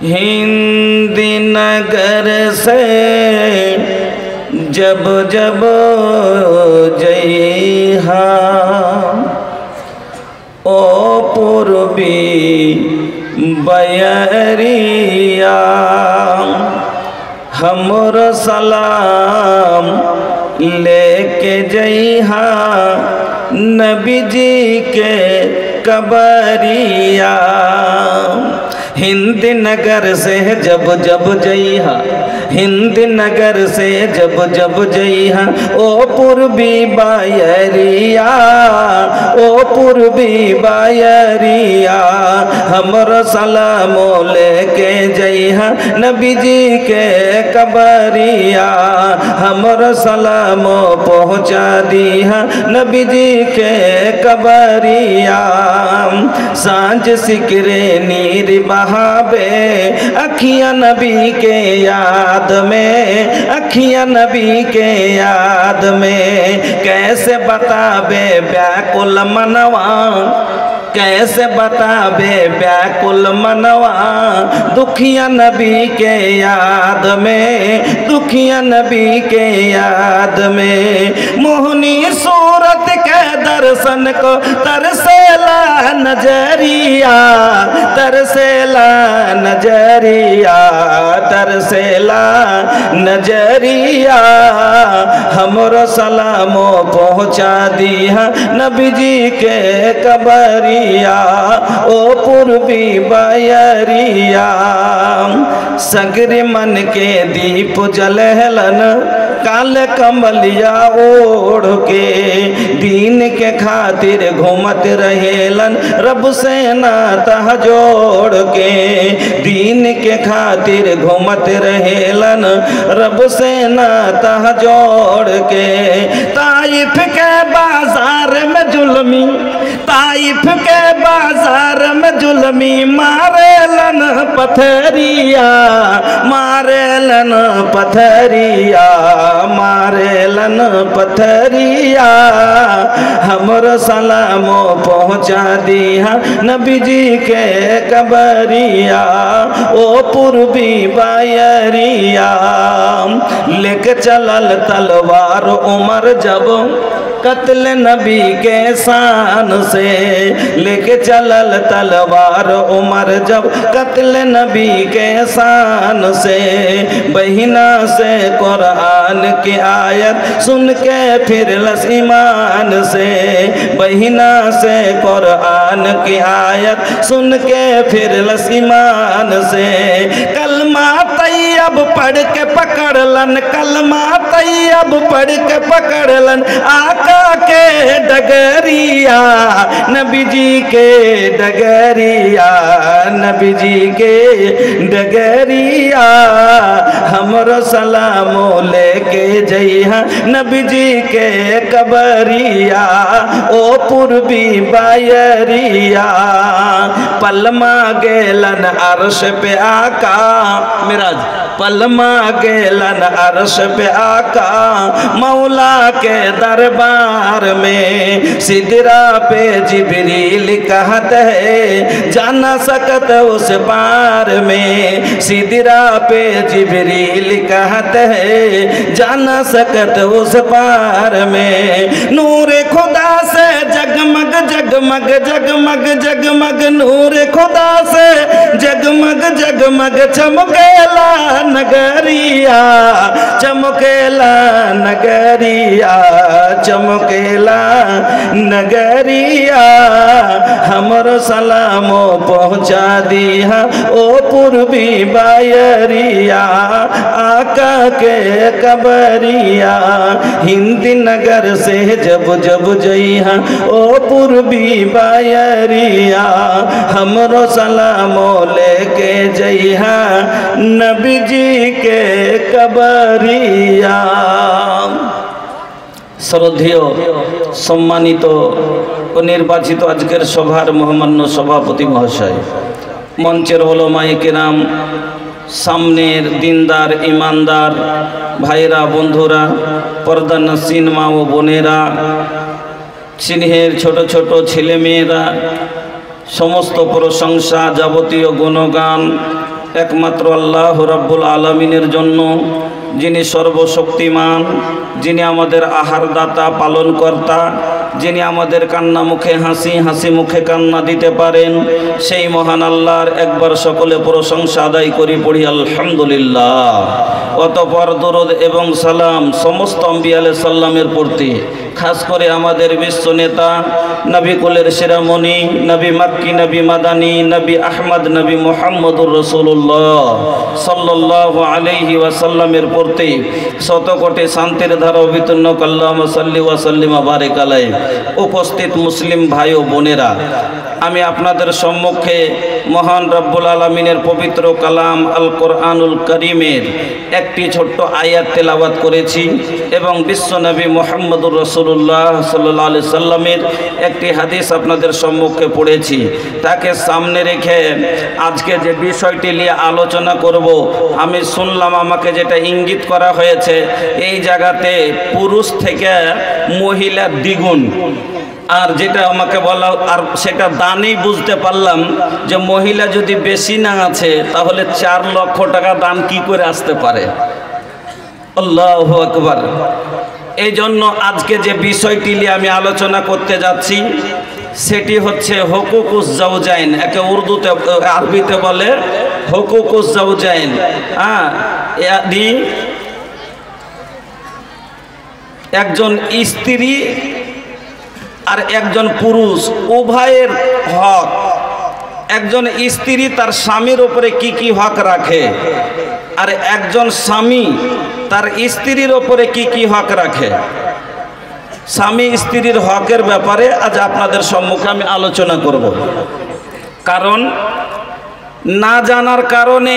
हिंद नगर से जब जब जइहा ओ पूर्वी बयरिया हमर सलाम लेके जइहा नबी जी के कबरिया। हिंद नगर से जब जब जइहा, हिंद नगर से जब जब जइहा ओ पूर्वी बायरिया, ओ पूर्वी बायरिया हमर सलामो लेके जइहा नबी जी के कबरिया। हमर सलामो पहुँचा दीहा नबी जी के कबरिया। सांझ सिकरे नीर बहावे अखियाँ नबी के याद में, अखियाँ नबी के याद में। कैसे बतावे व्याकुल मनवा, कैसे बतावे व्याकुल मनवा दुखिया नबी के याद में, दुखिया नबी के याद में। मोहनी सूरत के दर्शन को तरसेला नजरिया, तरसेला नजरिया, तरसेला नजरिया हमरो सलामो पहुँचा दीहा नबी जी के कबरिया। ओ पूर्वी बयरिया सगरे मन के दीप जलहलन काल कमलिया ओढ़ के। दीन के खातिर घूमत रहेलन रब से नाता जोड़ के। दीन के खातिर घूमत रहेलन रब से नाता जोड़ के। ताइफ के बाजार में जुल्मी, ताइफ के बाजार में जुल्मी मारेलन पथरिया, मारेलन पथरिया, मारेलन पथरिया हमरो सलामो पहुँचा दीहा नबी जी के कबरिया। ओ पूर्वी बयरिया लेके चलल तलवार उमर जब कत्ल नबी के शान से, लेके चलल तलवार उमर जब कत्ल नबी के शान से। बहिना से कुरान की आयत सुन के फिर लस ईमान से, बहिना से कुरान की आयत सुन के फिर लस ईमान से। कलमा तैयब पढ़ के पकड़लन, कलमा तैयब पढ़ के पकड़लन आका के डगरिया, नबी जी के डगरिया, नबी जी के डगरिया हमरो सलामो लेके जइहा नबी जी के कबरिया। ओ पूर्वी बयरिया पलमा गेलन अर्श पे आका मिराज, पलमा गेलन अर्श पे आका मौला के दरबार में। सिदरा पे जिब्रील कहत है जाना सकत उस पार में। सिदरा पे जिब्रील कहत है जाना सकत उस पार में। नूर खुदा से जगमग जगमग जगमग जगमग नूर खुदा से जगमग जगमग चमकेला नगरिया, चमकेला नगरिया, चमकेला नगरिया हमरो सलामो पहुँचा दीहा ओ पूर्वी बयरिया आका के कबरिया। हिंद नगर से जब जब जइहा ओ पूर्वी बयरिया हमरो सलामो लेके जइहा नबी जी के कबरिया। श्रद्धेय सम्मानित ও নির্বাচিত আজকের সভার মহামান্য সভাপতি মহাশয়, মঞ্চের ওলামায়ে কেরাম, সামনের দিনদার ইমানদার ভাইরা বন্ধুরা, পর্দা নসীন মা ও বোনেরা, স্নেহের ছোট ছোট ছেলে মেয়েরা, সমস্ত প্রশংসা যাবতীয় গুণগান একমাত্র আল্লাহ রাব্বুল আলামিনের জন্য, যিনি সর্বশক্তিমান, যিনি আমাদের আহারদাতা পালনকর্তা, যিনি আমাদের কান্না মুখে হাসি, হাসি মুখে কান্না দিতে পারেন, সেই মহান আল্লাহর একবার সকলে প্রশংসা আদায় করি, পড়ি আলহামদুলিল্লাহ। অতঃপর দরুদ এবং সালাম সমস্ত আম্বিয়া আলাইহিস সালামের প্রতি, খাস করে আমাদের বিশ্ব নেতা, নবী কুলের শিরোমণি, নবী মাক্কি, নবী মাদানী, নবী আহমদ, নবী মুহাম্মদুর রাসূলুল্লাহ সাল্লাল্লাহু আলাইহি ওয়াসাল্লামের প্রতি শত কোটি শান্তির ধারা অবতীর্ণ আল্লাহুম্মা সাল্লি ওয়া সাল্লিম ওয়া বারিক আলাইহি। উপস্থিত মুসলিম ভাই ও বোনেরা, আমি আপনাদের সম্মুখে মহান রব্বুল আলামিনের পবিত্র কালাম আল কোরআনুল কারীমের একটি ছোট্ট আয়াত তেলাওয়াত করেছি এবং বিশ্ব নবী মুহাম্মদুর রাসূলুল্লাহ সাল্লাল্লাহু আলাইহি সাল্লামের একটি হাদিস আপনাদের সম্মুখে পড়েছি। তাকে সামনে রেখে আজকে যে বিষয়টি নিয়ে আলোচনা করব, আমি শুনলাম আমাকে যেটা ইঙ্গিত করা হয়েছে, এই জায়গাতে পুরুষ থেকে মহিলা দ্বিগুণ। আর যেটা আমাকে বলা, আর সেটা দানেই বুঝতে পারলাম যে মহিলা যদি বেশি না আছে তাহলে 4 লক্ষ টাকা দান কি করে আসতে পারে। আল্লাহু আকবার। এই জন্য আজকে যে বিষয়টি নিয়ে আমি আলোচনা করতে যাচ্ছি সেটি হচ্ছে হুকুকুজ জাওজাইন। একে উর্দুতে, আরবিতে বলে হুকুকুজ জাওজাইন। একজন স্ত্রী আর একজন পুরুষ উভয়ের হক। একজন স্ত্রী তার স্বামীর উপরে কি কি হক রাখে, আর একজন স্বামী তার স্ত্রীর উপরে কি কি হক রাখে। স্বামী স্ত্রীর হকের ব্যাপারে আজ আপনাদের সম্মুখে আমি আলোচনা করব। কারণ না জানার কারণে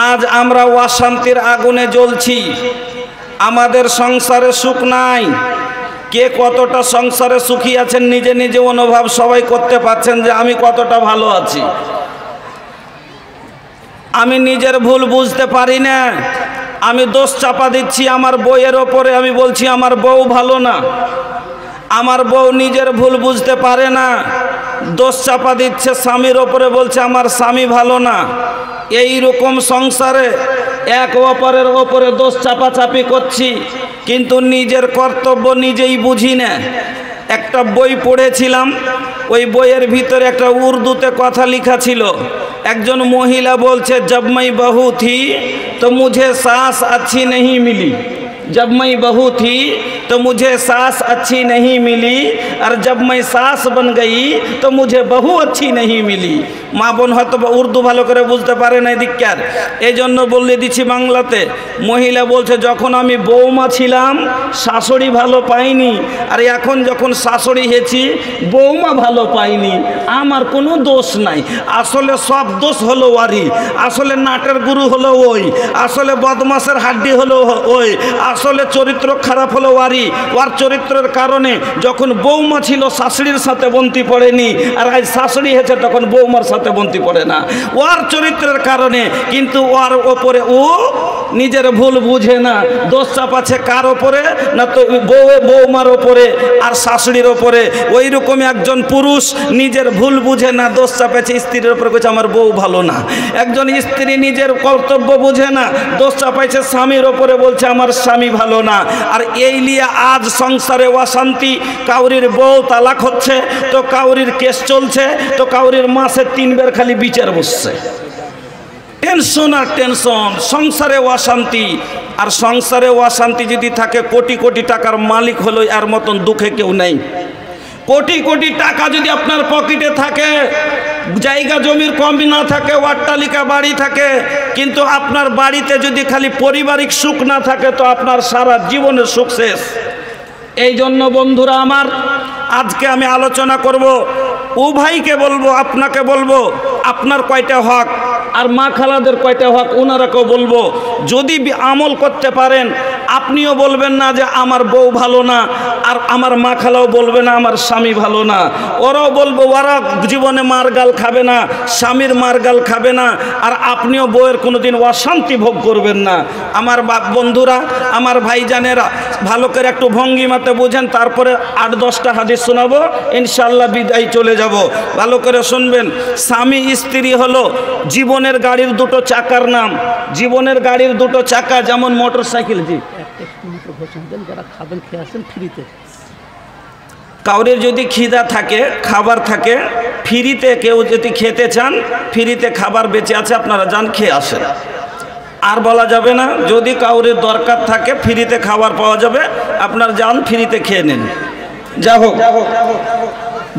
আজ আমরা অশান্তির আগুনে জ্বলছি, আমাদের সংসারে সুখ নাই। কে কতটা সংসারে সুখী আছেন নিজে নিজে অনুভব সবাই করতে পারছেন যে আমি কতটা ভালো আছি। আমি নিজের ভুল বুঝতে পারি না, আমি দোষ চাপা দিচ্ছি আমার বউয়ের ওপরে। আমি বলছি আমার বউ ভালো না, আমার বউ নিজের ভুল বুঝতে পারে না, দোষ চাপা দিচ্ছে স্বামীর ওপরে, বলছে আমার স্বামী ভালো না। এই রকম সংসারে এক অপরের ওপরে দোষ চাপাচাপি করছি, কিন্তু নিজের কর্তব্য নিজেই বুঝি না। একটা বই পড়েছিলাম, ওই বইয়ের ভিতরে একটা উর্দুতে কথা লেখা ছিল। একজন মহিলা বলছে, জব मैं बहू थी तो मुझे सास अच्छी नहीं मिली, जब मैं बहू थी तो मुझे सास अच्छी नहीं मिली, और जब मैं सास बन गई तो मुझे बहू अच्छी नहीं मिली। মা বোন হয়তো উর্দু ভালো করে বুঝতে পারে না দিককার, এই জন্য বলে দিচ্ছি বাংলাতে। মহিলা বলছে, যখন আমি বৌমা ছিলাম শাশুড়ি ভালো পাইনি, আর এখন যখন শাশুড়ি হয়েছি বৌমা ভালো পাইনি। আমার কোনো দোষ নাই, আসলে সব দোষ হলো ওয়ারি, আসলে নাটের গুরু হলো ওই, আসলে বদমাসের হাড্ডি হলো ওই, আসলে চরিত্র খারাপ হলো ওয়ারি। ওর চরিত্রের কারণে যখন বৌমা ছিল শাশুড়ির সাথে বন্তি পড়েনি, আর আজ শাশুড়ি হয়েছে তখন বৌমার সাথে বন্তি পড়ে না, ওর চরিত্রের কারণে। কিন্তু ওর ওপরে ও নিজের ভুল বুঝে না, দোষ চাপাচ্ছে কার ওপরে না, তো বৌমার ওপরে আর শাশুড়ির ওপরে। ওই রকম একজন পুরুষ নিজের ভুল বুঝে না, দোষ চাপাচ্ছে স্ত্রীর ওপরে, বলছে আমার বউ ভালো না। একজন স্ত্রী নিজের কর্তব্য বুঝে না, দোষ চাপাইছে স্বামীর ওপরে, বলছে আমার স্বামী ভালো না। আর এই নিয়ে আজ সংসারে অশান্তি। কাউরির বউ তালাক হচ্ছে, তো কাউরির কেস চলছে, তো কাউরির মাসে 3 বার খালি বিচার বসছে। টেনশন আর টেনশন, সংসারে অশান্তি। আর সংসারে অশান্তি যদি থাকে, কোটি কোটি টাকার মালিক হলো এর মতন দুঃখে কেউ নেই। কোটি কোটি টাকা যদি আপনার পকেটে থাকে, জায়গা জমির কমই না থাকে, অট্টালিকা বাড়ি থাকে, কিন্তু আপনার বাড়িতে যদি খালি পারিবারিক সুখ না থাকে, তো আপনার সারা জীবনের সুখ শেষ। এই জন্য বন্ধুরা আমার, আজকে আমি আলোচনা করব, উভয়কে বলবো, আপনাকে বলবো আপনার কয়টা হক, আর মা খালাদের কয়টা হক ওনারাকেও বলবো। যদি আমল করতে পারেন আপনিও বলবেন না যে আমার বউ ভালো না, আর আমার মা খালাও বলবে না আমার স্বামী ভালো না। ওরাও বলবো ওরা জীবনে মার গাল খাবে না, স্বামীর মার গাল খাবে না, আর আপনিও বউয়ের কোনোদিন অশান্তি ভোগ করবেন না। আমার বন্ধুরা, আমার ভাইজানেরা, ভালো করে একটু ভঙ্গিমাতে বোঝেন, তারপরে 8-10টা হাদিস শোনাবো, ইনশাআল্লাহ বিদায় চলে যাব। ভালো করে শুনবেন। স্বামী স্ত্রী হলো জীবনের গাড়ির দুটো চাকার নাম। জীবনের গাড়ির দুটো চাকা যেমন মোটর সাইকেল। জি, যারা খাবেন খেয়ে আসেন ফ্রিতে। কাউরের যদি খিদা থাকে, খাবার থাকে, ফ্রিতে কেউ যদি খেতে চান, ফ্রিতে খাবার বেঁচে আছে, আপনারা যান খেয়ে আসেন। আর বলা যাবে না। যদি কাউরের দরকার থাকে ফ্রিতে খাবার পাওয়া যাবে, আপনার যান ফ্রিতে খেয়ে নেন। যা হোক,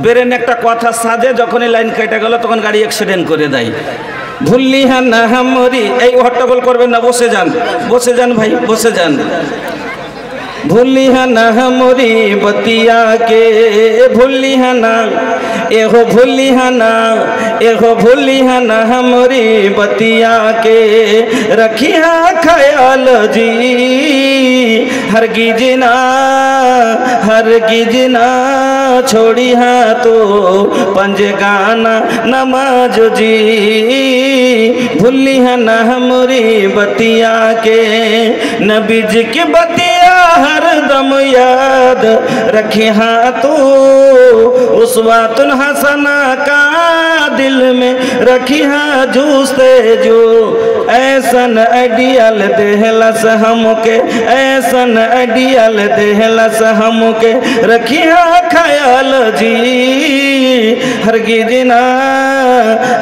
বেরেন একটা কথা সাজে, যখনই লাইন কেটে গেল তখন গাড়ি অ্যাক্সিডেন্ট করে দেয়। ভুললি হান্না হামরি, এই হট্টগোল করবেন না, বসে যান, বসে যান ভাই, বসে যান। भूली है ना मोरी बतिया के, भूली है ना एहो, भूली है ना एहो, भूली है ना मोरी बतिया के, रखी है ख्याल जी हरगिज ना, हरगिज ना छोड़ी है तो पंजगाना नमाज जी। भूली है ना मोरी बतिया के, नबी जी की बतिया हर दम याद रखे हाँ तो, उसवातुन हसना का दिल में रखी हाँ जूसे जो, ऐसन आइडियल देहलस हमके, ऐसन आइडियल देहलस हमके, रखी हाँ ख्याल जी हरगिज ना,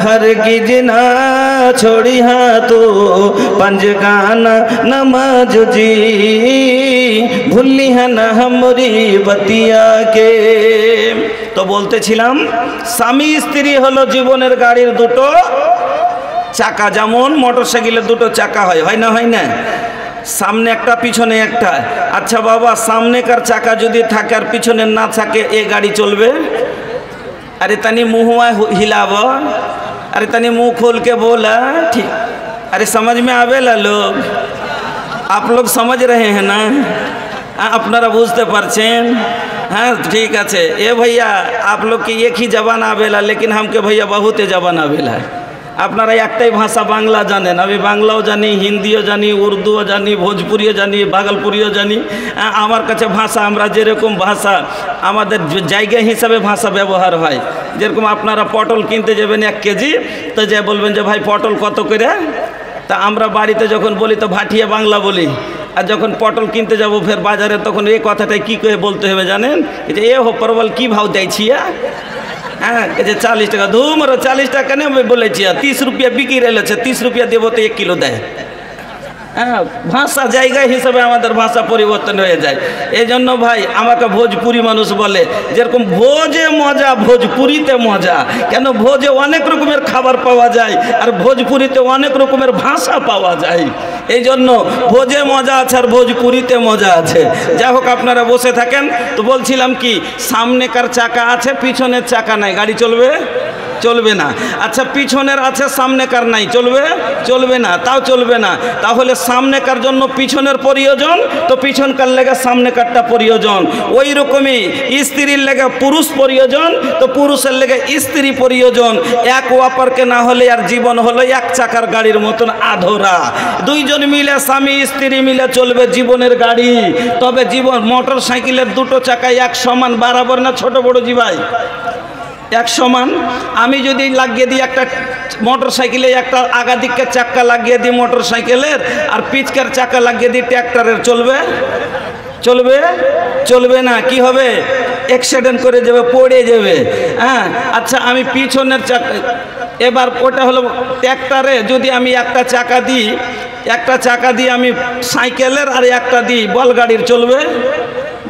हरगिज ना छोड़ी हाँ तो पंजगाना नमाज जी। भूली है ना हमरी बतिया के। तो বলতেছিলাম স্বামী স্ত্রী হলো জীবনের গাড়ির দুটো চাকা, যেমন মোটরসাইকেলের দুটো চাকা হয়, হয় না, হয় না? সামনে একটা পিছনে একটা। আচ্ছা বাবা, সামনেকার চাকা যদি থাকে আর পিছনে না থাকে, এ গাড়ি চলবে? अरे तनी मुँह हिलाव, अरे तनी मुँह खोल के बोला, ठीक। अरे समझ में आवेला लोग? आप लोग समझ रहे हैं ना? আপনারা বুঝতে পারছেন? हाँ ठीक আছে। ए भैया आप लोग की एक ही जबान आवेला, लेकिन हमके भैया बहुत जबान आवेला। আপনারা একটাই ভাষা বাংলা জানেন, আমি বাংলাও জানি, হিন্দিও জানি, উর্দুও জানি, ভোজপুরিও জানি, ভাগলপুরিও জানি। আমার কাছে ভাষা, আমরা যেরকম ভাষা আমাদের জায়গা হিসাবে ভাষা ব্যবহার হয়। যেরকম আপনারা পটল কিনতে যাবেন 1 কেজি, তো যে বলবেন যে ভাই পটল কত করে, তা আমরা বাড়িতে যখন বলি তো ভাটিয়া বাংলা বলি, আর যখন পটল কিনতে যাব ফের বাজারে, তখন এই কথাটাই কী করে বলতে হবে জানেন? যে এ হো परवल কি ভাव দিয়েছি? हाँ कहे 40 টাকা। धूम 40 টাকা नहीं बोले 30 रुपया बिकी रहे, 30 रुपया देव तो 1 किलो दे। हाँ भाषा जायगा हिसाबे आमादेर भाषा परिवर्तन हो जाए। এই জন্য ভাই আমাকে ভোজপুরি মানুষ বলে, যেরকম ভোজে মজা ভোজপুরিতে মজা। কেন? ভোজে অনেক রকমের খাবার পাওয়া যায়, আর ভোজপুরিতে অনেক রকমের ভাষা পাওয়া যায়। এই জন্য ভোজে মজা আছে আর ভোজপুরিতে মজা আছে। যাই হোক, আপনারা বসে থাকেন। তো বলছিলাম কি, সামনেকার চাকা আছে, পিছনের চাকা নাই, গাড়ি চলবে? চলবে না। আচ্ছা পিছনের আছে, সামনেকার নাই, চলবে? চলবে না। তাও চলবে না। তাহলে সামনেকার জন্য পিছনের প্রয়োজন, তো পিছনকার লেগে সামনেকারটা প্রয়োজন। ওই রকমই স্ত্রীর লেগে পুরুষ প্রয়োজন, তো পুরুষের লেগে স্ত্রী প্রয়োজন। এক ওয়াপারকে না হলে আর জীবন হলো এক চাকার গাড়ির মতন আধরা। দুইজন মিলে, স্বামী স্ত্রী মিলে চলবে জীবনের গাড়ি। তবে জীবন মোটর সাইকেলের দুটো চাকায় এক সমান বরাবর না ছোট বড় জি ভাই? এক সমান। আমি যদি লাগিয়ে দিই একটা মোটর সাইকেলে, একটা আগা দিকের চাক্কা লাগিয়ে দিই মোটর সাইকেলের, আর পিছকার চাকা লাগিয়ে দিই ট্র্যাক্টরের, চলবে? চলবে? চলবে না। কি হবে? অ্যাক্সিডেন্ট করে যাবে, পড়ে যাবে। হ্যাঁ আচ্ছা, আমি পিছনের চাকা, এবার ওটা হলো ট্র্যাক্টরে, যদি আমি একটা চাকা দিই, একটা চাকা দিয়ে আমি সাইকেলের আর একটা দিই বলগাড়ির, চলবে?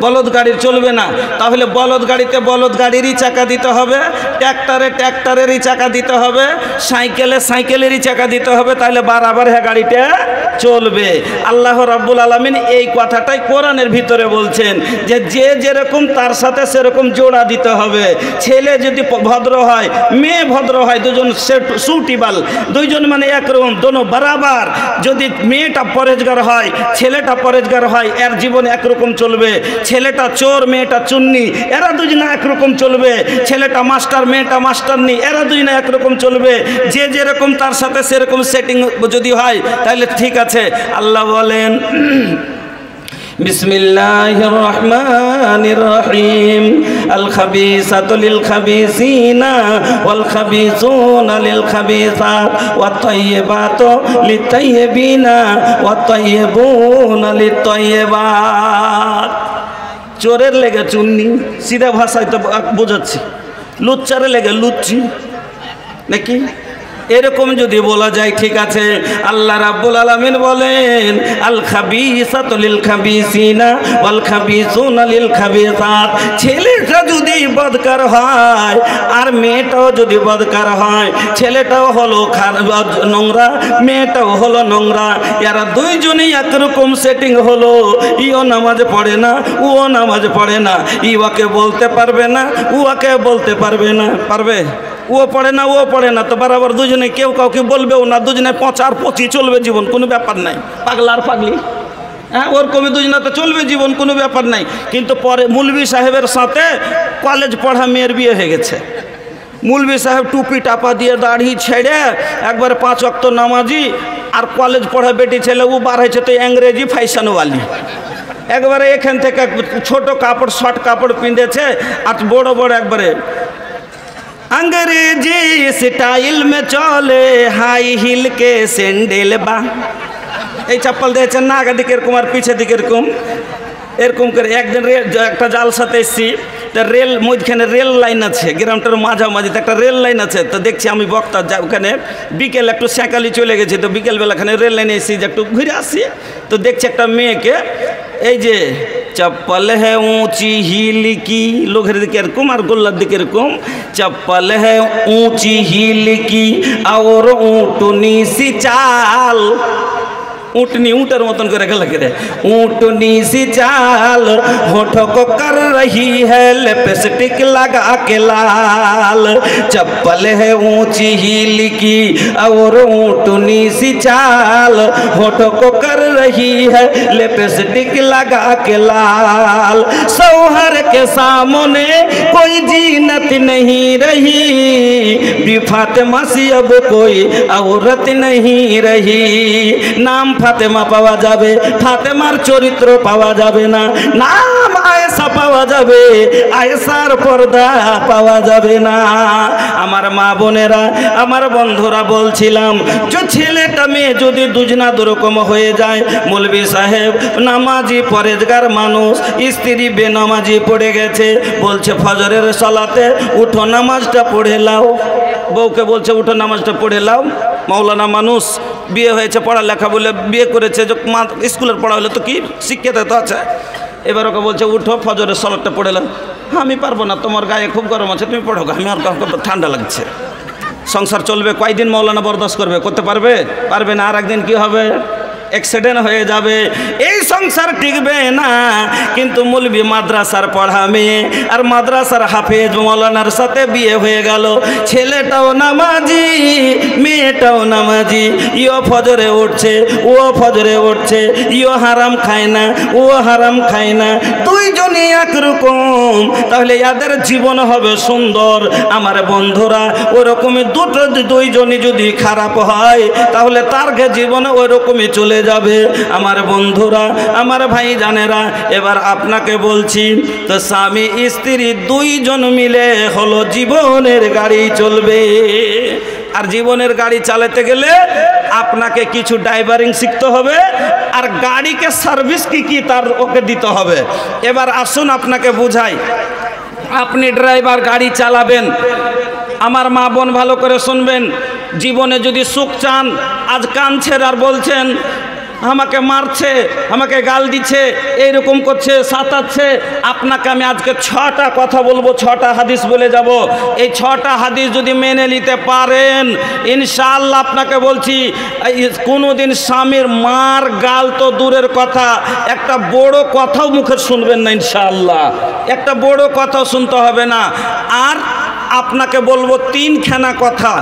বলদ গাড়ির চলবে না। তাহলে বলদ গাড়িতে বলদ গাড়িরই চাকা দিতে হবে, ট্র্যাক্টরে ট্র্যাক্টরেরই চাকা দিতে হবে, সাইকেলে সাইকেলেরই চাকা দিতে হবে, তাহলে বারবার হ্যাঁ গাড়িটা চলবে। আল্লাহ রাব্বুল আলামিন এই কথাটাই কোরআনের ভিতরে বলছেন যে যে যেরকম তার সাথে সেরকম জোড়া দিতে হবে। ছেলে যদি ভদ্র হয়, মেয়ে ভদ্র হয়, দুজন সুটিবাল, দুইজন মানে একরকম দোনো বরাবর। যদি মেয়েটা পরেজগার হয়, ছেলেটা পরেজগার হয়, এর জীবন একরকম চলবে। ছেলেটা চোর, মেয়েটা চুন্নি, এরা দুজনে একরকম চলবে। ছেলেটা মাস্টার, মেয়েটা মাস্টারনি, এরা দুজনে একরকম চলবে। যে যেরকম তার সাথে সেরকম সেটিং যদি হয় তাহলে ঠিক আছে। আল্লাহ বলেন বিসমিল্লাহির রহমানির রহিম আল খাবিসাতু লিল খাবিসিনা ওয়াল খাবিসুনা লিল খাবিসাত ওয়াত তাইয়্যিবাতু লিত তাইয়্যিবিনা ওয়াত তাইয়্যিবুনা লিত তাইয়্যিবাত। চোরের লেগে চুন্নি, সিধা ভাষায় তো বোঝাচ্ছি, লুচ্চারে লেগে লুচ্চি নাকি, এরকম যদি বলা যায় ঠিক আছে। আল্লাহ রাব্বুল আলামিন বলেন আল খাবিসাতু লিল খাবিসিনা ওয়াল খাবিসুনা লিল খাবিসাত। ছেলেটা যদি বদকার হয় আর মেয়েটাও যদি বদকার হয়, ছেলেটাও হলো নোংরা, মেয়েটাও হলো নোংরা, এরা দুইজনেই একরকম সেটিং হলো। ইও নামাজ পড়ে না, ও নামাজ পড়ে না, ইওকে বলতে পারবে না, ওকে বলতে পারবে না। পারবে? ও পড়ে না, ও পড়ে না, তো বরাবর দুজনে কেউ কাউকে বলবেও না, দুজনে পচার পচি চলবে জীবন, কোনো ব্যাপার নাই। পাগলার পাগলি, হ্যাঁ, ওরকমই দুজনে তো চলবে জীবন, কোনো ব্যাপার নাই। কিন্তু পরে মুলবি সাহেবের সাথে কলেজ পড়া মেয়ের বিয়ে হয়ে গেছে। মুলবি সাহেব টুপি টাপা দিয়ে দাড়ি ছেড়ে একবারে 5 ওয়াক্ত নামাজি, আর কলেজ পড়া বেটি ছেলে ও বার হয়েছে তো ইংরেজি ফ্যাশনওয়ালি। একবারে এখান থেকে ছোট কাপড়, শর্ট কাপড় পিঁধেছে, আর বড় বড় একবারে अंग्रेजी स्टाइल में चले हाई हिल के सैंडल बा। এই চপ্পল দিয়েছেন না, আগে দিকে এরকম আর পিছে দিকে এরকম এরকম করে। একদিন একটা জালসাতে এসেছি, তা রেল মধ্যখানে রেল লাইন আছে, গ্রামটার মাঝামাঝিতে একটা রেল লাইন আছে। তো দেখছি আমি বক্তা, ওখানে বিকেল একটু স্যাঁকালি চলে গেছে, তো বিকেলবেলাখানে রেল লাইনে এসেছি যে একটু ঘুরে আসি। তো দেখছি একটা মেয়েকে, এই যে चप्पल है ऊंची हील की, लोगों दिखे एरकम और गोल्ला दिखे एरकम, चप्पल है ऊंची हील की और ऊँटनी सी चाल। ऊँटनी ऊँटर मतन करे लगे रे, ऊँटनी सी चाल, होठों को कर रही है लिपस्टिक लगा के लाल। चप्पल है ऊंची हील की और ऊँटनी सी चाल, होठों को कर रही है लिपस्टिक लगा के लाल। सौहर के सामने कोई जीनत नहीं रही, भी फातिमा सी अब कोई औरत नहीं रही। नाम फातेमा पावा जाबे, फातेमार चरित्र पावा जाबे ना, नाम आयशा पावा जाबे, आयशार पर्दा पावा जाबे ना। আমার মা বোনেরা, আমার বন্ধুরা বলছিলাম যে ছেলেটা মেয়ে যদি দুজনা দুরকম হয়ে যায়, মৌলভী সাহেব নামাজি পরেজগার মানুষ, স্ত্রী বেনামাজি পড়ে গেছে, বলছে ফজরের সালাতে উঠো নামাজটা পড়ে লাও। বউকে বলছে উঠো নামাজটা পড়ে লাও। মৌলানা মানুষ, বিয়ে হয়েছে, পড়ালেখা বলে বিয়ে করেছে, যে স্কুলের পড়া হলে তো কি শিক্ষিত তো আছে। এবার ওকে বলছে উঠো ফজরের সালাতটা পড়ে নাও। আমি পারবো না, তোমার গায়ে খুব গরম আছে, তুমি পড়ো, আমি আর ঠান্ডা লাগছে। সংসার চলবে কয়দিন? মৌলানা বরদাস্ত করবে? করতে পারবে? পারবে না। আর একদিন কি হবে? অ্যাক্সিডেন্ট হয়ে যাবে, এই সংসার টিকবে না। কিন্তু মৌলভী মাদ্রাসার পড়া মেয়ে আর মাদ্রাসার হাফেজ মৌলানার সাথে বিয়ে হয়ে গেল। ছেলেটাও নামাজি, মেয়েটাও নামাজি, ইও ফজরে উঠছে, ও ফজরে উঠছে, ইও হারাম খায় না, ও হারাম খায় না, দুইজনই একরকম। তাহলে এদের জীবন হবে সুন্দর। আমার বন্ধুরা, ওরকমই দুইজনই যদি খারাপ হয় তাহলে তার জীবনে ওইরকমই চলে যাবে। আমার বন্ধুরা, আমার ভাই জানেরা, এবার আপনাকে বলছি, তো স্বামী স্ত্রী দুইজন মিলে হলো জীবনের গাড়ি চলবে। আর জীবনের গাড়ি চালাতে গেলে আপনাকে কিছু ড্রাইভারিং শিখতে হবে, আর গাড়িকে সার্ভিস কি তার ওকে দিতে হবে। এবার আসুন আপনাকে বুঝাই। আপনি ড্রাইভার, গাড়ি চালাবেন, আমার মা বোন ভালো করে শুনবেন। জীবনে যদি সুখ চান, আজ কাঁদছেন আর বলছেন আমাকে মারছে, আমাকে গাল দিচ্ছে, এইরকম করছে, সাতাচ্ছে। আপনাকে আমি আজকে 6টা কথা বলবো, 6টা হাদিস বলে যাব। এই 6টা হাদিস যদি মেনে নিতে পারেন, ইনশাআল্লাহ আপনাকে বলছি কোনোদিন স্বামীর মার গাল তো দূরের কথা, একটা বড় কথাও মুখে শুনবেন না ইনশাআল্লাহ, একটা বড় কথাও শুনতে হবে না। আর আপনাকে বলবো 3খানা কথা,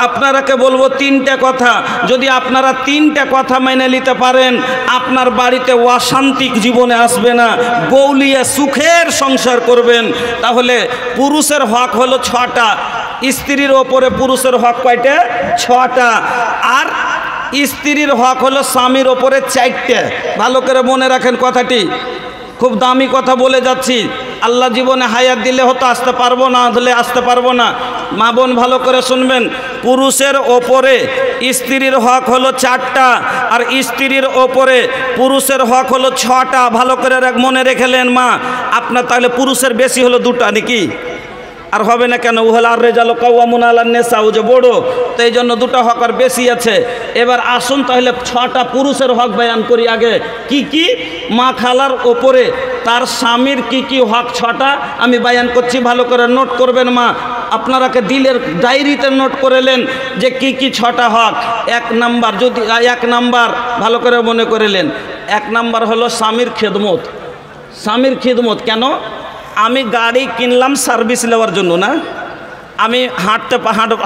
আপনারাকে বলবো 3টে কথা। যদি আপনারা 3টে কথা মেনে নিতে পারেন, আপনার বাড়িতে অশান্তি জীবনে আসবে না, গৌলিয়া সুখের সংসার করবেন। তাহলে পুরুষের হক হলো 6টা, স্ত্রীর ওপরে পুরুষের হক কয়টা? 6টা। আর স্ত্রীর হক হলো স্বামীর ওপরে 4টে। ভালো করে মনে রাখেন কথাটি, খুব দামি কথা বলে যাচ্ছি। আল্লাহ জীবনে হায়াত দিলে হয়তো আসতে পারবো, না হলে আসতে পারবো না। মা বোন ভালো করে শুনবেন, পুরুষের ওপরে স্ত্রীর হক হলো 4টা, আর স্ত্রীর ওপরে পুরুষের হক হলো 6টা। ভালো করে মনে রেখেলেন মা আপনার। তাহলে পুরুষের বেশি হলো 2টা নাকি? আর হবে না কেন? হলো আর রেজাল কাওয়ামুন আলান নিসা, ও যে বড়, তো এই জন্য 2টা হক আর বেশি আছে। এবার আসুন তাহলে 6টা পুরুষের হক বয়ান করি আগে। কি কি? মা খালার ওপরে তার স্বামীর কি কি হক 6টা আমি বয়ান করছি, ভালো করে নোট করবেন মা। আপনারাকে দিলের ডায়েরিতে নোট করেলেন যে কি কি 6টা হক। 1 নাম্বার, যদি 1 নাম্বার ভালো করে মনে করেলেন, 1 নাম্বার হলো স্বামীর খেদমত। স্বামীর খেদমত কেন? আমি গাড়ি কিনলাম সার্ভিস নেওয়ার জন্য না, আমি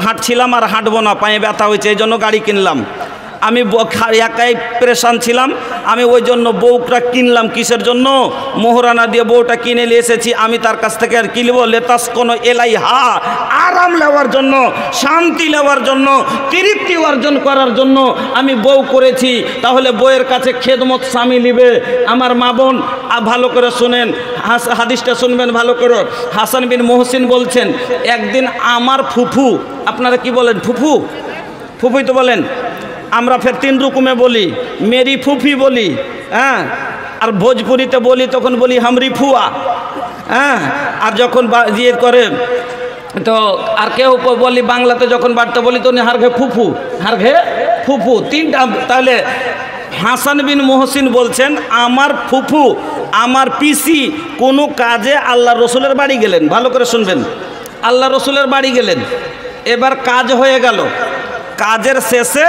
হাঁটছিলাম আর হাঁটবো না, পায়ে ব্যথা হয়েছে, এই জন্য গাড়ি কিনলাম। আমি একাই প্রেশান ছিলাম, আমি ওই জন্য বউটা কিনলাম। কিসের জন্য? মোহরানা দিয়ে বউটা কিনে নিয়ে এসেছি। আমি তার কাছ থেকে আর কিনব লেতাস কোনো এলাই হা, আরাম নেওয়ার জন্য, শান্তি নেওয়ার জন্য, তৃপ্তি অর্জন করার জন্য আমি বউ করেছি। তাহলে বউয়ের কাছে খেদমত স্বামী নিবে। আমার মা বোন ভালো করে শুনেন, হাদিসটা শুনবেন ভালো করে। হাসান বিন মোহসিন বলছেন, একদিন আমার ফুফু, আপনারা কি বলেন? ফুফু, ফুফুই তো বলেন। আমরা ফের 3 রকমে বলি, মেরি ফুফি বলি, হ্যাঁ, আর ভোজপুরিতে বলি তখন বলি হামরি ফুয়া, হ্যাঁ। আর যখন ইয়ে করে তো আর কেউ বলি বাংলাতে যখন বাড়তে বলি তো হার ঘে ফুফু, হার ঘে ফুফু, 3টা। তাহলে হাসান বিন মোহসিন বলছেন, আমার ফুফু, আমার পিসি কোনো কাজে আল্লাহ রসুলের বাড়ি গেলেন। ভালো করে শুনবেন, আল্লাহ রসুলের বাড়ি গেলেন। এবার কাজ হয়ে গেল, কাজের শেষে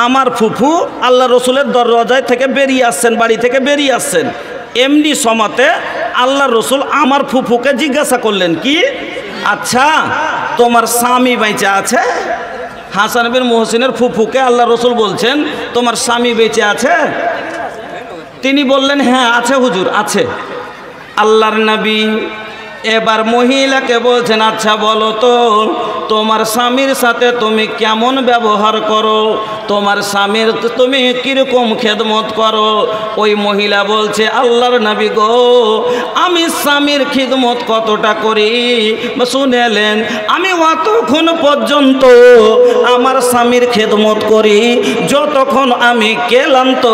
আমার ফুফু আল্লাহ রসুলের দরজায় থেকে বেরিয়ে আসছেন, বাড়ি থেকে বেরিয়ে আসছেন। এমনি সময়তে আল্লাহ রসুল আমার ফুফুকে জিজ্ঞাসা করলেন, কি আচ্ছা তোমার স্বামী বেঁচে আছে? হাসান বিন মোহসিনের ফুফুকে আল্লাহ রসুল বলছেন, তোমার স্বামী বেঁচে আছে? তিনি বললেন, হ্যাঁ আছে হুজুর, আছে। আল্লাহর নবী এবার মহিলাকে বলছেন, আচ্ছা বলো তো তোমার স্বামীর সাথে তুমি কেমন ব্যবহার করো, তোমার স্বামীর তুমি কীরকম খেদমত করো? ওই মহিলা বলছে, আল্লাহর নবী গো, আমি স্বামীর খিদমত কতটা করি শুনেলেন, আমি অতক্ষণ পর্যন্ত আমার স্বামীর খেদমত করি যতক্ষণ আমি ক্লান্ত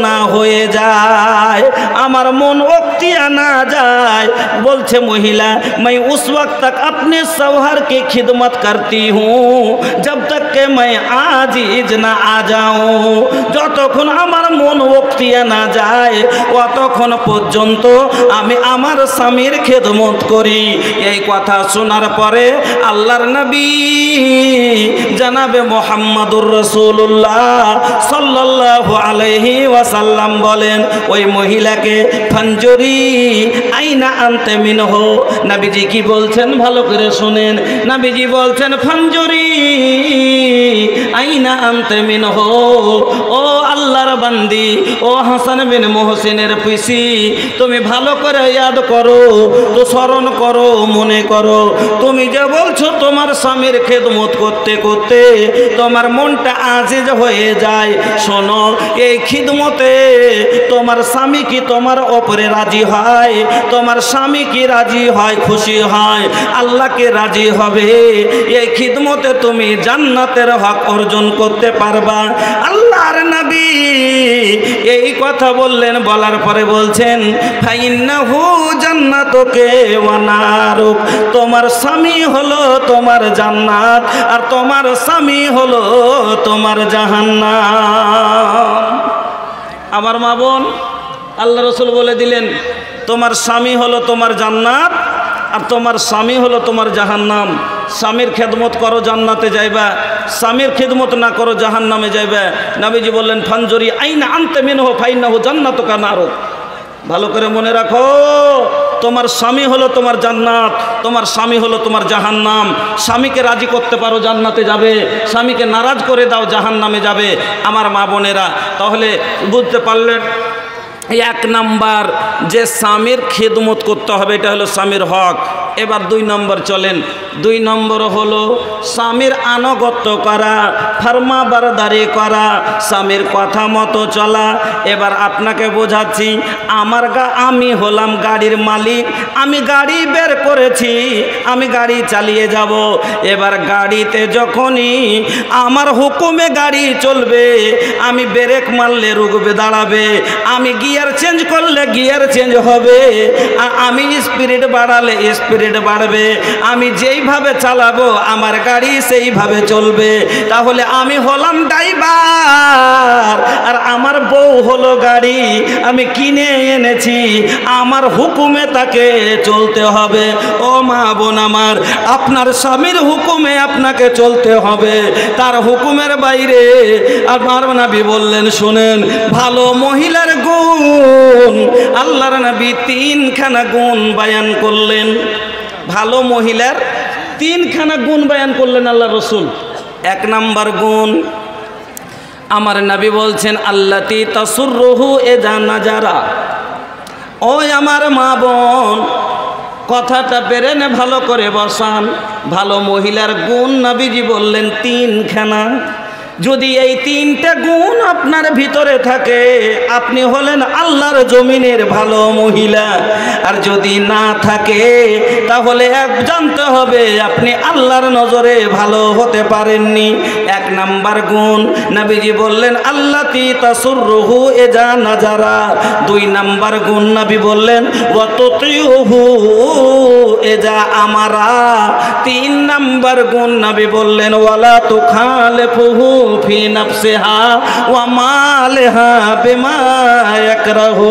না হয়ে যায়, আমার মন অক্তিয়া না যায়। বলছে মহিলা, मैं उस वक्त तक अपने शौहर की खिदमत करती हूँ जब तक के मैं आजीज ना आ जाऊँ। যতক্ষণ আমার মন অক্তিয়া না যায় অতক্ষণ পর্যন্ত আমি আমার স্বামীর খেদমত করি। এই কথা শোনার পরে আল্লাহর নবী জনাবে মুহাম্মদুর রাসূলুল্লাহ সাল্লাল্লাহু আলাইহি ওয়াসাল্লাম বলেন ওই মহিলাকে, ফানজুরি আইনা আনতে মিনহু। নবীজি কি বলছেন ভালো করে শুনেন। নবীজি বলছেন, ফানজুরি আইনা আনতে মিনহু। ও আল্লাহর বান্দি, ও হাসান বিন মোহসিনের পিসি, তুমি ভালো করে ইয়াদ করো, তো স্মরণ করো, মনে করো, তুমি যে বলছো তোমার স্বামীর খেদমত করতে করতে তোমার মনটা আজিজ হয়ে যায়। শোনো, এই খিদমতে তোমার স্বামী কি তোমার ওপরে রাজি হয়? তোমার স্বামী কি রাজি হয়, খুশি হয়, আল্লাহকে রাজি হবে? এই খিদমতে তুমি জান্নাতের হক অর্জন করতে পারবা। আল্লাহর নবী এই কথা বললেন, বলার পরে বলছেন, ফাইন্নাহু জান্নাতুকে ওয়া নারুক। তোমার স্বামী হলো তোমার জান্নাত আর তোমার স্বামী হলো তোমার জাহান্নাম। আমার মা বোন, আল্লাহ রসুল বলে দিলেন তোমার স্বামী হলো তোমার জান্নাত আর তোমার স্বামী হলো তোমার জাহান্নাম। স্বামীর খেদমত করো জান্নাতে যাইবা, স্বামীর খেদমত না করো জাহান্নামে যাইবা। নবীজি বললেন ফানজুরি আইনা আনতে মিনহু ফাইন্নাহু জান্নাতুকা নারুক। ভালো করে মনে রাখো, তোমার স্বামী হলো তোমার জান্নাত, তোমার স্বামী হলো তোমার জাহান্নাম। স্বামীকে রাজি করতে পারো জান্নাতে যাবে, স্বামীকে নারাজ করে দাও জাহান্নামে যাবে। আমার মা বোনেরা, তাহলে বুঝতে পারলেন এক নাম্বার যে স্বামীর খেদমত করতে হবে, এটা হলো স্বামীর হক। এবার 2 নম্বর চলেন। 2 নম্বর হলো স্বামীর আনুগত্য করা, ফরমাবরদারি করা, স্বামীর কথা মতো চলা। এবার আপনাকে বোঝাচ্ছি, আমি হলাম গাড়ির মালিক, আমি গাড়ি বের করেছি, আমি গাড়ি চালিয়ে যাব। এবার গাড়িতে যখনই আমার হুকুমে গাড়ি চলবে, আমি ব্রেক মারলে রুকবে, দাঁড়াবে, আমি গিয়ার চেঞ্জ করলে গিয়ার চেঞ্জ হবে, আর আমি স্পিড বাড়ালে স্পিড বাড়বে। আমি যেইভাবে চালাবো আমার গাড়ি সেইভাবে চলবে। তাহলে আমি হলাম ড্রাইভার আর আমার বউ হলো গাড়ি, আমি কিনে এনেছি, আমার হুকুমে তাকে চলতে হবে। ও মা বোন আমার, আপনার স্বামীর হুকুমে আপনাকে চলতে হবে, তার হুকুমের বাইরে। আমার নবী বললেন, শুনেন, ভালো মহিলার গুণ, আল্লাহর নবী 3খানা গুণ বয়ান করলেন। ভালো মহিলার 3খানা গুণ বয়ান করলেন আল্লাহ রসুল। 1 নাম্বার গুণ, আমার নবী বলছেন আল্লাতি তাসুররুহু ইযা নাজারা। ওই আমার মা বোন, কথাটা বেরেনে ভালো করে বসান। ভালো মহিলার গুণ নবীজি বললেন 3খানা। যদি এই 3টে গুণ আপনার ভিতরে থাকে, আপনি হলেন আল্লাহর জমিনের ভালো মহিলা। আর যদি না থাকে, তাহলে জানতে হবে আপনি আল্লাহর নজরে ভালো হতে পারেননি। 1 নাম্বার গুণ নবীজি বললেন আল্লাতি তাসুররুহু ইযা নাজারা। 2 নাম্বার গুণ নবী বললেন ওয়া তুতিউহু ইযা আমারা। 3 নাম্বার গুণ নবী বললেন ওয়ালা তুখালিফুহু ফি নাফসিহা ওয়া মালিহা বিমা ইয়াকরাহু।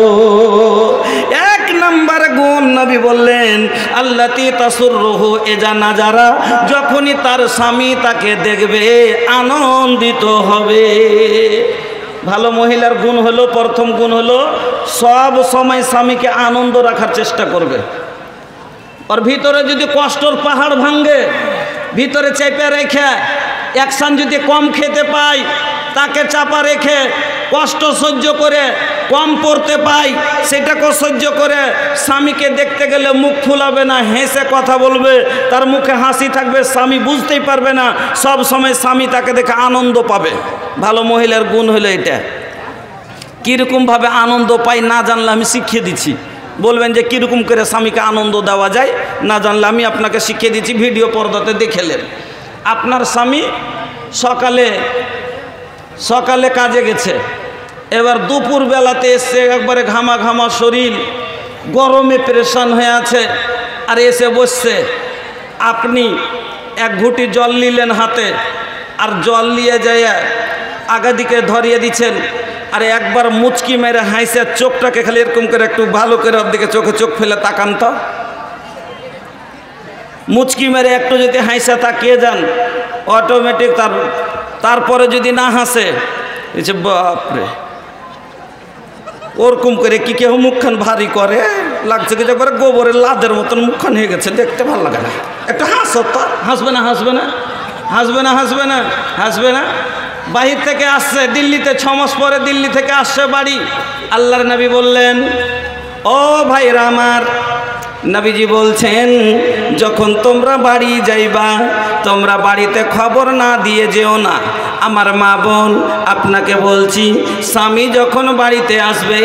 1 নাম্বার গুণ নবী বললেন আল্লাতি তাসুররুহু ইযা নাজারা, যখনই তার স্বামী তাকে দেখবে আনন্দিত হবে। ভালো মহিলার গুণ হলো, প্রথম গুণ হলো সব সময় স্বামীকে আনন্দ রাখার চেষ্টা করবে। ওর ভিতরে যদি কষ্টর পাহাড় ভাঙে, ভিতরে চেপে রেখে, অ্যাকশন যদি কম খেতে পায়, তাকে চাপা রেখে কষ্ট সহ্য করে কম পড়তে পাই, সেটাকে সহ্য করে স্বামীকে দেখতে গেলে মুখ ফুলাবে না, হেসে কথা বলবে, তার মুখে হাসি থাকবে, স্বামী বুঝতেই পারবে না, সব সময় স্বামী তাকে দেখে আনন্দ পাবে। ভালো মহিলার গুণ হলো এটা। কীরকমভাবে আনন্দ পাই না জানলে আমি শিখিয়ে দিচ্ছি। বলবেন যে কীরকম করে স্বামীকে আনন্দ দেওয়া যায়, না জানলে আমি আপনাকে শিখিয়ে দিচ্ছি, ভিডিও পর্দাতে দেখেলেন। আপনার স্বামী সকালে কাজে গেছে, এবার দুপুর বেলাতে এসে একবারে ঘামা ঘামা শরীর, গরমে পরেশান হয়ে আছে, আর এসে বসছে। আপনি 1 ঘুঁটি জল নিলেন হাতে, আর জল নিয়ে যায় আগা দিকে ধরিয়ে দিচ্ছেন, আর একবার মুচকি মেরে হাসে চোখটাকে খালি এরকম করে একটু ভালো করে ওর দিকে চোখে চোখ ফেলে তাকান তো। মুচকি মেরে একটু যদি হাসে তাকিয়ে যান, অটোমেটিক তারপরে যদি না হাসে, বাপরে, ওরকম করে কি কেউ মুখখান ভারী করে, লাগছে কি একবারে গোবরের লাদের মতন মুখখান হয়ে গেছে, দেখতে ভালো লাগে না। একটু হাসো তো। হাসবে না, হাসবে না, হাসবে না, হাসবে না, হাসবে না। বাহির থেকে আসছে, দিল্লিতে 6 মাস পরে দিল্লি থেকে আসছে বাড়ি। আল্লাহর নবী বললেন, ও ভাইরা আমার, নবীজি বলছেন যখন তোমরা বাড়ি যাইবা, তোমরা বাড়িতে খবর না দিয়ে যেও না। আমার মা বোন, আপনাকে বলছি, স্বামী যখন বাড়িতে আসবে,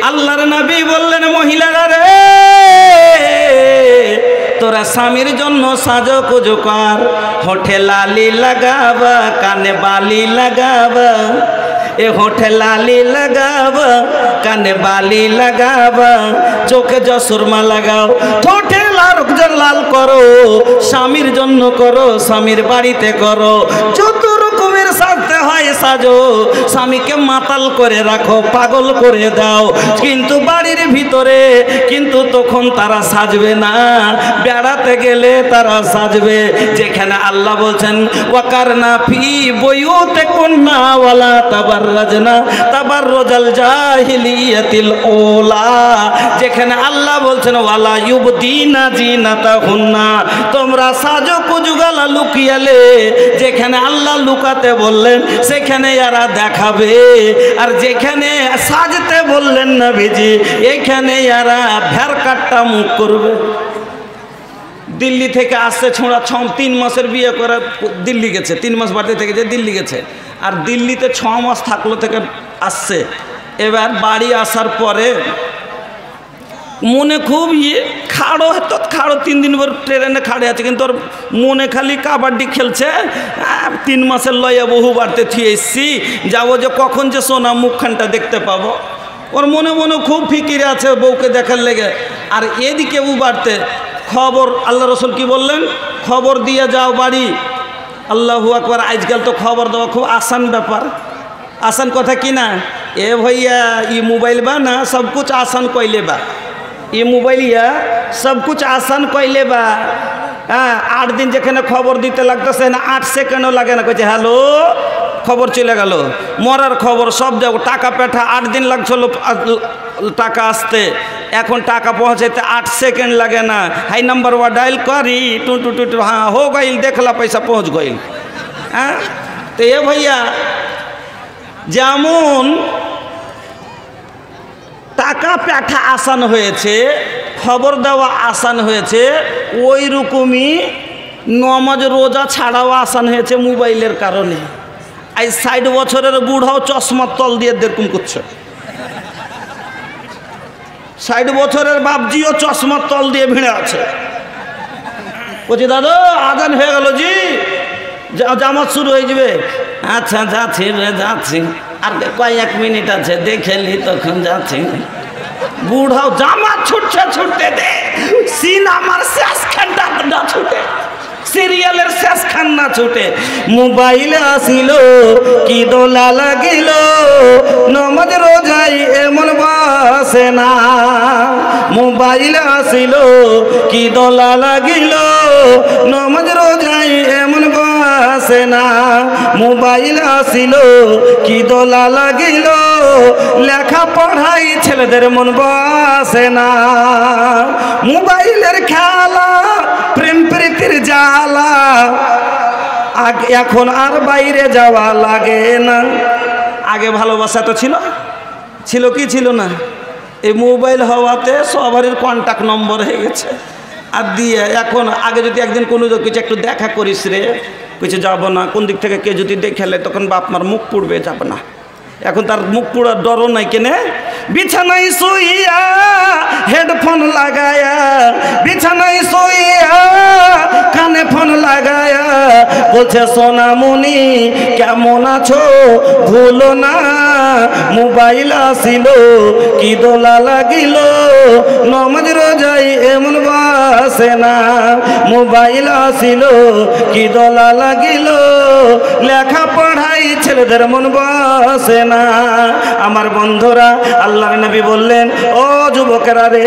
আল্লাহর নবী বললেন মহিলারা রে, তোরা স্বামীর জন্য সাজগুজ কর, হোঠে লালি লাগাবা, কানে বালি লাগাবা, এ হোঠে লালি লাগাবা, কানে বালি লাগাবা, চোখে জসুরমা লাগাও, ঠোঁটে লাল করো, স্বামীর জন্য করো, স্বামীর বাড়িতে করো, যত রকমের সাজতে হয় সাজো, স্বামীকে মাতাল করে রাখো, পাগল করে দাও, কিন্তু বাড়ির ভিতরে কিন্তু তখন তারা সাজবে না, বেড়াতে গেলে তারা সাজবে। যেখানে আল্লাহ বলছেন ওয়াকারনা ফি বুয়ুতিকুন্না ওয়ালা তাবাররাজনা তাবাররুজাল জাহিলিয়াতিল ওলা, যেখানে আল্লাহ বলছেন ওয়ালা ইউবদিনা জিনাতাহুন্না, তোমরা সাজো কুজুগালা লুকিয়ালে, যেখানে আল্লাহ লুকাতে বললেন সেখানে এরা দেখাবে, আর যেখানে সাজতে বললেন নবীজি এখানে এরা ভেরকাট্টা মুখ করবে। দিল্লি থেকে আসছে ছোঁড়া 3 মাসের বিয়ে করে দিল্লি গেছে, 3 মাস বাড়িতে থেকে যে দিল্লি গেছে, আর দিল্লিতে 6 মাস থাকলো থেকে আসছে। এবার বাড়ি আসার পরে মনে খুব খাড়ো, তো খাড়ো 3 দিন পর ট্রেনে খাড়ে আছে, কিন্তু ওর মনে খালি কাবাডি খেলছে। 3 মাসের লয়ে বহু বাড়তে থিয়ে এসছি, যাবো যে কখন যে সোনা মুখখানটা দেখতে পাবো, ওর মনে মনে খুব ফিকিরে আছে বউকে দেখার লেগে। আর এদিকে ও বাড়তে খবর, আল্লাহ রসুল কি বললেন, খবর দিয়ে যাও বাড়ি। আল্লাহু আকবার। আজকাল তো খবর দেওয়া খুব আসান ব্যাপার, आसान कथा कि ना ए भैया ये मोबाइल बा ना सब कुछ आसान कैले बा ये मोबाइल या सब कुछ आसान कैले बा। हाँ 8 दिन जेखाने खबर दीते लागतेছে ना 8 सेकेंडও লাগে না কইছে হ্যালো खबर चले गেল मरार खबर सब जाओ टाका पेठा 8 दिन लागছিল टाका आसते এখন টাকা পৌঁছাতে 8 सेकेंड लगे ना हाई नंबर वा डायल करी टू टू टू हाँ हो गई देखला पैसा पहुँच गई। हाँ तो ये भैया যেমন টাকা পেঠা আসান হয়েছে খবর দেওয়া আসান হয়েছে ওই রকমই নামাজ রোজা ছাড়াও আসান হয়েছে মোবাইলের কারণে। এই 60 বছরের বুড়াও চশমার তল দিয়ে এরকম করছে 60 বছরের বাপজিও চশমার তল দিয়ে ভিড়ে আছে বলছি দাদা আজান হয়ে গেল জি জামাত শুরু হয়ে যাবে। আচ্ছা যাচ্ছি রে যাচ্ছি আর কয়েক মিনিট আছে দেখেলি তখন যাচ্ছি। বুড়াও জামাত ছুটছে ছুটতে দে সিনেমার শেষ খানটা না ছুটে সিরিয়ালের শেষ খান না ছুটে মোবাইল আসিল কি দোলা লাগিল নমাজ রোজাই এমন বাসে না। মোবাইল আসিল কি দোলা লাগিল নমাজ রোজাই এমন বাসে না। মোবাইল আসিল কি দোলা লাগিল লেখা পড়াই ছেলেদের মন বসে না। মোবাইলের খেলা প্রেম প্রীতির জ্বালা আগে এখন আর বাইরে যাওয়া লাগে না। আগে ভালোবাসা তো ছিল ছিল কি ছিল না এই মোবাইল হওয়াতে সবারই কন্ট্যাক্ট নম্বর হয়ে গেছে আর দিয়ে এখন আগে যদি একদিন কোনো কিছু একটু দেখা করিস রে কিছু যাবো না কোন দিক থেকে কে যদি দেখেলে তখন বাপ মার মুখ পুড়বে যাবে না। এখন তার মুখ পুড়ার ডরও নাই কেনে বিছানায় শুইয়া হেডফোন লাগায়া বিছানায় শুইয়া কানে ফোন লাগায়া বলছে সোনামণি কেমন আছো ভুলো না মোবাইল আসিল কি দোলা লাগিল নমাজ রোজাই এমন বাসে না। মোবাইল আসিল কি দোলা লাগিল লেখা পড়াই ছেলেদের মন বসে না। আমার বন্ধুরা আল্লাহর নবী বললেন ও যুবকেরা রে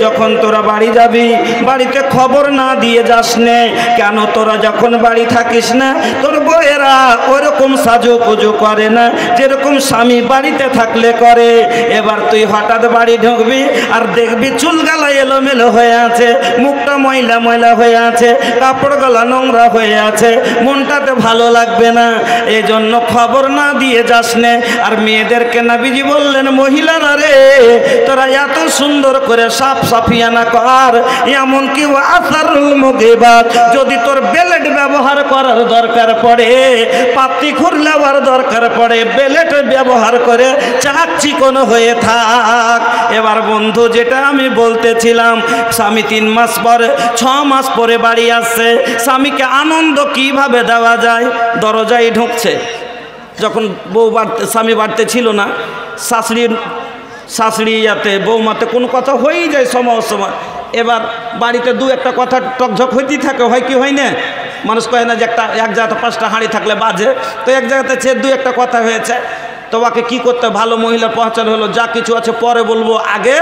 যখন তোরা বাড়ি যাবি বাড়িতে খবর না দিয়ে যাস নে কেন তোরা যখন বাড়ি থাকিস না তোর বউয়েরা ওরকম সাজুগুজু করে না যেরকম স্বামী বাড়িতে থাকলে করে। এবার তুই হঠাৎ বাড়ি ঢুকবি আর দেখবি চুল গালা এলোমেলো হয়ে আছে মুখটা ময়লা ময়লা হয়ে আছে কাপড় গলা নোংরা হয়ে আছে মনটাতে ভালো লাগবে না। এই জন্য খবর না দিয়ে যাস নে। আর মেয়েদেরকে নবীজি বললেন মহিলারা রে তোরা এত সুন্দর করে সাফ সাফিয়ানা কর এমনকি আসারুল মুগিবাত যদি তোর বেলেট ব্যবহার করার দরকার পড়ে পাতি খুরলাবার দরকার পড়ে বেলেট ব্যবহার করে চাক চিকন হয়ে থাক। এবার বন্ধু যেটা আমি বলতেছিলাম স্বামী 3 মাস পরে 6 মাস পরে বাড়ি আসছে স্বামীকে আনন্দ কিভাবে দেওয়া যায় দরজায় ঢুকছে যখন বউ বাড়তে স্বামী বাড়তে ছিল না শাশুড়ি ইয়াতে বৌমাতে কোনো কথা হয়েই যায় সময় সময়। এবার বাড়িতে 2-1 কথা টকঝক হইতেই থাকে হয় কি হয় না মানুষ কয় না যে এক জায়গাতে 5টা হাঁড়ি থাকলে বাজে, তো এক জায়গাতে দুই একটা কথা হয়েছে, তো ওকে কী করতে, ভালো মহিলার পহচান হলো, যা কিছু আছে পরে বলবো, আগে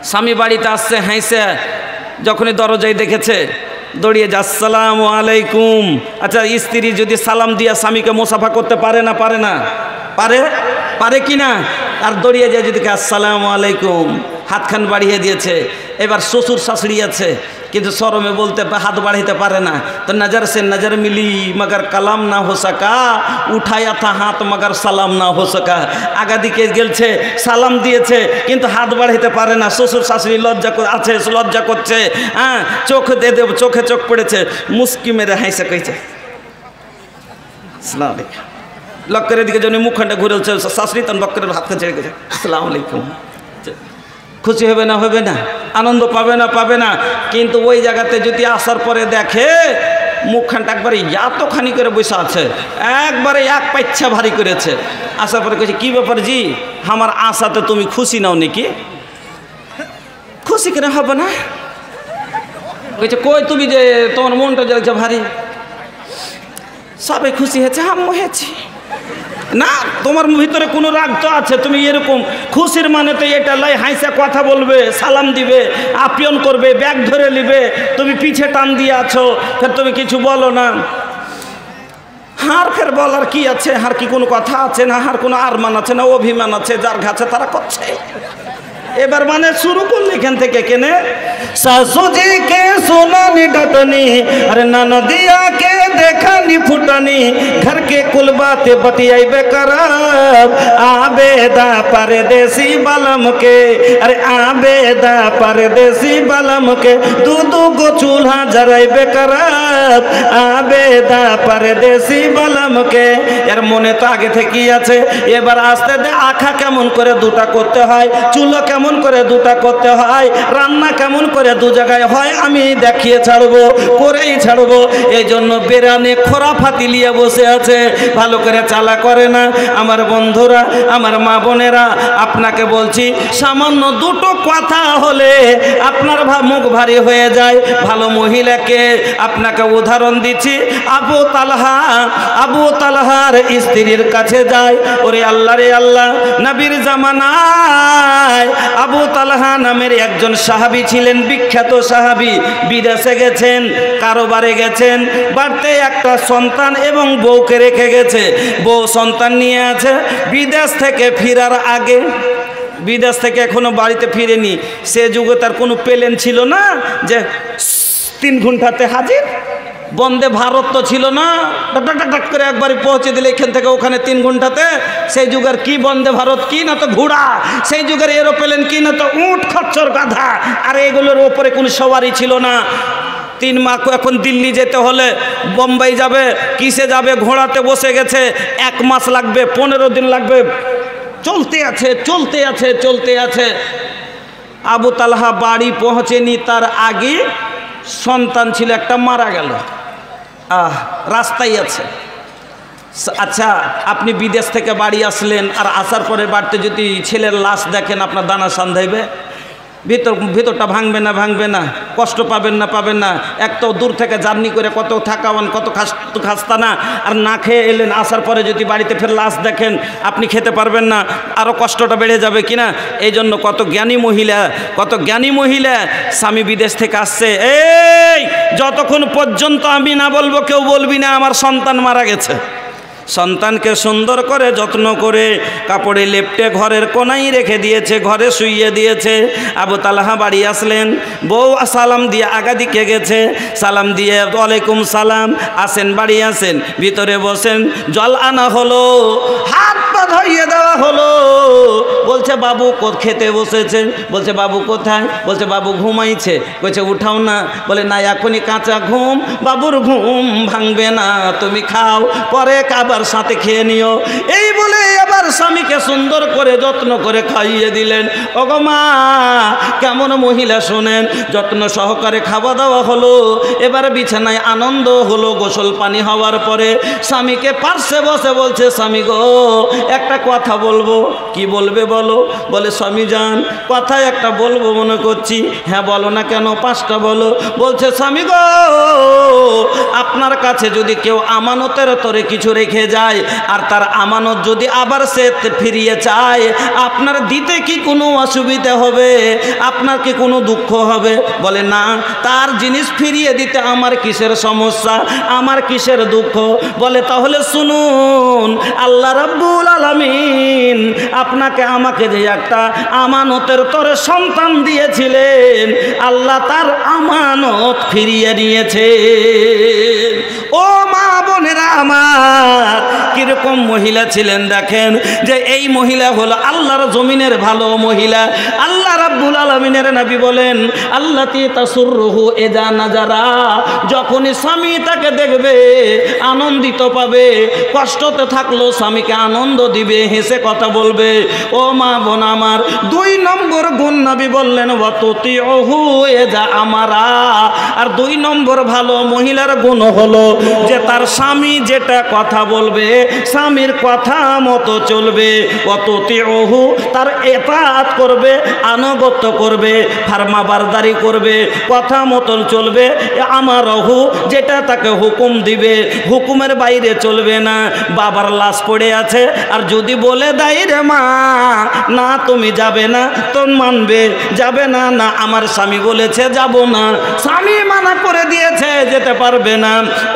স্বামী বাড়িতে আসছে, হাইছে, যখনই দরজায় দেখেছে দৌড়িয়ে যা আসসালামু আলাইকুম। আচ্ছা, স্ত্রী যদি সালাম দিয়া স্বামীকে মোসাফা করতে পারে না পারে না? পারে কি না? আর দৌড়িয়ে যায় যদি আসসালামু আলাইকুম, হাতখান বাড়িয়ে দিয়েছে। এবার শ্বশুর শাশুড়ি আছে, কিন্তু শরমে বলতে হাত বাড়াইতে পারে না, তো নজর সে নজর মিলি মগর কালাম না হো সকা, উঠায়া থা হাত মগর সালাম না হো সকা। আগা দিকে গেলছে, সালাম দিয়েছে, কিন্তু হাত বাড়াইতে পারে না। শ্বশুর শাশুড়ি লজ্জা করছে, হ্যাঁ, চোখে চোখ পড়েছে, মুস্কি মেরে হাইসে কইছে আসসালামু আলাইকুম। লক্করের দিকে যখন মুখখানটা ঘুরেছে, শাশুড়ি তখন লক্করের হাতখান ছেড়ে গেছে, আসসালামু আলাইকুম। খুশি হবে না? হবে না? আনন্দ পাবে না? কিন্তু ওই জায়গাতে যদি আসার পরে দেখে মুখখানটা একবারে এতখানি করে বসে আছে, একবারে এক পাইচ্ছা ভারী করেছে, আসার পরে কইছে কি ব্যাপার জি, আমার আশাতে তুমি খুশি নাও নাকি? খুশি কেন হবে না? কইছে কই তুমি যে তোমার মনটা জ্বলছে ভারী? সবাই খুশি হয়েছে, আমিও হয়েছি না। তোমার ভিতরে কোনো রাগ তো আছে, তুমি এরকম খুশির মানে তো এটা লাই হাইসা কথা বলবে, সালাম দিবে, আপ্যায়ন করবে, ব্যাগ ধরে নিবে, তুমি পিছে টান দিয়ে আছো, ফের তুমি কিছু বলো না। হার ফের বলার কি আছে? হার কি কোনো কথা আছে না? হার কোনো আরমান আছে না অভিমান আছে? যার ঘাছে তারা করছে। এবার মানে শুরু করলে এখান থেকে কেনে শাশুজি কে সোনানি डटनी, अरे ननदिया के देखानी फुटनी, घर के कुल बातें बतियाइबे करब, आबेदा परदेसी बलम के, अरे आबेदा परदेसी बलम के, दू गो चूल्हा जराइबे करब, आबेदा परदेसी बलम के। यार মনে তো আগে থেকেই আছে, এবার আসতে দে আখা কেমন করে দুটা করতে হয়, চুলো কেমন করে দুটা করতে হয়, রান্না কেমন করে দু জায়গায় হয়, আমি দেখিয়ে ছাড়বো, করেই ছাড়বো। এই জন্য বেরানে খোরাফাতি লিয়ে বসে আছে, ভালো করে চালা করে না। আমার বন্ধুরা, আমার মা বোনেরা, আপনাকে বলছি, সামান্য দুটো কথা হলে আপনার মুখ ভারী হয়ে যায়। ভালো মহিলাকে আপনাকে উদাহরণ দিচ্ছি, আবু তালহার স্ত্রীর কাছে যায়, ওরে আল্লাহ রে আল্লাহ, নবীর জামানায় আবু তালহা নামের একজন সাহাবী ছিলেন, বিখ্যাত সাহাবী, বিদেশে গেছেন, কারোবারে গেছেন, বাড়িতে একটা সন্তান এবং বউকে রেখে গেছে, বউ সন্তান নিয়ে আছে। বিদেশ থেকে ফেরার আগে, বিদেশ থেকে এখনো বাড়িতে ফিরেনি, সে যুগে তার কোনো প্লেন ছিল না যে 3 ঘন্টাতে হাজির, বন্দে ভারত তো ছিল না, টাক করে একবারই পৌঁছে দিলে এখান থেকে ওখানে 3 ঘন্টাতে। সেই যুগের কি বন্দে ভারত, কি না তো ঘোড়া, সেই যুগের এরোপ্লেন কি না তো উট, খচ্চর, গাধা, আর এগুলোর ওপরে কোনো সওয়ারি ছিল না। 3 মাস এখন দিল্লি যেতে হলে, বোম্বাই যাবে, কিসে যাবে, ঘোড়াতে বসে গেছে, 1 মাস লাগবে, 15 দিন লাগবে, চলতে আছে। আবু তালহা বাড়ি পৌঁছেনি, তার আগে সন্তান ছিল একটা, মারা গেল, রাস্তায় আছে। আচ্ছা, আপনি বিদেশ থেকে বাড়ি আসলেন, আর আসার পরে বাড়িতে যদি ছেলের লাশ দেখেন, আপনার দানা সান্ধাইবে? ভিতরটা ভাঙবে না? কষ্ট পাবেন না? এক তো দূর থেকে জার্নি করে কত থাকাওয়ান, কত খাস্তা না, আর না খেয়ে এলেন, আসার পরে যদি বাড়িতে ফের লাশ দেখেন, আপনি খেতে পারবেন না, আরও কষ্টটা বেড়ে যাবে কিনা? এই জন্য কত জ্ঞানী মহিলা স্বামী বিদেশ থেকে আসছে, এই যতক্ষণ পর্যন্ত আমি না বলবো কেউ বলবি না আমার সন্তান মারা গেছে। সন্তানকে সুন্দর করে যত্ন করে কাপড়ে লেপটে ঘরের কোনায় রেখে দিয়েছে, ঘরে শুইয়ে দিয়েছে। আবু তালহা বাড়ি আসলেন, বউ সালাম দিয়ে আগা দিকে গেছে, সালাম দিয়ে ওয়ালাইকুম সালাম, আসেন বাড়ি আসেন, ভিতরে বসেন, জল আনা হলো, হাত পা ধুইয়ে দেওয়া হলো। বলছে বাবু খেতে বসেছে, বলছে বাবু কোথায়? বলছে বাবু ঘুমাইছে। বলছে উঠাও না। বলে না, এখনই কাঁচা ঘুম, বাবুর ঘুম ভাঙবে না, তুমি খাও, পরে আবার সাথে খেয়ে নিও। এই বলে এবার স্বামীকে সুন্দর করে যত্ন করে খাইয়ে দিলেন। ওগো মা, কেমন মহিলা শোনেন, যত্ন সহকারে খাওয়া দাওয়া হলো, এবার বিছানায় আনন্দ হলো। গোসল পানি হওয়ার পরে স্বামীকে পার্শ্বে বসে বলছে, স্বামী গো একটা কথা বলবো। কি বলবে বলো? বলে স্বামী যান কথা একটা বলবো মনে করছি। হ্যাঁ বলো না কেন, 5টা বলো। বলছে স্বামী গো, আপনার কাছে যদি কেউ আমানতের তরে কিছু রেখে যায় আর তার আমানত যদি আবার সে ফিরিয়ে চায়, আপনার দিতে কি কোনো অসুবিধা হবে? আপনার কি কোনো দুঃখ হবে? বলে না, তার জিনিস ফিরিয়ে দিতে আমার কিসের সমস্যা, আমার কিসের দুঃখ? বলে তাহলে শুনুন, আল্লাহ রাব্বুল আলামিন আপনাকে আমাকে যে একটা আমানতের তরে সন্তান দিয়েছিলেন, আল্লাহ তার আমানত ফিরিয়ে নিয়েছে। ও মা বোনেরা আমার, কিরকম মহিলা ছিলেন দেখেন, যে এই মহিলা হলো আল্লাহর জমিনের ভালো মহিলা। আল্লাহ রাব্বুল আলামিনের নবী বলেন, আল্লাতী তাসুররুহু ইযা নাজারা, যখনই স্বামী তাকে দেখবে আনন্দিত পাবে, কষ্টতে থাকলো স্বামীকে আনন্দ দিবে, হেসে কথা বলবে। ও মা বোন আমার, 2 নম্বর গুণ নবী বললেন ওয়াতুতিউহু ইযা আমারা। আর 2 নম্বর ভালো মহিলার গুণ হলো যে তার স্বামী যেটা কথা বলবে স্বামীর কথা মতো চলবে। ওয়াতুতিউহু, তার ইতাআত করবে, আনুগত্য করবে, ফারমাবারদারি করবে, কথা মতো চলবে। আমারহু, যেটা তাকে হুকুম দিবে হুকুমের বাইরে চলবে না। বাবার লাশ পড়ে আছে আর যদি বলে দেয় রে মা, না তুমি যাবে না, তো মানবে? যাবে না, না আমার স্বামী বলেছে যাব না, স্বামী মানা করে দিয়েছে যেতে পারবে না।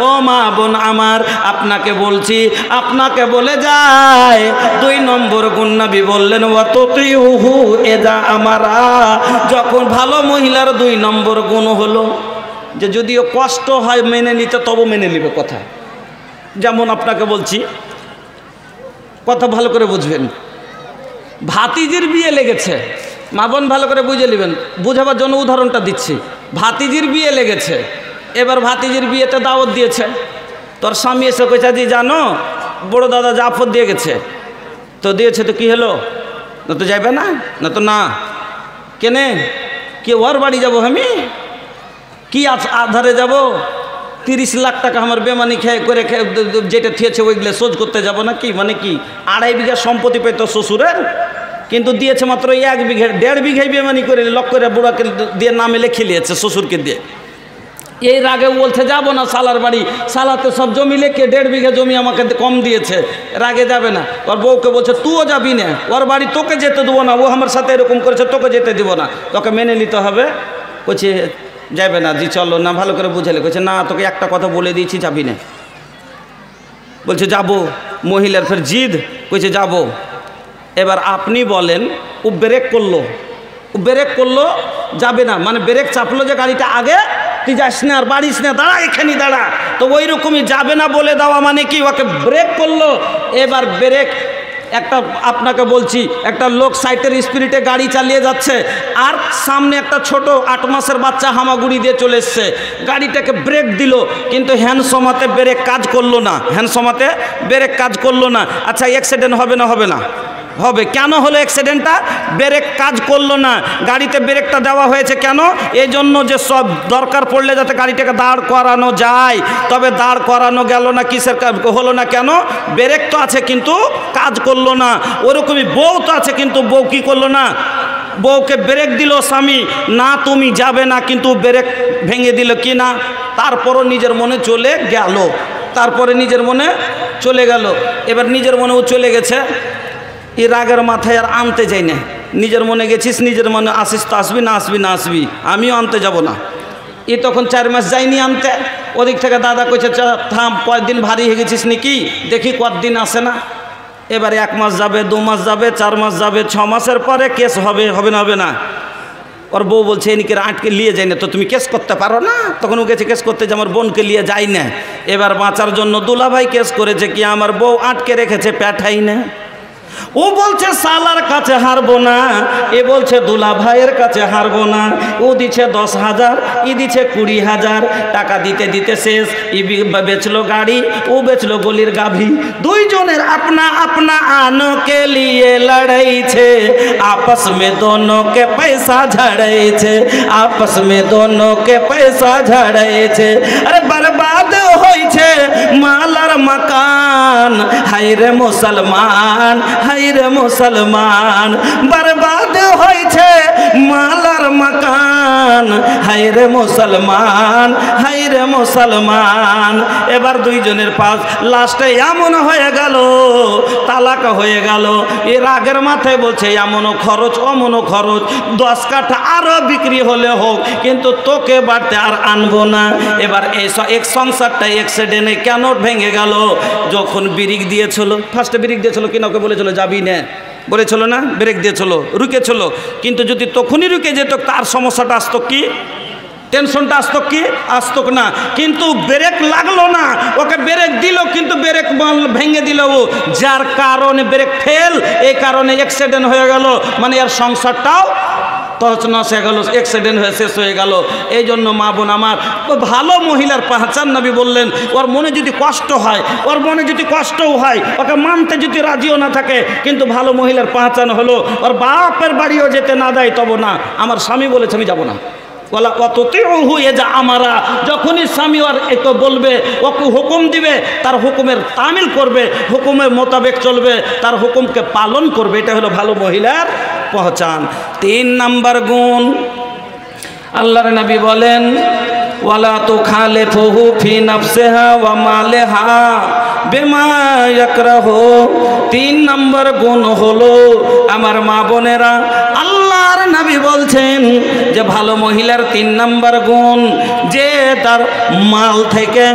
ও মা বোন আমার, আপনাকে বলছি, আপনাকে বলে যায় 2 নম্বর গুণ নবী বললেন ওয়াতুতিউহু ইযা আমারা। যখন ভালো মহিলার 2 নম্বর গুণ হলো যে যদিও কষ্ট হয় মেনে নিতে, তবু মেনে নিবে কথা। যেমন আপনাকে বলছি, কথা ভালো করে বুঝবেন, ভাতিজির বিয়ে লেগেছে, মা বোন ভালো করে বুঝে নেবেন, বুঝাবার জন্য উদাহরণটা দিচ্ছি। ভাতিজির বিয়ে লেগেছে, এবার ভাতিজির বিয়েতে দাওয়াত দিয়েছে। তোর স্বামী এসে কইছে দি জানো বড় দাদা জাফর দিয়ে গেছে, তো দিয়েছে তো কি হলো, না তো যাইবে না, না তো না কেনে, কে ওর বাড়ি যাবো আমি, কি আধারে যাব? 30 লাখ টাকা আমার বেমানি খেয়ে করে যেটা থিয়েছে ওইগুলো শোধ করতে যাব না কি? মানে কি 2.5 বিঘা সম্পত্তি পেত শ্বশুরের, কিন্তু দিয়েছে মাত্র 1 বিঘা, 1.5 বিঘাই বেমানি করে লক করে বুড়াকে দিয়ে নামে লিখে নিয়েছে শ্বশুরকে দিয়ে। এই রাগে বলছে যাবো না শালার বাড়ি, শালাতে সব জমি লেখে 1.5 বিঘা জমি আমাকে কম দিয়েছে, রাগে যাবে না। ওর বউকে বলছে তুইও যাবি না, ওর বাড়ি তোকে যেতে দেবো না, ও আমার সাথে এরকম করেছে তোকে যেতে দেবো না, তোকে মেনে নিতে হবে। বলছে যাবে না, জি চলো না, ভালো করে বুঝালে। বলছে না তোকে একটা কথা বলে দিয়েছি, যাবি না। বলছে যাবো, মহিলার ফের জিদ, কইছে যাবো। এবার আপনি বলেন, ও ব্রেক করলো, যাবে না, মানে ব্রেক চাপলো যে গাড়িটা আগে, তুই যাস না আর বাড়িস না, দাঁড়া এখানে দাঁড়া, তো ওই রকমই যাবে না বলে দেওয়া মানে কি, ওকে ব্রেক করলো। এবার ব্রেক একটা আপনাকে বলছি, একটা লোক সাইটের স্পিরিটে গাড়ি চালিয়ে যাচ্ছে আর সামনে একটা ছোট 8 মাসের বাচ্চা হামাগুড়ি দিয়ে চলে এসছে, গাড়িটাকে ব্রেক দিল কিন্তু হ্যান্ডসমাতে ব্রেক কাজ করলো না, আচ্ছা অ্যাক্সিডেন্ট হবে না? হবে না, হবে। কেন হলো অ্যাক্সিডেন্টটা? ব্রেক কাজ করলো না। গাড়িতে ব্রেকটা দেওয়া হয়েছে কেন? এই জন্য যে সব দরকার পড়লে যাতে গাড়িটাকে দাঁড় করানো যায়, তবে দাঁড় করানো গেল না, কিসের হলো না কেন? ব্রেক তো আছে কিন্তু কাজ করলো না। ওরকমই বউ তো আছে কিন্তু বউ কি করলো না, বউকে ব্রেক দিল স্বামী, না তুমি যাবে না, কিন্তু ব্রেক ভেঙে দিল কি না, তারপরও নিজের মনে চলে গেল, এবার নিজের মনেও চলে গেছে। এই রাগের মাথায় আর আনতে যাই না, নিজের মনে গেছিস, নিজের মনে আসিস তো আসবি, না আসবি, আমিও আনতে যাব না। এ তখন 4 মাস যায়নি আনতে, ওদিক থেকে দাদা কইছে থাম, কয়েকদিন ভারী হয়ে গেছিস নাকি, দেখি কতদিন আসে না। এবারে 1 মাস যাবে, 2 মাস যাবে, 4 মাস যাবে, 6 মাসের পরে কেস হবে না। ওর বউ বলছে এনিকে আটকে নিয়ে যায় না, তো তুমি কেস করতে পারো না? তখন ও গেছে কেস করতে, যে আমার বোনকে নিয়ে যাই না। এবার বাঁচার জন্য দুলাভাই কেস করেছে কি আমার বউ আটকে রেখেছে, পেঠাই না। ও বলছে সালার কাছে হারবো না, এ বলছে দুলা ভাইয়ের কাছে হারবো না। ও দিচ্ছে 10,000, ই দিচ্ছে 20,000 টাকা দিতে দিতে শেষ। ই বেচলো গাড়ি, ও বেচলো গলির গাভী। দুইজনের अपना अपना आनो के लिए लड़ाई छे, आपस में दोनों के पैसा झड़े छे, आपस में दोनों के पैसा झड़े छे। अरे बर्बाद বরবাদ হয়েছে মালার মাকান, হায়রে মুসলমান, হায়রে মুসলমান, বরবাদ হয়েছে মালার মাকান, হায়রে মুসলমান, হায়রে মুসলমান। এবার দুইজনের পাশ লাস্টে এমন হয়ে গেল, তালাক হয়ে গেল। এর আগের মাথায় বলছে এমনও খরচ অমনও খরচ, 10 কাঠা আরো বিক্রি হলে হোক, কিন্তু তোকে বাড়তে আর আনবো না। এবার এই এক সংসারটা অ্যাক্সিডেন্টে কেন ভেঙে গেল? যখন ব্রেক দিয়েছিল, ফার্স্টে ব্রেক দিয়েছিল, কিনা ওকে বলেছিল যাবি না, বলেছিল না, ব্রেক দিয়েছিল, রুকেছিল। কিন্তু যদি তখনই রুকে যেত তার সমস্যাটা আসতো কি, টেনশনটা আসতো কি, আসতো না। কিন্তু ব্রেক লাগলো না, ওকে ব্রেক দিল কিন্তু ব্রেক ভেঙে দিল ও, যার কারণে ব্রেক ফেল, এই কারণে অ্যাক্সিডেন্ট হয়ে গেল। মানে এর সংসারটাও তছনছ হয়ে গেল, অ্যাক্সিডেন্ট হয়ে শেষ হয়ে গেল। এই জন্য মা বোন আমার, ভালো মহিলার পাহচান নবী বললেন, ওর মনে যদি কষ্ট হয়, ওর মনে যদি কষ্টও হয়, ওকে মানতে যদি রাজিও না থাকে, কিন্তু ভালো মহিলার পাহচান হলো ওর বাপের বাড়িও যেতে না দেয়, তবে না, আমার স্বামী বলেছে আমি যাব না, বলা অততিউহু এজা আমারা, যখনই স্বামী আর একটু বলবে, ওকে হুকুম দিবে, তার হুকুমের তামিল করবে, হুকুমের মোতাবেক চলবে, তার হুকুমকে পালন করবে। এটা হলো ভালো মহিলার পহচান। 3 নাম্বার গুণ, আল্লাহর নবী বলেন ওয়ালা তুখালিফুহু ফি নাফসিহা ওয়া মালিহা বিমা ইয়াকরাহু। 3 নাম্বার গুণ হলো, আমার মা বোনেরা, আল্লাহর নবী বলছেন যে ভালো মহিলার 3 নাম্বার গুণ, যে তার মাল থেকে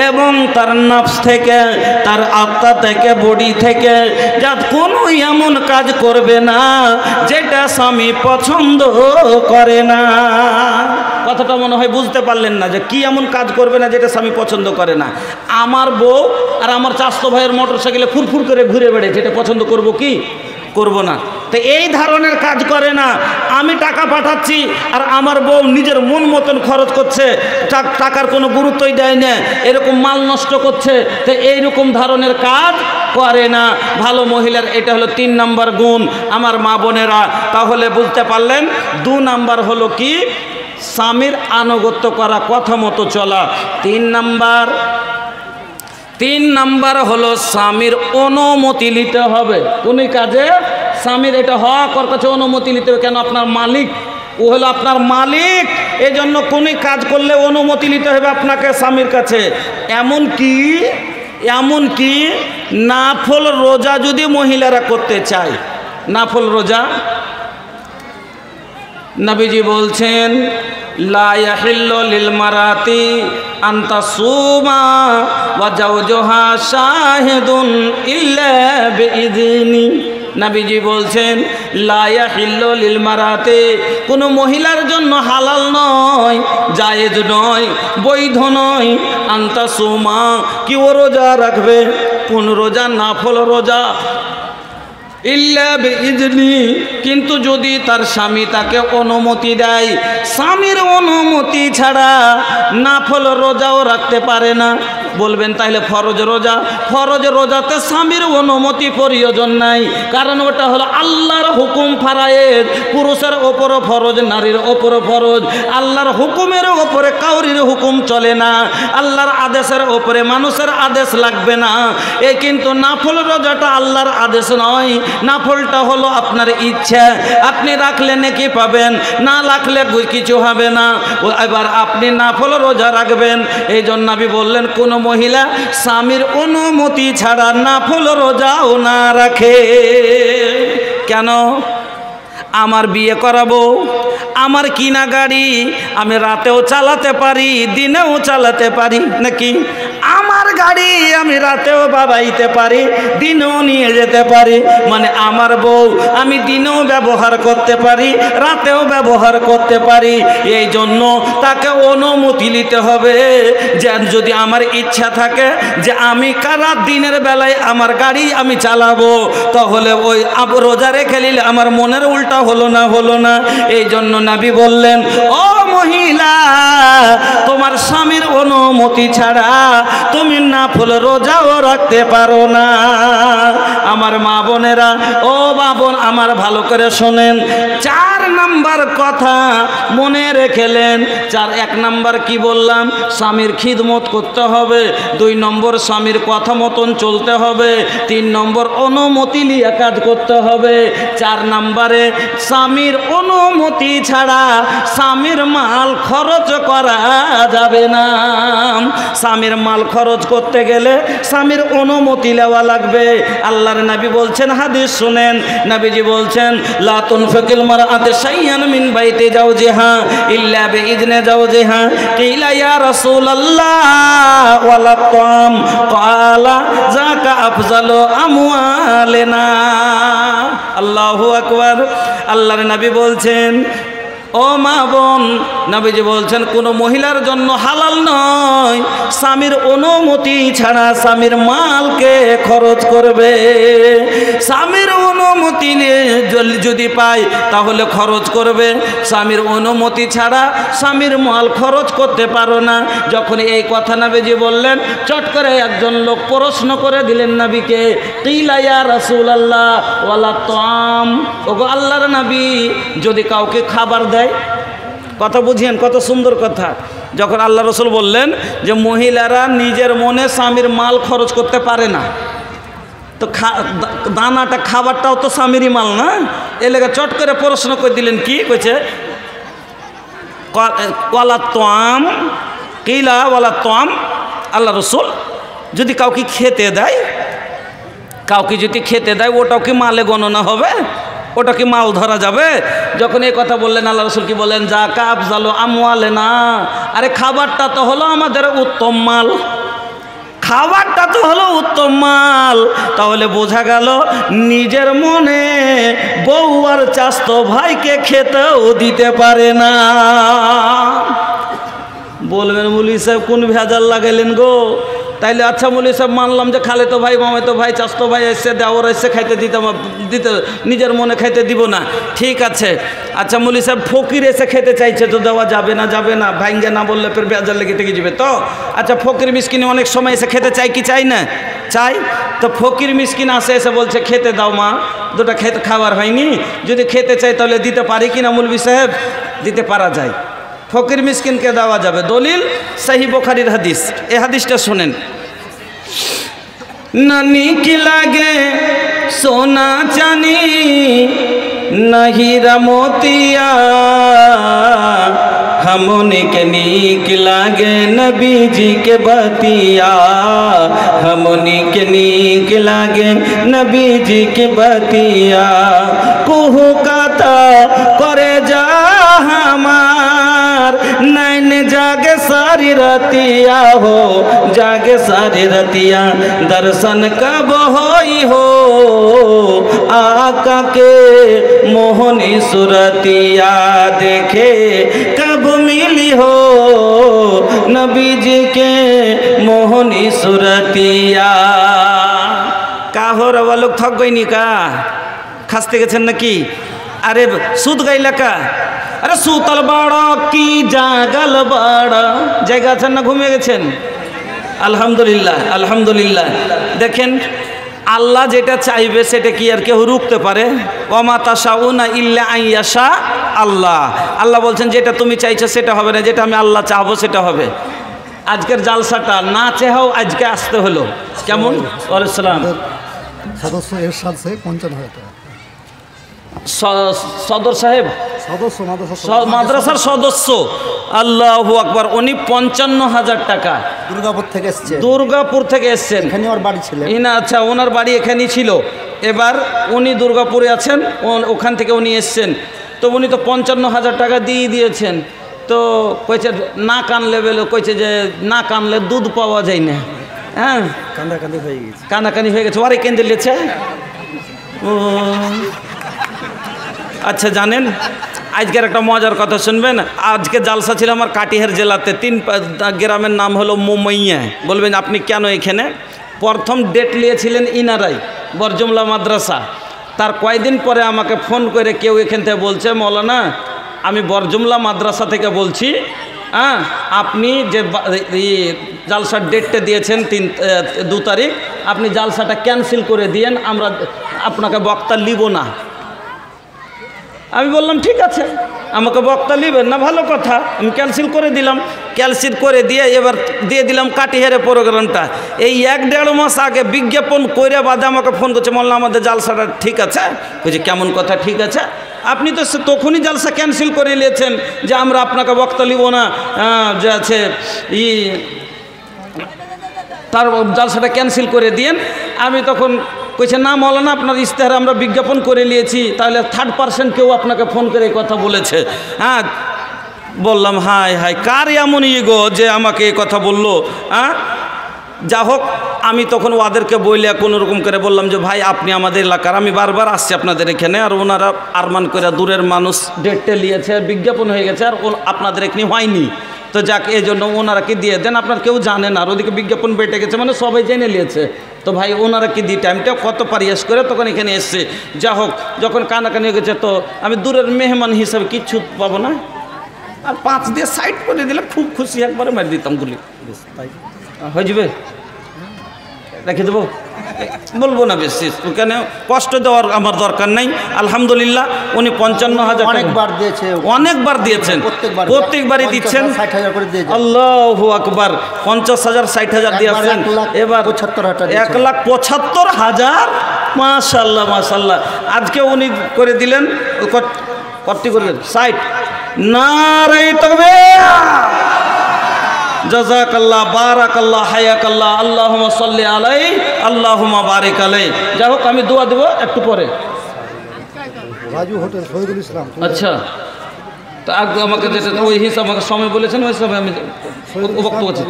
এবং তার নফস থেকে, তার আত্মা থেকে, বডি থেকে যা কোনো এমন কাজ করবে না যেটা স্বামী পছন্দ করে না। কথাটা মনে হয় বুঝতে পারলেন না, যে কি এমন কাজ করবে না যেটা স্বামী পছন্দ করে না। আমার বউ আর আমার চাচতো ভাইয়ের মোটর সাইকেলে ফুরফুর করে ঘুরে বেড়েছে, এটা পছন্দ করব কি, করব না। তো এই ধরনের কাজ করে না। আমি টাকা পাঠাচ্ছি আর আমার বউ নিজের মন মতন খরচ করছে, টাকার কোনো গুরুত্বই দেয় না, এরকম মাল নষ্ট করছে, তো এইরকম ধরনের কাজ করে না। ভালো মহিলার এটা হলো 3 নাম্বার গুণ, আমার মা বোনেরা। তাহলে বুঝতে পারলেন 2 নাম্বার হলো কি, স্বামীর আনুগত্য করা, কথা মতো চলা। 3 নাম্বার হলো স্বামীর অনুমতি নিতে হবে। কোন কাজে স্বামীর এটা হক, ওর কাছে অনুমতি নিতে হবে। কেন? আপনার মালিক, ও হলো আপনার মালিক, এই জন্য কোনো কাজ করলে অনুমতি নিতে হবে আপনাকে স্বামীর কাছে। এমনকি নাফল রোজা যদি মহিলারা করতে চায়, নাফল রোজা, নবীজি বলছেন লা ইয়াহিল্লু লিল মারাতি আন তাসুমা ওয়া জাওজুহা শাহিদুন ইল্লা বিইযনি। নবীজি বলছেন লা ইয়াহিল্লু লিল মারাতি, কোনো মহিলার জন্য হালাল নয়, জায়েজ নয়, বৈধ নয়, আন তাসুমা, কি ও রোজা রাখবে। কোন রোজা? নাফল রোজা। ইল্লা বিইজনি, কিন্তু যদি তার স্বামী তাকে অনুমতি দেয়, স্বামীর অনুমতি ছাড়া নাফল রোজাও রাখতে পারে না। বলবেন তাহলে ফরজ রোজা? ফরজ রোজাতে স্বামীর অনুমতি প্রয়োজন নাই, কারণ ওটা হলো আল্লাহর হুকুম ফারায়েজ। পুরুষের ওপরও ফরজ, নারীর ওপরও ফরজ। আল্লাহর হুকুমের ওপরে কাউরির হুকুম চলে না, আল্লাহর আদেশের ওপরে মানুষের আদেশ লাগবে না। কিন্তু নাফল রোজাটা আল্লাহর আদেশ নয়, নাফলটা হলো আপনার ইচ্ছা। আপনি রাখলে নেকি পাবেন, না রাখলে কিছু হবে না। এবার আপনি নাফল রোজা রাখবেন। এই জন্য নবী বললেন কোন মহিলা স্বামীর অনুমতি ছাড়া নাফল রোজাও না রাখে। কেন? আমার বিয়ে করাবো, আমার কিনা গাড়ি, আমি রাতেও চালাতে পারি, দিনেও চালাতে পারি নাকি? আমার গাড়ি আমি রাতেও বাবাইতে পারি, দিনেও নিয়ে যেতে পারি। মানে আমার বউ আমি দিনেও ব্যবহার করতে পারি, রাতেও ব্যবহার করতে পারি। এই জন্য তাকে অনুমতি নিতে হবে। যে যদি আমার ইচ্ছা থাকে যে আমি রাত দিনের বেলায় আমার গাড়ি আমি চালাবো, তাহলে ওই রোজা রেখে নিলে আমার মনের উল্টা হলো না। এই জন্য নবী বললেন, ও মহিলা, তোমার স্বামীর অনুমতি ছাড়া তুমি নাফল রোজাও রাখতে পারো না। আমার মা বোনেরা, ও মা বোন আমার ভালো করে শোনেন, 4 নাম্বার কথা মনে রেখেলেন। 1 নাম্বার কি বললাম? স্বামীর খিদমত করতে হবে। 2 নম্বর স্বামীর কথা মতন চলতে হবে। 3 নম্বর অনুমতি নিয়ে কাজ করতে হবে। 4 নম্বরে স্বামীর অনুমতি ছাড়া স্বামীর মাল খরচ করা যাবে না। স্বামীর মাল খরচ করতে গেলে স্বামীর অনুমতি নেওয়া লাগবে। আল্লাহর নবী বলছেন, হাদিস শুনেন, নবীজি বলছেন, লা তুনফিকুল মারআতু শাইআন মিন বাইতি জাওজিহা ইল্লা বিইذনি জাওজিহা। কিলা ইয়া রাসূলুল্লাহ ওয়ালা তাম, ক্বালা যাকা আফজালু আমওয়ালিনা। আল্লাহু আকবার। আল্লাহর নবী বলছেন, ও মা বোন, নবীজি বলছেন কোনো মহিলার জন্য হালাল নয় স্বামীর অনুমতি ছাড়া স্বামীর মালকে খরচ করবে। স্বামীর অনুমতি যদি পায় তাহলে খরচ করবে, স্বামীর অনুমতি ছাড়া স্বামীর মাল খরচ করতে পারো না। যখন এই কথা নবীজি বললেন, চট করে একজন লোক প্রশ্ন করে দিলেন নবীকে, কিলা ইয়া রাসূলুল্লাহ ওয়ালা তাম, ওগো আল্লাহর নবী, যদি কাউকে খাবার দেয়? কথা বুঝিয়েন, কত সুন্দর কথা। যখন আল্লাহ রসুল বললেন যে মহিলারা নিজের মনে স্বামীর মাল খরচ করতে পারে না, তো দানাটা খাবারটাও তো স্বামীরই মাল না? এ লেগে চট করে প্রশ্ন করে দিলেন, কি কইছে? ওয়ালা তাম, কিলা ওয়ালা তাম, আল্লাহ রসুল যদি কাউকে খেতে দেয়, কাউকে যদি খেতে দেয় ওটাও কি মালে গণনা হবে? ওটা কি মাল ধরা যাবে? যখন এই কথা বললেন আল্লাহ রসুল কি বললেন? যাকা আফজালু আমওয়ালিনা। আরে খাবারটা তো হলো আমাদের উত্তম মাল, খাবারটা তো হলো উত্তম মাল। তাহলে বোঝা গেল নিজের মনে বউ আর চাস্তো ভাইকে খেতেও দিতে পারে না। বলবেন মৌলভী সাহেব কোন ভেজাল লাগাইলেন গো? তাইলে আচ্ছা মৌলভী সাহেব, মানলাম যে খালে তো ভাই, মামে তো ভাই, চাস্তো ভাই এসছে, দেওয়ার এসছে, খাইতে দিতে নিজের মনে খাইতে দিব না, ঠিক আছে। আচ্ছা মৌলভী সাহেব, ফকির এসে খেতে চাইছে তো দেওয়া যাবে না? যাবে না, ভাইঙ্গে না বললে ফের ভেজাল লেগে থেকে যাবে তো। আচ্ছা ফকির মিসকিন অনেক সময় এসে খেতে চাই কি চাই না? চাই। তো ফকির মিসকিন আসে, এসে বলছে খেতে দাও মা, দুটা খেতে খাবার হয়নি, যদি খেতে চাই তাহলে দিতে পারি কি না মৌলভী সাহেব? দিতে পারা যায়, ফকির মিসকিনকে দেওয়া যাবে। দলিল সহিহ বুখারীর হাদিস। এই হাদিসটা শুনেন, না নিক লাগে সোনা চানি না হীরা मोतिया, हमने के नीक लागे नबी जी के बतिया, हमने के नीक लागे नबी जी के बतिया। कुहू काता करे जा हमार नैन जागे सारी रतिया हो, जागे सारी रतिया दर्शन कब होई हो, आका के मोहनी सुरतिया देखे कब मिली हो, नबी जी के मोहनी सुरतिया। का हो रवा लोग थक गई नी का? खासते गेছেন নাকি? আরে সুদ গাইলা কা? আরে সুতল বড় কি জাগল বড়, জায়গা আছেন না ঘুমিয়ে গেছেন? আলহামদুলিল্লাহ, আলহামদুলিল্লাহ। দেখেন আল্লাহ যেটা চাইবে সেটা কি আর কেউ রুখতে পারে? ওমা তাশাউনা ইল্লা আইয়াশা আল্লাহ। আল্লাহ বলছেন যেটা তুমি চাইছো সেটা হবে না, যেটা আমি আল্লাহ চাহবো সেটা হবে। আজকের জালসাটা না চেহাও আজকে আসতে হলো। কেমন? ওয়ালাইকুম সালাম। সদস্য এরশাদ সাহেব 55,000 টাকা। সদর সাহেব মাদ্রাসার সদস্য, আল্লাহু আকবার, উনি 55,000 টাকা দুর্গাপুর থেকে এসেছেন। দুর্গাপুর থেকে এসেছেন, এখানে ওর বাড়ি ছিল। আচ্ছা ওনার বাড়ি এখানেই ছিল, এবার উনি দুর্গাপুরে আছেন, ওখান থেকে উনি এসছেন। তো উনি তো 55,000 টাকা দিয়ে দিয়েছেন। তো কইছে না কানলে বেলে, কইছে যে না কানলে দুধ পাওয়া যায় না। হ্যাঁ, কান্দাকান্দি হয়ে গেছে, কানাকানি হয়ে গেছে, ওরে কেন্দ্রে লেছে। ও আচ্ছা, জানেন আজকের একটা মজার কথা শুনবেন। আজকে জালসা ছিল আমার কাটিহার জেলাতে, 3 গ্রামের নাম হলো মোমাইয়া। বলবেন আপনি কেন এখানে? প্রথম ডেট নিয়েছিলেন ইনারাই, বরজুমলা মাদ্রাসা। তার কয়েকদিন পরে আমাকে ফোন করে কেউ এখান থেকে বলছে, মৌলানা আমি বরজুমলা মাদ্রাসা থেকে বলছি, হ্যাঁ আপনি যে জালসার ডেটটা দিয়েছেন 2 তারিখ, আপনি জালসাটা ক্যান্সেল করে দিয়েন, আমরা আপনাকে বক্তা নিব না। আমি বললাম ঠিক আছে, আমাকে বক্তা নেবেন না, ভালো কথা। আমি ক্যান্সেল করে দিলাম। ক্যান্সেল করে দিয়ে এবার দিয়ে দিলাম কাটিহারে প্রোগ্রামটা। এই 1-1.5 মাস আগে বিজ্ঞাপন করে বাদে আমাকে ফোন করছে, বললাম আমাদের জালসাটা ঠিক আছে। বলছি কেমন কথা ঠিক আছে? আপনি তো তখনই জালসা ক্যান্সেল করে নিয়েছেন যে আমরা আপনাকে বক্তা নিব না, যে আছে তার জালসাটা ক্যান্সেল করে দিয়েন। আমি তখন কইছে না মৌলানা, আপনার ইশতেহারে আমরা বিজ্ঞাপন করে নিয়েছি, তাহলে থার্ড পার্সন কেউ আপনাকে ফোন করে এই কথা বলেছে। হ্যাঁ, বললাম হাই হাই কার এমন ইগো যে আমাকে এই কথা বললো। হ্যাঁ, যা হোক, আমি তখন ওদেরকে বইলে কোনো রকম করে বললাম যে ভাই আপনি আমাদের এলাকার, আমি বারবার আসছি আপনাদের এখানে, আর ওনারা আরমান করে দূরের মানুষ ডেটটা নিয়েছে, বিজ্ঞাপন হয়ে গেছে, আর আপনাদের এখানে হয়নি, তো যাক এই জন্য ওনারা কি দিয়ে দেন, আপনার কেউ জানে না, আর ওদিকে বিজ্ঞাপন বেটে গেছে মানে সবাই জেনে নিয়েছে, তো ভাই ওনারা কি দিই টাইমটা কত পারিয়াস করে তখন এখানে এসছে। যা হোক, যখন কানাকানি হয়ে গেছে তো আমি দূরের মেহমান হিসাবে কিচ্ছু পাবো না, আর 5 দিয়ে সাইড করে দিলে খুব খুশি, একবারে মারি দিতাম গুলি। তাই হয়ে যাবে, রেখে দেবো, বলবো না বেশি, ওখানে কষ্ট দেওয়ার আমার দরকার নেই। আলহামদুলিল্লাহ উনি 55,000 অনেকবার দিয়েছে, অনেকবার দিয়েছেন, প্রত্যেকবারই দিচ্ছেন। 50,000 করে দিয়েছে। আল্লাহু আকবার, 50,000 60,000 দিয়েছেন, এবার 1,75,000। মাশাআল্লাহ মাশাআল্লাহ, আজকে উনি করে দিলেন কত করে 60। নারে তাকবীর, জাযাকাল্লাহ, বারাকাল্লাহ, হায়াকাল্লাহ, আল্লাহুম্মা সাল্লি আলাইহি, আল্লাহুম্মা বারিক আলাইহি। যাই হোক, আমি দোয়া দেব একটু পরে। রাজু হোটেল, শহীদুল ইসলাম। আচ্ছা, তো আগে আমাকে যেটা ওই হিসাব আমাকে সময় বলেছেন, ওই হিসাবে আমি বক্তব্য করছি।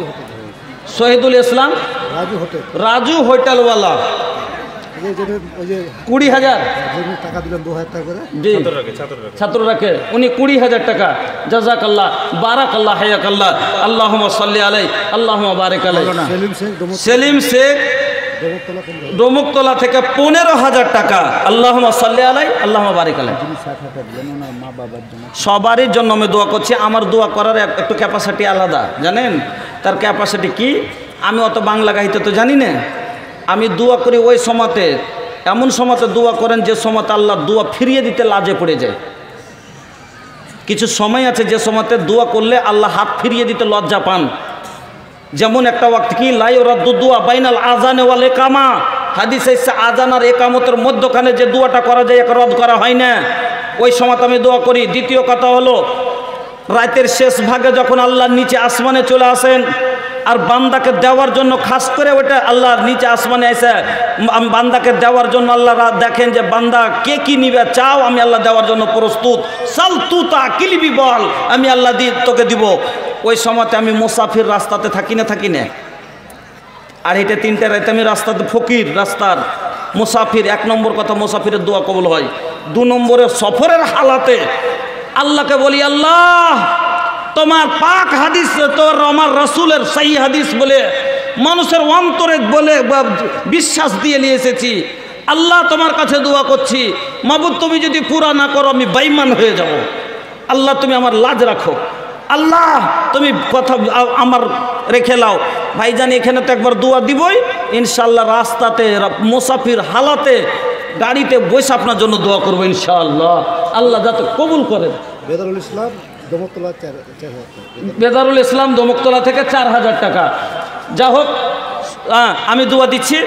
শহীদুল ইসলাম রাজু হোটেল, রাজু হোটেলওয়ালা, ওই যে 20,000 টাকা দিলেন, 2,000 টাকা করে। জি, ছাত্ররাকে উনি 20,000 টাকা। জাযাকাল্লাহ, বারাকাল্লাহ, হায়াকাল্লাহ, আল্লাহুম্মা সাল্লি আলাইহি, আল্লাহুম্মা বারিক আলাইহি। সেলিম শেখ ডোমুকতলা থেকে 15,000 টাকা। আল্লাহুম্মা সাল্লি আলাইহি, আল্লাহুম্মা বারিক আলাইহি। সবারই জন্য আমি দোয়া করছি। আমার দোয়া করার একটু ক্যাপাসিটি আলাদা, জানেন তার ক্যাপাসিটি কি? আমি অত বাংলা গাইতে তো জানি না। আমি দোয়া করি ওই সময়তে, এমন সময়তে দোয়া করেন যে সময়তে আল্লাহ দোয়া ফিরিয়ে দিতে লাজে পড়ে যায়। কিছু সময় আছে যে সময়তে দোয়া করলে আল্লাহ হাত ফিরিয়ে দিতে লজ্জা পান। যেমন একটা ওয়াক্ত কি লা ইউরাদ্দু দুআ বাইনাল আযান ওয়াল ইকামা, হাদিসে এসেছে আযান আর ইকামতের মধ্যখানে যে দোয়াটা করা যায় একে রদ করা হয় না। ওই সময়তে আমি দোয়া করি। দ্বিতীয় কথা হলো, রাতের শেষ ভাগে যখন আল্লাহর নিচে আসমানে চলে আসেন আর বান্দাকে দেওয়ার জন্য, খাস করে ওইটা আল্লাহর নিচে আসমানে এসে বান্দাকে দেওয়ার জন্য আল্লাহ দেখেন যে বান্দা কে কি নিবে, চাও আমি আল্লাহ দেওয়ার জন্য প্রস্তুত। সাল তু তা কিলিবি, বল আমি আল্লাহ তোকে দিব। ওই সময়তে আমি মুসাফির, রাস্তাতে থাকি না। আর এটা 3টা রাতে আমি রাস্তাতে ফকির, রাস্তার মুসাফির। 1 নম্বর কথা, মুসাফিরের দোয়া কবুল হয়। 2 নম্বরে সফরের হালাতে আল্লাহকে বলি, আল্লাহ তোমার পাক হাদিস, তোর আমার রসুলের সহি হাদিস বলে মানুষের অন্তরে বলে বিশ্বাস দিয়ে নিয়ে এসেছি। আল্লাহ তোমার কাছে দোয়া করছি, মাবুদ তুমি যদি পুরা না করো আমি বেঈমান হয়ে যাব। আল্লাহ তুমি আমার লাজ রাখো, আল্লাহ তুমি কথা আমার রেখে লাও। ভাইজান এখানে তো একবার দোয়া দিবই ইনশাআল্লাহ। রাস্তাতে মুসাফির হালাতে গাড়িতে বসে আপনার জন্য দোয়া করবো ইনশাআল্লাহ। আল্লাহ যাতে কবুল করেন। বেদারুল ইসলাম দমকতলা 4,000 টাকা। বেদারুল ইসলাম দমকতলা থেকে 4,000 টাকা। যা হোক, আমি দোয়া দিচ্ছি,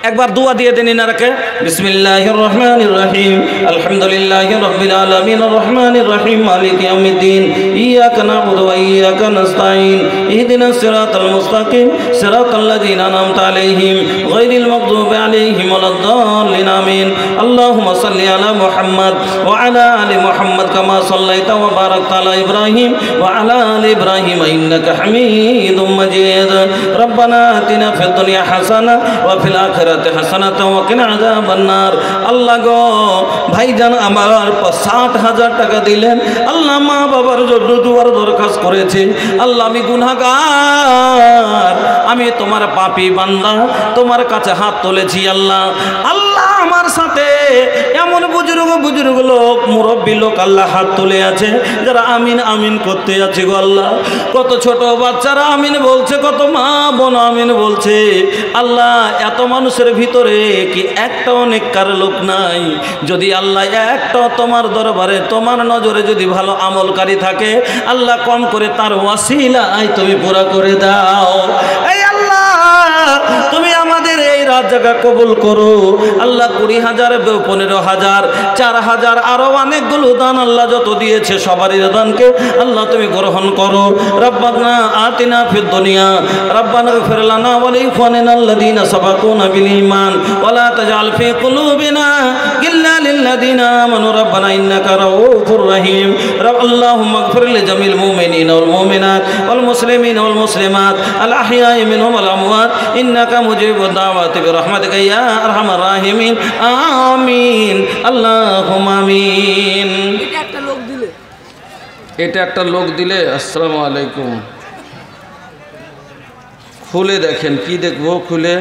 একবার দোয়া দিয়ে দেন ইনারাকে। বিসমিল্লাহির রহমানির রহিম, আলহামদুলিল্লাহি রাব্বিল আলামিন, আর রহমানির রহিম, মালিক ইয়াউমিদ্দিন, ইয়াকা না'বুদু ওয়া ইয়াকা নাস্তাঈন, ইহদিনাস সিরাতাল মুস্তাকিম, সিরাতাল্লাযীনা আন'আমতা আলাইহিম, গায়রিল মাগদুবি আলাইহিম ওয়ালাদ-দাল্লিন, আমিন। আল্লাহুম্মা সাল্লি আলা মুহাম্মাদ ওয়া আলা আলি মুহাম্মাদ কামা সাল্লাইতা ওয়া বারাকতা আলা ইব্রাহিম ওয়া আলা আলি ইব্রাহিম ইন্নাকা হামিদুম মাজিদ। রব্বানা আতিনা ফিদ দুনিয়া হাসানাহ ওয়া ফিল আখিরাতি হাসানাতাও ওয়া কিনা আযাবান নার। আল্লাহ গো, ভাইজান আমার 60,000 টাকা দিলেন। আল্লাহ মা বাবার জন্য দুয়ার দরখাস্ত করেছে। আল্লাহ আমি গুনাহগার, আমি তোমার পাপী বান্দা, তোমার কাছে হাত তুলেছি। আল্লাহ আমার সাথে এমন বুজুর্গ লোক মুরব্বী লোক আল্লাহ হাত তুলে আছে, যারা আমিন আমিন করতে আছে গো আল্লাহ। কত ছোট বাচ্চারা আমিন বলছে, কত মা বোন আমিন বলছে। আল্লাহ এত মানুষের ভিতরে কি একটা নেককার লোক নাই? যদি আল্লাহ একটাও তোমার দরবারে তোমার নজরে যদি ভালো আমলকারী থাকে, আল্লাহ কম করে তার ওয়াসিলায় তুমি পুরা করে দাও। এই আল্লাহ তুমি আমাদের এই রাত জায়গা কবুল করো আল্লাহ। 20,000, 15,000, 4,000 আরো অনেকগুলো দান আল্লাহ যত দিয়েছে সবারই দানকে আল্লাহ তুমি গ্রহণ করো। রব্বানা আতিনা ফিদ দুনিয়া রব্বানা ইগফির লানা ওয়া লিইখওয়ানিনা আল্লাযীনা সাবাকুনা বিল ঈমান ওয়া লা তাজআল ফি কুলুবিনা গিল্লা লিল্লাযীনা আমানু রব্বানা ইন্নাকা রাউফুর রহিম। আল্লাহুম্মা ইগফির লিজামিল মুমিনিনা ওয়াল মুমিনাত ওয়াল মুসলিমিনা ওয়াল মুসলিমাত আল আহইয়াই মিনহুম ওয়াল আমওয়াত ইন্নাকা মুজিবুদ দাওয়াতি বিরহমাতিকা ইয়া আরহামার রাহিমিন। আমিন আল্লাহুম্মা আমিন। এটা একটা লোক দিলে আসসালামু আলাইকুম খুলে দেখেন, কি দেখবো খুলে?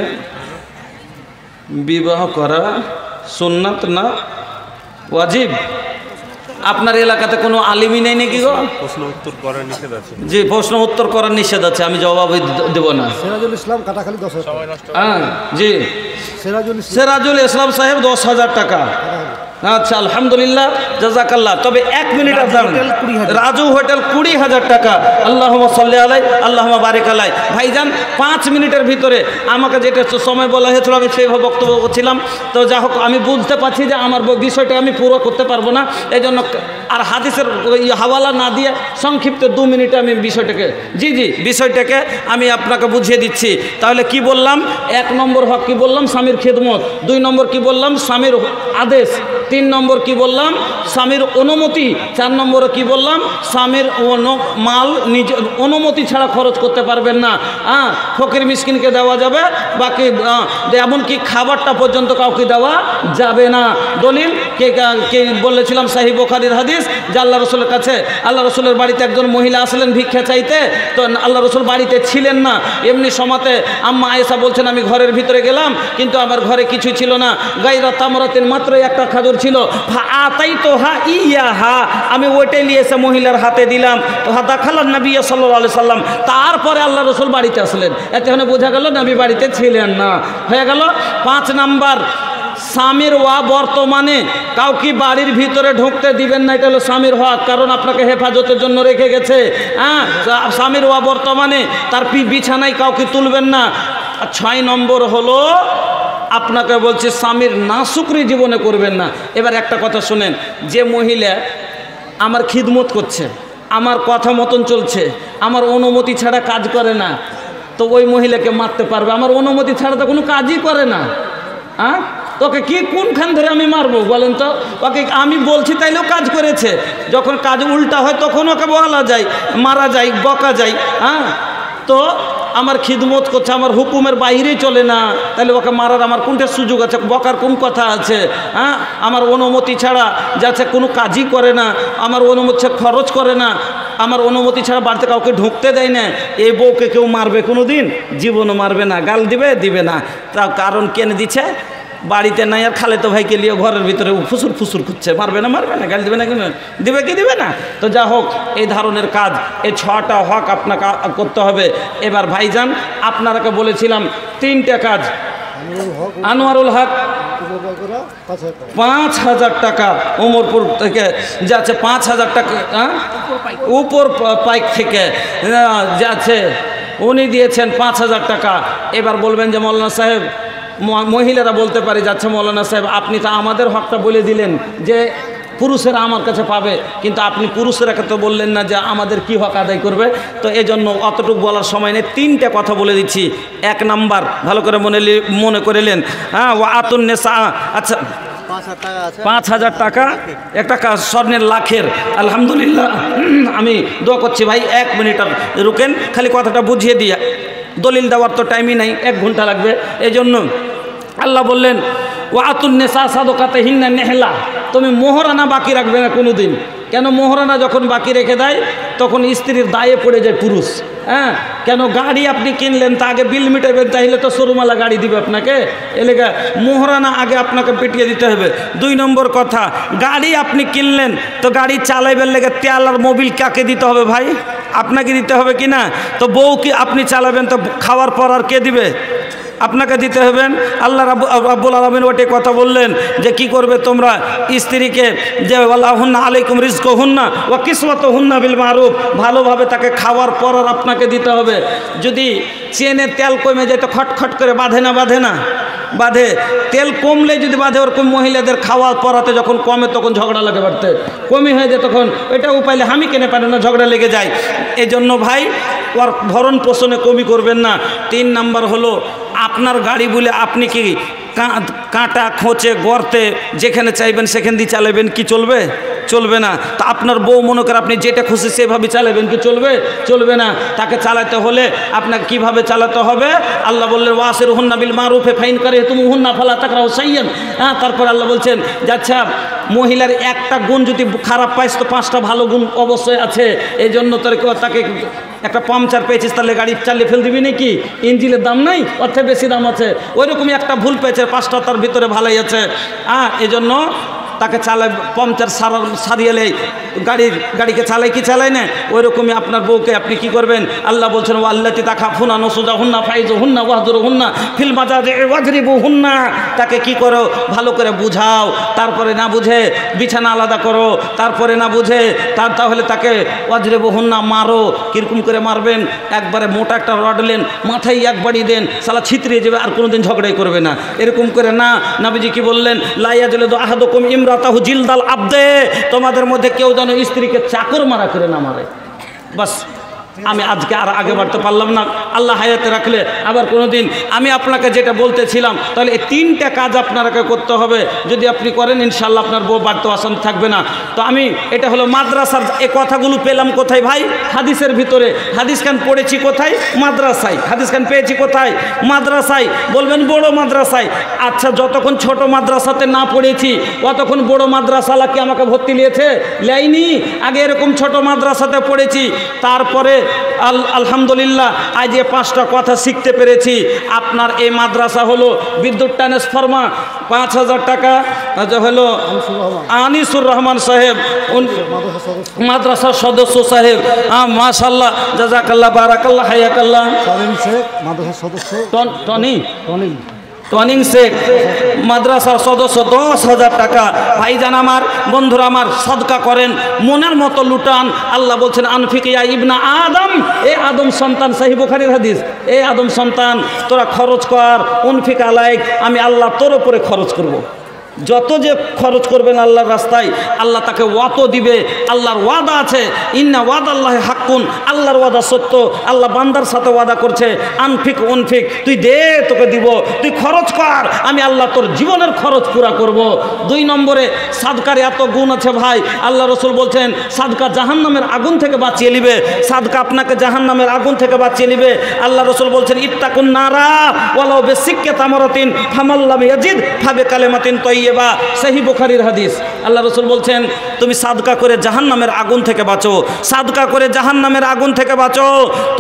বিবাহ করা সুন্নাত না ওয়াজিব? আপনার এলাকাতে কোনো আলিমই নেই নাকি গো? প্রশ্ন উত্তর করার নিষেধ আছে। জি, প্রশ্ন উত্তর করার নিষেধ আছে, আমি জবাব দেব না। সিরাজুল ইসলাম কাটাখালী 10,000 টাকা। হ্যাঁ জি, সিরাজুল ইসলাম সাহেব 10,000 টাকা। আচ্ছা আলহামদুলিল্লাহ জাযাকাল্লাহ। তবে 1 মিনিট রাজু হোটেল 20,000 টাকা। আল্লাহুম্মা সাল্লি আলাই আল্লাহুম্মা বারিক আলাই। ভাইজান 5 মিনিটের ভিতরে আমাকে যেটা সময় বলা হয়েছিল আমি সেইভাবে বক্তব্য করছিলাম। তো যা হোক আমি বুঝতে পারছি যে আমার বিষয়টা আমি পুরো করতে পারবো না, এই জন্য আর হাদিসের হাওয়ালা না দিয়ে সংক্ষিপ্ত 2 মিনিটে আমি বিষয়টাকে আমি আপনাকে বুঝিয়ে দিচ্ছি। তাহলে কি বললাম? 1 নম্বর হক কি বললাম? স্বামীর খেদমত। 2 নম্বর কি বললাম? স্বামীর আদেশ। 3 নম্বর কি বললাম? স্বামীর অনুমতি। 4 নম্বরে কি বললাম? স্বামীর মাল নিজের অনুমতি ছাড়া খরচ করতে পারবেন না। ফকির মিসকিনকে দেওয়া যাবে, বাকি এমনকি খাবারটা পর্যন্ত কাউকে দেওয়া যাবে না। দলিল কে বলেছিলাম সাহিহ বুখারীর হাদিস যে আল্লাহ রসুলের কাছে, আল্লাহ রসুলের বাড়িতে একজন মহিলা আসলেন ভিক্ষা চাইতে। তো আল্লাহ রসুল বাড়িতে ছিলেন না। এমনি সময়তে আম্মা আয়েশা বলছেন আমি ঘরের ভিতরে গেলাম, কিন্তু আমার ঘরে কিছু ছিল না, গায়রা তামরাতিন, মাত্র একটা খাজুর ছিল। আমি ওইটাই নিয়ে এসে মহিলার হাতে দিলাম। দাখালান নবী সাল্লাল্লাহু আলাইহি সাল্লাম। তারপরে আল্লাহ রসুল বাড়িতে আসলেন। এখানে বোঝা গেল নবী বাড়িতে ছিলেন না। হয়ে গেল 5 নাম্বার, স্বামীর ওয়া বর্তমানে কাউকে বাড়ির ভিতরে ঢুকতে দিবেন না, এটা হলো স্বামীর হক, কারণ আপনাকে হেফাজতের জন্য রেখে গেছে। স্বামীর ওয়া বর্তমানে তার বিছানায় কাউকে তুলবেন না। 6 নম্বর হলো আপনাকে বলছি স্বামীর নাশুকরি জীবনে করবেন না। এবার একটা কথা শুনেন, যে মহিলা আমার খিদমত করছে, আমার কথা মতন চলছে, আমার অনুমতি ছাড়া কাজ করে না, তো ওই মহিলাকে মারতে পারবে? আমার অনুমতি ছাড়া তো কোনো কাজই করে না। তোকে কি কোনখান ধরে আমি মারবো বলেন তো? ওকে আমি বলছি তাইলেও কাজ করেছে, যখন কাজ উল্টা হয় তখন ওকে বলা যায়, মারা যায়, বকা যায়। তো আমার খিদমত করছে, আমার হুকুমের বাইরেই চলে না, তাহলে ওকে মারার আমার কোনটা সুযোগ আছে? বকার কোন কথা আছে? আমার অনুমতি ছাড়া যাচ্ছে কোনো কাজই করে না, আমার অনুমতি ছাড়া খরচ করে না, আমার অনুমতি ছাড়া বাড়িতে কাউকে ঢুকতে দেয় না, এই বউকে কেউ মারবে কোনো দিন? জীবনও মারবে না। গাল দিবে না। তার কারণ কেন দিচ্ছে? বাড়িতে নাই আর খালেতো ভাইকে নিয়ে ঘরের ভিতরে ফুসুর করছে। মারবে না? গাল দিবে না? দিবে কি দিবে না? তো যা হোক, এই ধরনের কাজ, এই 6টা হক আপনাকে করতে হবে। এবার ভাইজান আপনারাকে বলেছিলাম 3টে কাজ। আনোয়ারুল হক 5,000 টাকা উমরপুর থেকে যাচ্ছে, 5,000 টাকা উপর পাইক থেকে যাচ্ছে, উনি দিয়েছেন 5,000 টাকা। এবার বলবেন যে মৌলানা সাহেব, মহিলারা বলতে পারে যাচ্ছে মৌলানা সাহেব আপনি তো আমাদের হকটা বলে দিলেন যে পুরুষেরা আমার কাছে পাবে, কিন্তু আপনি পুরুষেরা তো বললেন না যে আমাদের কি হক আদায় করবে। তো এই জন্য অতটুকু বলার সময় নেই, 3টে কথা বলে দিচ্ছি। 1 নাম্বার ভালো করে মনে করিলেন, ওয়া আতুন নেসা। আচ্ছা 5,000 টাকা একটা স্বর্ণের লাখের। আলহামদুলিল্লাহ, আমি দোয়া করছি ভাই 1 মিনিট রুকেন, খালি কথাটা বুঝিয়ে দিয়ে, দলিল দেওয়ার তো টাইমই নাই, 1 ঘন্টা লাগবে। এই জন্য আল্লাহ বললেন ওয়া আতুন নেসা সাদকাতিহিন্না নেহলা, তুমি মোহরানা বাকি রাখবে না কোনো দিন। কেন মোহরানা যখন বাকি রেখে দেয় তখন স্ত্রীর দায়ে পড়ে যায় পুরুষ। হ্যাঁ, কেন গাড়ি আপনি কিনলেন তা আগে বিল মিটাবেন, তাইলে তো শোরুমালা গাড়ি দিবে আপনাকে, এলাকা মোহরানা আগে আপনাকে পিটিয়ে দিতে হবে। 2 নম্বর কথা, গাড়ি আপনি কিনলেন তো গাড়ি চালাইবেন লেগে তেল আর মোবিল কাকে দিতে হবে ভাই? আপনাকে দিতে হবে কি না? তো বউ কি আপনি চালাবেন তো খাওয়ার পর আর কে দিবে? আপনাকে দিতে হবেন। আল্লাহ রাব্বুল আলামিন ওটাই কথা বললেন যে কি করবে তোমরা স্ত্রীকে, যে ওয়ালাহুন্না আলাইকুম রিজকুহুন্না ওয়া কিসওয়াতুহুন্না বিল মারুফ, ভালোভাবে তাকে খাওয়ার পর আর আপনাকে দিতে হবে। যদি চেনে তেল কমে যায় তো খটখট করে বাঁধে না বাঁধে, তেল কমলে যদি বাঁধে, ওরকম মহিলাদের খাওয়া পরাতে যখন কমে তখন ঝগড়া লাগে বাড়তে, কমই হয়ে যায় তখন ওইটা উপাইলে আমি কেনে পারে না, ঝগড়া লেগে যায়। এই জন্য ভাই ওর ভরণ পোষণে কমই করবেন না। 3 নাম্বার হলো, আপনার গাড়ি বলে আপনি কি কাঁটা খোঁচে গর্তে যেখানে চাইবেন সেখান দিয়ে চালাবেন কি চলবে না। তা আপনার বউ মনে করে আপনি যেটা খুশি সেভাবে চালাবেন কি চলবে না। তাকে চালাতে হলে আপনাকে কিভাবে চালাতে হবে? আল্লাহ বললেন ওয়াসিরুহুন্না বিল মারুফে ফাইন কারিহতুমুহুন্না ফালা তাকরাহু শাইয়ান। হ্যাঁ, তারপর আল্লাহ বলছেন যে আচ্ছা, মহিলার একটা গুণ যদি খারাপ পাইস তো 5টা ভালো গুণ অবশ্যই আছে। এই জন্য তাকে একটা পাংচার পেয়েছিস তাহলে গাড়ি চালিয়ে ফেল দিবি নাকি? ইঞ্জিনের দাম নাই, অর্থে বেশি দাম আছে। ওইরকমই একটা ভুল পেয়েছে, 5টা তার ভিতরে ভালোই আছে। এই জন্য তাকে চালায়, পাংচার সারিয়ে গাড়িকে চালাই কি চালাই না, ওই রকমই আপনার বউকে আপনি কি করবেন? আল্লাহ বলছেন ওয়াল্লাতি তাখাফুনা নুশুজাহুন্না ফাইজুহুন্না ওয়াহজুরুহুন্না ফিল মাজাজি ওয়াজরিবুহুন্না। তাকে কি করো? ভালো করে বুঝাও, তারপরে না বুঝে বিছানা আলাদা করো, তারপরে না বুঝে তাহলে তাকে ওয়াজরিবুহুন্না মারো। কীরকম করে মারবেন? একবারে মোটা একটা রড নেন, মাথায় একবারই দেন, সালা ছিতরিয়ে যাবে, আর কোনোদিন ঝগড়াই করবে না। এরকম করে না, নবীজি কি বললেন? লা ইয়াজলিদু আহাদুকুম ইমরাতাহু জিলদাল আবদে, তোমাদের মধ্যে কেউ যেন স্ত্রীকে চাকর মারা করে না মারে। বাস, আমি আজকে আর আগে বাড়তে পারলাম না, আল্লাহ হায়াতে রাখলে আবার কোনো দিন আমি আপনাকে যেটা বলতেছিলাম। তাহলে এই 3টা কাজ আপনাকে করতে হবে, যদি আপনি করেন ইনশাল্লাহ আপনার বউ বাড়তে অশান্তি থাকবে না। তো আমি এটা হলো মাদ্রাসার, এই কথাগুলো পেলাম কোথায় ভাই? হাদিসের ভিতরে। হাদিস খান পড়েছি কোথায়? মাদ্রাসায়। হাদিস খান পেয়েছি কোথায়? মাদ্রাসায়। বলবেন বড় মাদ্রাসায়। আচ্ছা, যতক্ষণ ছোট মাদ্রাসাতে না পড়েছি ততক্ষণ বড় মাদ্রাসালা কি আমাকে ভর্তি নিয়েছে? লেয়নি। আগে এরকম ছোট মাদ্রাসাতে পড়েছি, তারপরে আলহামদুলিল্লাহ আজ এই 5টা কথা শিখতে পেরেছি। আপনার এই মাদ্রাসা হলো বিদ্যুৎ ট্রান্সফরমার 5000 টাকা হলো আনিসুর রহমান সাহেব মাদ্রাসার সদস্য সাহেব। মাশাআল্লাহ, জাযাকাল্লাহ, বারাকাল্লাহ, হায়াকাল্লাহ। মাদ্রাসার সদস্য টনিং শেখ মাদ্রাসার সদস্য 10,000 টাকা। ভাইজান আমার, বন্ধুরা আমার, সদকা করেন, মনের মতো লুটান। আল্লাহ বলছেন আনফিক ইয়া ইবনা আদম, এ আদম সন্তান, সহিহ বুখারীর হাদিস, এ আদম সন্তান তোরা খরচ কর, উনফিক আলাইক, আমি আল্লাহ তোর উপরে খরচ করব। যত যে খরচ করবেন আল্লাহর রাস্তায় আল্লাহ তাকে ওয়াত দিবে। আল্লাহর ওয়াদা আছে, ইন্না ওয়াদাল্লাহি হাক্কুন, আল্লাহর ওয়াদা সত্য। আল্লাহ বান্দার সাথে ওয়াদা করছে আনফিক উনফিক, তুই দে তোকে দিব, তুই খরচ কর, আমি আল্লাহ তোর জীবনের খরচ পুরা করব। 2 নম্বরে সাদকার এত গুণ আছে ভাই। আল্লাহ রসুল বলছেন সাদকা জাহান্নামের আগুন থেকে বাঁচিয়ে নিবে, সাদকা আপনাকে জাহান্নামের আগুন থেকে বাঁচিয়ে নিবে। আল্লাহ রসুল বলছেন ইত্তাকুন নারা ওয়ালাউ বিসিক্কি তামারাতিন ফামাল্লাম ইয়াজিদ ফাবিকালিমাতিন তাইয়্যিবা, সহিহ বুখারীর হাদিস। আল্লাহ রসুল বলছেন তুমি সাদকা করে জাহান্নামের আগুন থেকে বাঁচো, সাদকা করে জাহান্নামের আগুন থেকে বাঁচো।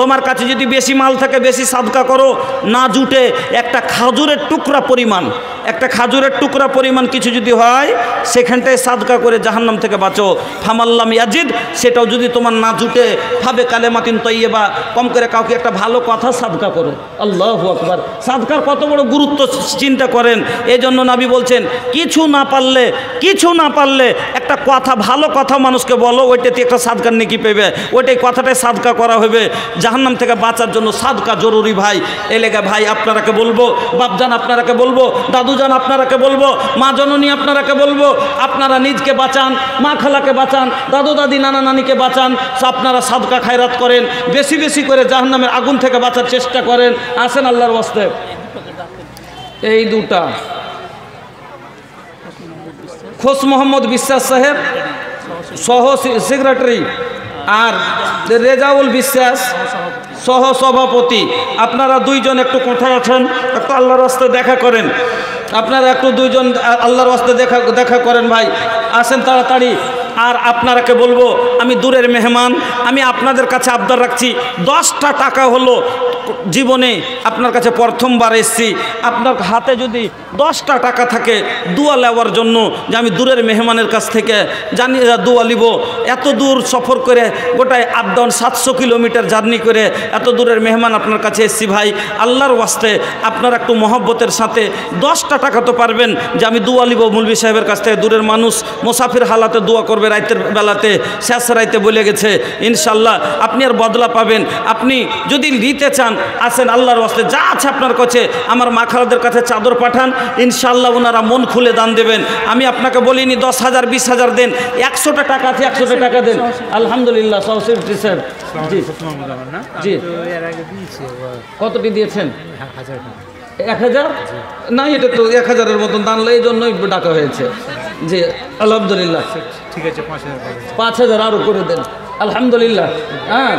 তোমার কাছে যদি বেশি মাল থাকে বেশি সাদকা করো, না জুটে একটা খাজুরের টুকরা পরিমাণ কিছু যদি হয় সেখানটায় সাদকা করে জাহান্নাম থেকে বাঁচো। ফামাল্লাম ইয়াজিদ, সেটাও যদি তোমার না জুটে ফাবে কালেমাতিন তাইয়্যিবা, কম করে কাউকে একটা ভালো কথা সাদকা করো। আল্লাহু আকবার, সাদকার কত বড় গুরুত্ব চিন্তা করেন। এই জন্য নবী বলছেন কিছু না পারলে একটা কথা, ভালো কথা মানুষকে বলো, ওইটাতে একটা সাদকার নেকি পেবে, ওইটাই কথাটাই সাদকা করা হবে। জাহান্নাম থেকে বাঁচার জন্য সাদকা জরুরি ভাই। এলাকা ভাই আপনারাকে বলবো, বাপজান আপনারাকে বলবো, দাদুজান আপনারাকে বলবো, মা জননী আপনারাকে বলবো, আপনারা নিজকে বাঁচান, মা খালাকে বাঁচান, দাদু দাদি নানা নানিকে বাঁচান। আপনারা সাদকা খায়রাত করেন, বেশি বেশি করে জাহান্নামের আগুন থেকে বাঁচার চেষ্টা করেন। আসেন আল্লাহর ওয়াস্তে। এই 2টা খোস মোহাম্মদ বিশ্বাস সাহেব সহ সেক্রেটারি, আর রেজাউল বিশ্বাস সহ সভাপতি। আপনারা 2 জন একটু কোথায় আছেন? একটু আল্লাহর রাস্তায় দেখা করেন। আপনারা একটু 2 জন আল্লাহর রাস্তায় দেখা করেন ভাই। আসেন তাড়াতাড়ি। আর আপনারাকে বলবো, আমি দূরের মেহমান, আমি আপনাদের কাছে আবদার রাখছি, 10টা টাকা হলো জীবনে আপনার কাছে প্রথমবার এসছি, আপনার হাতে যদি 10টা টাকা থাকে দোয়া নেওয়ার জন্য, যে আমি দূরের মেহমানের কাছ থেকে জানি দোয়া নিব, এত দূর সফর করে গোটায় আপ ডাউন 700 কিলোমিটার জার্নি করে এত দূরের মেহমান আপনার কাছে এসছি ভাই, আল্লাহর ওয়াস্তে আপনারা একটু মহব্বতের সাথে 10টা টাকা তো পারবেন, যে আমি দোয়া নিব মৌলভী সাহেবের কাছ থেকে, দূরের মানুষ মুসাফির হালাতে দোয়া করবে, রাতের বেলাতে শেষ রাইতে বলে গেছে, ইনশাল্লাহ আপনি আর বদলা পাবেন। আপনি যদি নিতে চান আসেন, আল্লাহর ওয়াস্তে যা আছে আপনার কাছে, আমার মা খালাদের কাছে চাদর পাঠান, ইনশাল্লাহ ওনারা মন খুলে দান দেবেন। আমি আপনাকে বলিনি 10,000 20,000 দেন, 100টা টাকা আছে 100টা টাকা দেন। আলহামদুলিল্লাহ সহসিফটি স্যার, জি জি, কতটি দিয়েছেন? 1000 না, এটা তো 1000-এর মতন দান, এই জন্যই ডাকা হয়েছে। জি আলহামদুলিল্লাহ, ঠিক আছে 5,000 আরও করে দেন। আলহামদুলিল্লাহ, হ্যাঁ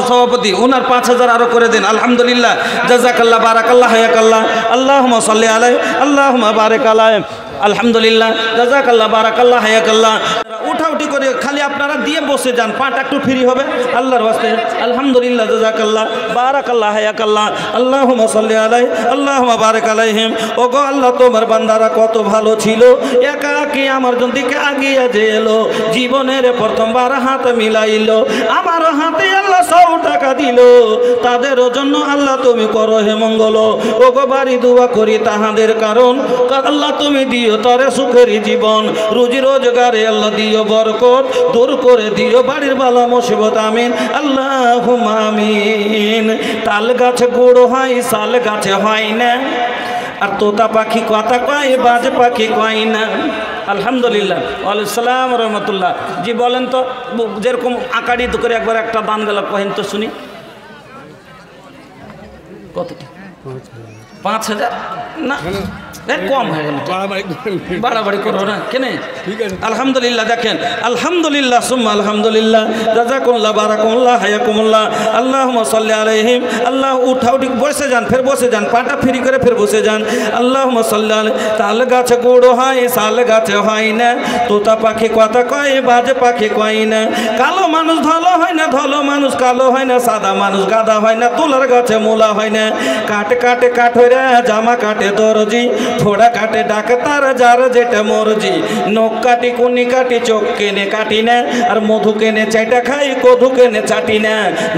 সভাপতি ওনার 5,000 আরো করে দেন। আলহামদুলিল্লাহ, জাযাকাল্লাহ, বারাকাল্লাহ, হায়াকাল্লাহ, আল্লাহুম্মা সাল্লি আলাইহি, আল্লাহুম্মা বারিক আলাইহি। আলহামদুলিল্লাহ, জাযাকাল্লাহ, বারাকাল্লাহ, হায়াকাল্লাহ। উঠাউঠি করে খালি আপনারা দিয়ে বসে যান, পাটা একটু ফ্রি হবে আল্লাহর ওয়াস্তে। আলহামদুলিল্লাহ, জাযাকাল্লাহ, বারাকাল্লাহ, হায়াকাল্লাহ, আল্লাহুম্মা সাল্লি আলাইহি, আল্লাহুম্মা বারিক আলাইহিম। ওগো আল্লাহ, তোমার বান্দারা কত ভালো ছিল, একাকী আমার দিকে আগিয়ে যে এলো, জীবনের প্রথমবার হাত মিলাইলো, আমার হাতে আল্লাহ 100 টাকা দিল, তাদেরও জন্য আল্লাহ তুমি করো হে মঙ্গল। ওগো বাড়ি দোয়া করি তাহাদের, কারণ আল্লাহ তুমি দিও তরে সুখের জীবন, রুজি রোজগারে আল্লাহ দিও বরকত, দূর করে দিও বাড়ির বালা মুসিবত, আমিন আল্লাহুম্মা আমিন। তাল গাছে গুড় হয়, শাল গাছে হয় না, আর তোতা পাখি কথা কয়, বাজ পাখি কয় না। আলহামদুলিল্লাহ, ওয়ালাইকুম সালাম রহমতুল্লাহ। জি বলেন তো, যেরকম আকাড়ি করে একবার একটা দান গেল কহেন তো শুনি, কতটা? 5,000 না, কম হয়ে গেল, বাড়াবাড়ি করো না কেন? আলহামদুলিল্লাহ, দেখেন আলহামদুলিল্লাহ, সুম্মা আলহামদুলিল্লাহ, জাযাকুমুল্লাহ, বারাকাল্লাহ, হায়াকুমুল্লাহ, আল্লাহুম্মা সাল্লি আলাইহিম। আল্লাহ উঠাউঠি বসে যান, ফের বসে যান, পাটা ফ্রি করে ফের বসে যান। আল্লাহুম্মা সাল্লি আলাইহি। তাল গাছে গুড় হয়, শাল গাছে হয় না, তোতা পাখি কথা কয়, বাজ পাখি কয় না, কালো মানুষ ধলো হয় না, ধলো মানুষ কালো হয় না, সাদা মানুষ গাদা হয় না, তুলার গাছে মূলা হয় না, কাটে কাটে কাঠ হয়ে জামা কাটে দরজি, ফোড়া কাটে ডাক্তার, যার যেটা মরজি, নখ কাটি কুনি কাটি, চোখ কেনে কাটি না, আর মধু কেনে চাইটা খাই, কধু কেনে চাটি না,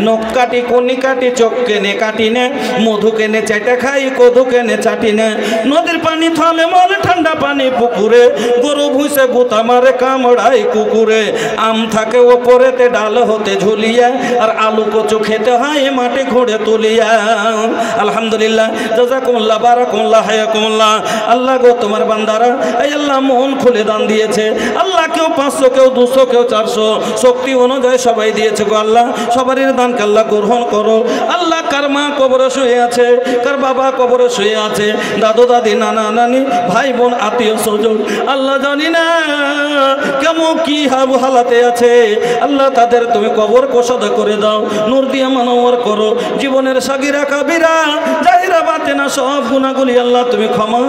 নখ কাটি কুনি কাটি, চোখ কেনে কাটি না, মধু কেনে চাইটা খাই, কধু কেনে চাটি না, নদীর পানি থলে মলে, ঠান্ডা পানি পুকুরে, গরু ভুষে গুতা মারে, কামড়াই কুকুরে, আম থাকে ওপরেতে ডাল হতে ঝুলিয়া, আর আলু কচু খেতে হয় মাটি ঘুরে তুলিয়া। আলহামদুলিল্লাহ, জাযাকুমুল্লাহ, বারাকাল্লাহ, হায়াকুমুল্লাহ। আল্লাহ গো, তোমার বান্দারা এই আল্লাহ মন খুলে দান দিয়েছে, আল্লাহ কেউ 500, কেউ 200, কেউ 400, শক্তি অনুযায়ী সবাই দিয়েছে গো আল্লাহ, সবারই দানকে আল্লাহ গ্রহণ করো। আল্লাহ কার মা কবরে শুয়ে আছে, কার বাবা কবরে শুয়ে আছে, দাদু দাদি, নানা নানি, ভাই বোন, আত্মীয় স্বজন, আল্লাহ জানি না কেমন কি হালাতে আছে, আল্লাহ তাদের তুমি কবর কোষাদা করে দাও, নূর দিয়ে মানওয়ার করো, জীবনের সাগিরা কাবিরা জাহিরা বাতেনা সব গুনাহগুলি আল্লাহ তুমি ক্ষমা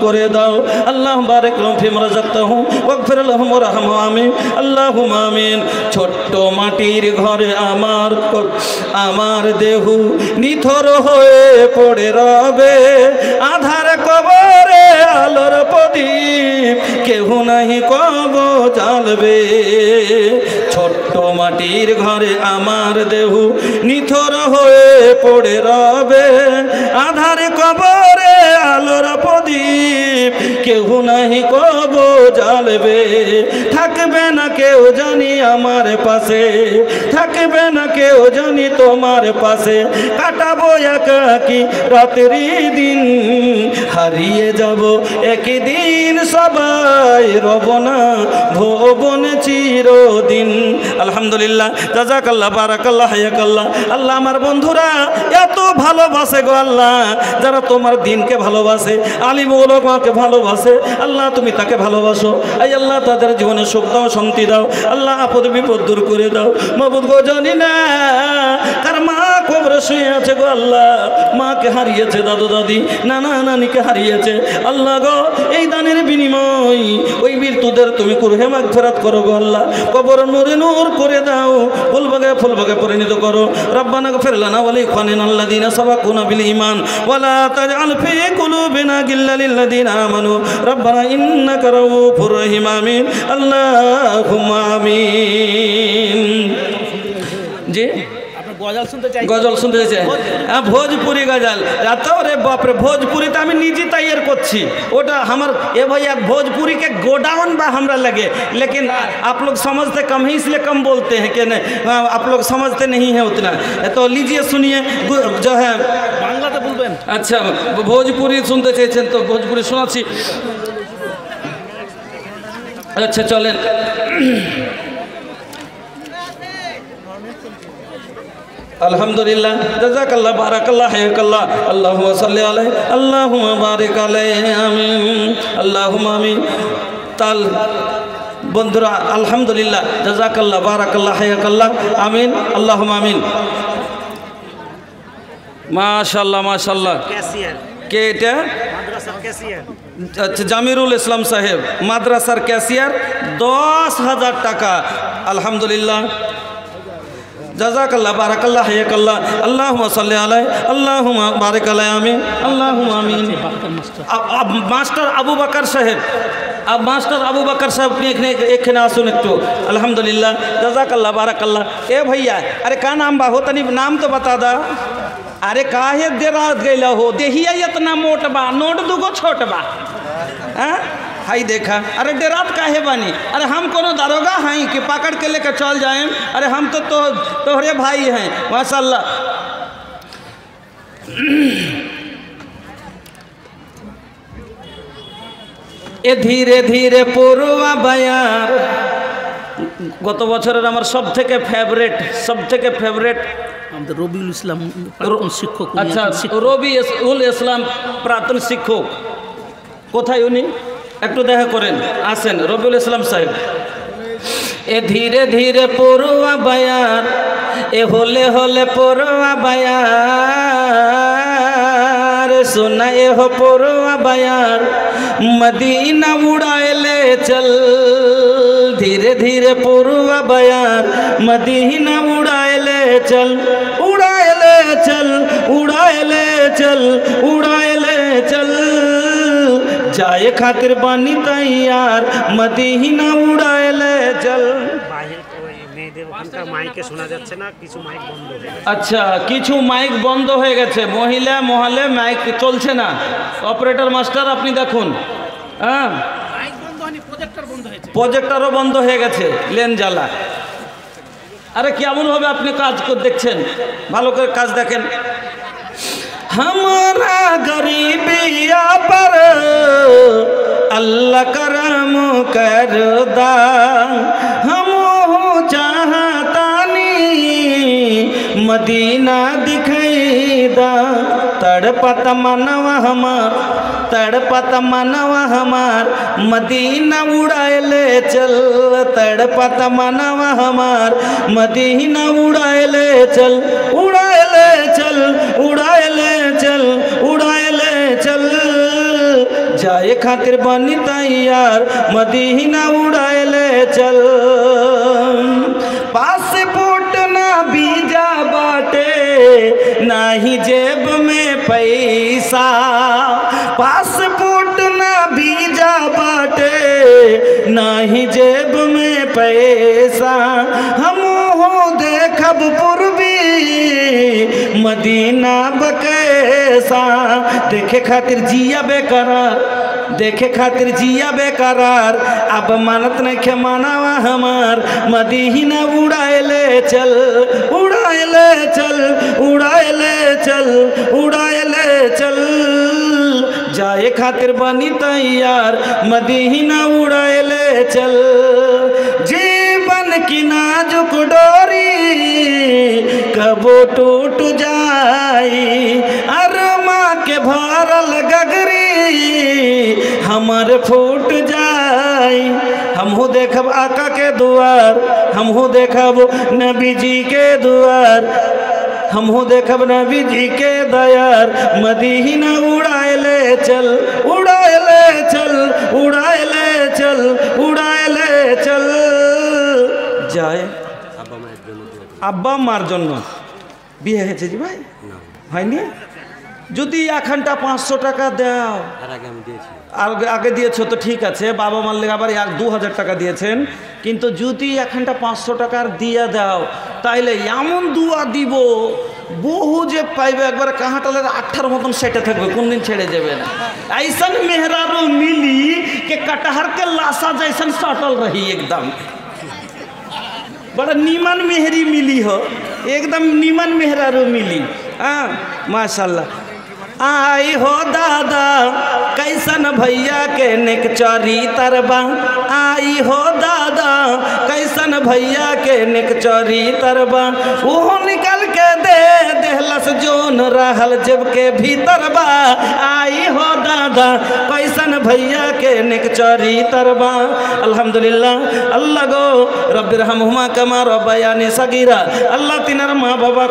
করে দাও। আল্লাহ বারিক লাহুম ফিমা রাযাকতাহুম ওয়াগফির লাহুম ওয়ারহামহুম, আমিন আল্লাহুম্মা আমিন। ছোট্ট মাটির ঘরে আমার দেহ নিথর হয়ে পড়ে রবে, আধার কবরে আলোর প্রদীপ, কেহ নাহি কব জ্বালবে। ছোট্ট মাটির ঘরে আমার দেহ নিথর হয়ে পড়ে রবে, আধার কবরে আলোর প্রদীপ, কেহ নাহি কব জ্বালবে। থাকবে না কেউ জানি আমার পাশে, থাকবে না কেউ জানি তোমার পাশে, কাটাবো একাকী রাত্রি দিন, হারিয়ে যাব একদিন সবাই, রব না ভুবনে চিরদিন। আলহামদুলিল্লাহ, জাযাকাল্লাহ, বারাকাল্লাহ, হায়াকাল্লাহ। আল্লাহ আমার বন্ধুরা এত ভালোবাসে গো আল্লাহ, যারা তোমার দিনকে ভালোবাসে, আলিম ওলামাকে ভালোবাসে, আল্লাহ তুমি তাকে ভালোবাসো। এই আল্লাহ তাদের জীবনে সুখ দাও, শান্তি দাও, আল্লাহ আপদ বিপদ দূর করে দাও। মাবুদ গো, জানি না কার মা কবরে শুয়ে আছে গো আল্লাহ, মাকে হারিয়েছে, দাদু দাদি, নানা নানিকে হারিয়েছে, আল্লাহ গো এই দানের বিনিময় ওই মৃত্যু মওজুদের তুমি কুরহে মাগফিরাত করো গো আল্লাহ, কবর নূরে নূর করে দাও, ফুল বাগে পরিণত করো। রব্বানা গফির লানা ওয়া লিইখওয়ানিনা আল্লাযীনা সাবাকুনা বিল ঈমান ওয়া লা তাজআল ফী কুলুবিনা গিল্লাল লিল্লাযীনা আমানু রব্বানা ইন্নাকা রাউফুর রহিম। আমিন আল্লাহুম্মা আমিন। জি গজল শুনতে চাই, গজল শুনতে চাই, হ্যাঁ ভোজপুরি গজল। এত রে বাপরে, ভোজপুরি তো আমি নিজে तैयार করছি, ওটা আমার ए भैया भोजपुरी के गोडाउन बा हमरा लगे, लेकिन आप लोग समझते कम ही इसलिए कम बोलते हैं कि नहीं, आप लोग समझते नहीं है उतना। तो लीजिए सुनिए जो है বাংলাতে বলবেন। अच्छा भोजपुरी सुनते चाहছেন তো भोजपुरी শোনাচ্ছি। अच्छा चलें अल्हम्दुलिल्लाह जज़ाकल्लाह बारकाल्लाह हय्याकल्लाह अल्लाहुम्मा सल्लि अलैहि अल्लाहुम्मा बारिक अलैहि आमीन अल्लाहुम्मा आमीन। ताल बंधुरा अल्हम्दुलिल्लाह जज़ाकल्लाह बारकाल्लाह हय्याकल्लाह आमीन अल्लाहुम्मा आमीन। माशाल्लाह माशाल्लाह। ক্যাশিয়ার কে এটা? মাদ্রাসার ক্যাশিয়ার। अच्छा জামিরুল ইসলাম সাহেব মাদ্রাসার ক্যাশিয়ার, 10,000 টাকা। আলহামদুলিল্লাহ जज़ाकल्लाह बारकाल्लाह हय्याकल्लाह अल्लाहुम्मा सल्लि अलैहि अल्लाहुम्मा बारिक अलैहि आमीन अल्लाहुम्मा आमीन। अब मास्टर আবু বকর साहेब, अब मास्टर আবু বকর साहब अपने एक আসুন একটু। अल्हम्दुलिल्लाह जज़ाकल्लाह बारकाल्लाह। ए भैया अरे का नाम बा हो, तनी नाम तो बता दा। अरे काहे देर रात गइल हो, देहिया इतना मोट बा, नोट दुगो छोट बा। हाँ हाई देखा, अरे डेरात काहे बानी? अरे हम कोनो दारोगा हैं कि पकड़ के लेकर चल जाएं? अरे हम तो तोहरे भाई हैं माशाल्लाह। ए धीरे धीरे पूर्वा बयार गत বছরের আমার সবথেকে ফেভারিট আমাদের রবিউল ইসলাম প্রাক্তন শিক্ষক। আচ্ছা রবিউল ইসলাম প্রাক্তন শিক্ষক, কোথায় উনি? একটু দেখা করেন, আসেন রবিউল ইসলাম সাহেব। এ ধীরে ধীরে পড়ুয়া বায়ার, এ হলে হলে পড়ুয়া বায়ার, सुना ए हो पड़ुआ बायार, मदीना उड़ाएले चल। धीरे धीरे पड़ुआ बायार, मदीना उड़ाएले चल, उड़ाएले चल, उड़ाएले चल, उड़ाएले चल। जाए खातिर बानी तैयार, मदीना उड़ाएले चल। अच्छा किछु माइक बंद हो गए, महिला महले माइक चलছে না। অপারেটর মাস্টার আপনি দেখুন, হ্যাঁ প্রজেক্টরও বন্ধ হয়ে গেছে, লেন জ্বালা। আরে কেমন হবে আপনি কাজ করে দেখছেন, ভালো করে কাজ দেখেন। हमारा गरीबिया पर अल्लाह करम करदा, हम चाहतानी मदीना दिखैदा। तड़पत मनवा हमार, तड़पत मनवा हमार, मदीना उड़ाएले चल। तड़पत मनवा हमार, मदीना उड़ाएले चल, उड़ाएले चल, उड़ाएले चल, उड़ाएले चल। जाए खातिर बनी तैयार, मदीना उड़ाएले चल। पासपोर्ट ना वीजा बाटे, नाही जेब में पैसा। पासपोर्ट ना वीजा बाटे, नाही जेब में पैसा। हम हो देखब पूर्वी मदीना बकैसा। देखे खातिर जिया बेकरार, देखे खातिर जिया बेकरार। अब मानत नहीं खे मानावा हमार, मदीना उड़ाएले चल, उड़ाएले चल, उड़ाएले चल, उड़ाएले चल। जाए खातिर बनी तैयार, मदीना उड़ाएले चल। जीवन की नाजुक डोरी कबो टूट जाई, अरमा के भरल गगरी हमर फूट जाई। हमहू देखब आका के दुआर, हमहू देखब नबी जी के दुआर, हमहू देखब नबी जी के दयार। मदीना उड़ाएले चल, उड़ाएले चल, उड़ाएले चल, उड़ा আব্বা মার জন্য বিয়ে হয়েছে জি ভাই? হয়নি? যদি এখানটা 500 টাকা দাও, আর আগে দিয়েছো তো ঠিক আছে, বাবা মার লেগে আবার 2000 টাকা দিয়েছেন, কিন্তু যদি এখানটা 500 টাকার দিয়ে দাও তাইলে এমন দুয়া দিব বহু যে পাইবে, একবার কাহাটালের 8টার মতন সেটে থাকবে, কোনদিন ছেড়ে যাবে না। ऐसन मेहरारू मिली के कटहर के लाशा जैसन सटल रही, एकदम बड़ा नीमन मेहरी मिली हो, एकदम नीमन मेहरारू मिली। हाँ माशाल्लाह। आई हो दादा कैसन भैया के नेक चरी तरबा, आई हो दादा कैसन भैया के नेक चरी तरबा, वो निकल के दे देहलस जोन रहल जेब के भीतर बा, आई हो दादा कैसन भैया के नेक चरी तरबा। अल्हम्दुलिल्लाह। अल्लाह गो रब्बिर रहमुहुमा कमा रब्बायानी सगीरा। अल्लाह तिनार মা বাবা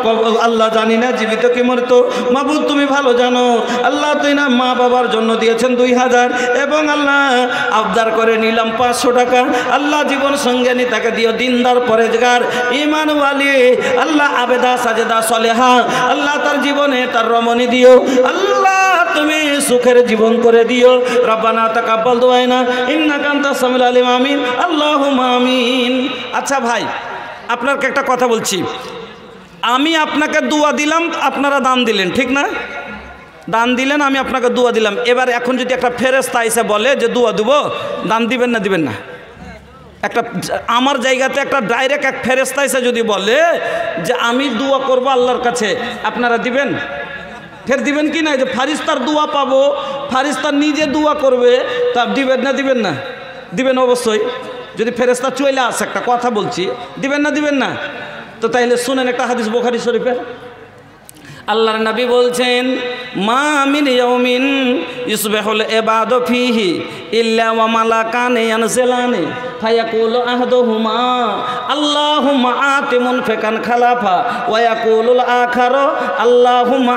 আল্লাহ জানি না জীবিত কি মৃত, মাবুদ তুমি ভালো জানো। আল্লাহ তিনার মা বাবার জন্য দিয়েছেন 2000 এবং আল্লাহ আবদার করে নিলাম 500 টাকা। আল্লাহ জীবন সঙ্গিনী তাকে দিও, দিনদার পরেজগার ঈমানওয়ালি, আল্লাহ আবেদা সাজেদা সলেহা, আল্লাহ তার জীবনে তার রমণী দিও, আল্লাহ তুমি সুখের জীবন করে দিও। রব্বানা তাকাব্বাল দুআনা ইন্নাকা আনতাস সামিউল আলিম, আমিন আল্লাহুম্মা আমিন। আচ্ছা ভাই, আপনাকে একটা কথা বলছি, আমি আপনাকে দোয়া দিলাম, আপনারা দান দিলেন, ঠিক না? দান দিলেন, আমি আপনাকে দোয়া দিলাম। এবার এখন যদি একটা ফেরেশতা এসে বলে যে দোয়া দেবো, দান দিবেন না দিবেন না? একটা আমার জায়গাতে একটা ডাইরেক্ট এক ফেরেশতা এসে যদি বলে যে আমি দোয়া করব আল্লাহর কাছে, আপনারা দিবেন? ফের দিবেন কি না? যে ফারিস্তার দোয়া পাবো, ফারিস্তার নিজে দোয়া করবে, তা দিবেন না দিবেন না? দিবেন অবশ্যই। যদি ফেরেশতা চলে আসে, একটা কথা বলছি, দিবেন না দিবেন না? তো তাইলে শুনেন একটা হাদিস বুখারী শরীফের। আল্লাহর নবী বলছেন, মা মিন ইয়াউমিন ইসবিহুল ইবাদু ফীহি ইল্লা ওয়া মালাকানি ইয়ানজিলানি ফায়াকুলু আহাদুহুমা আল্লাহুম্মা আতি মুনফিকান খালাফা ওয়া ইয়াকুলুল আখারু আল্লাহুম্মা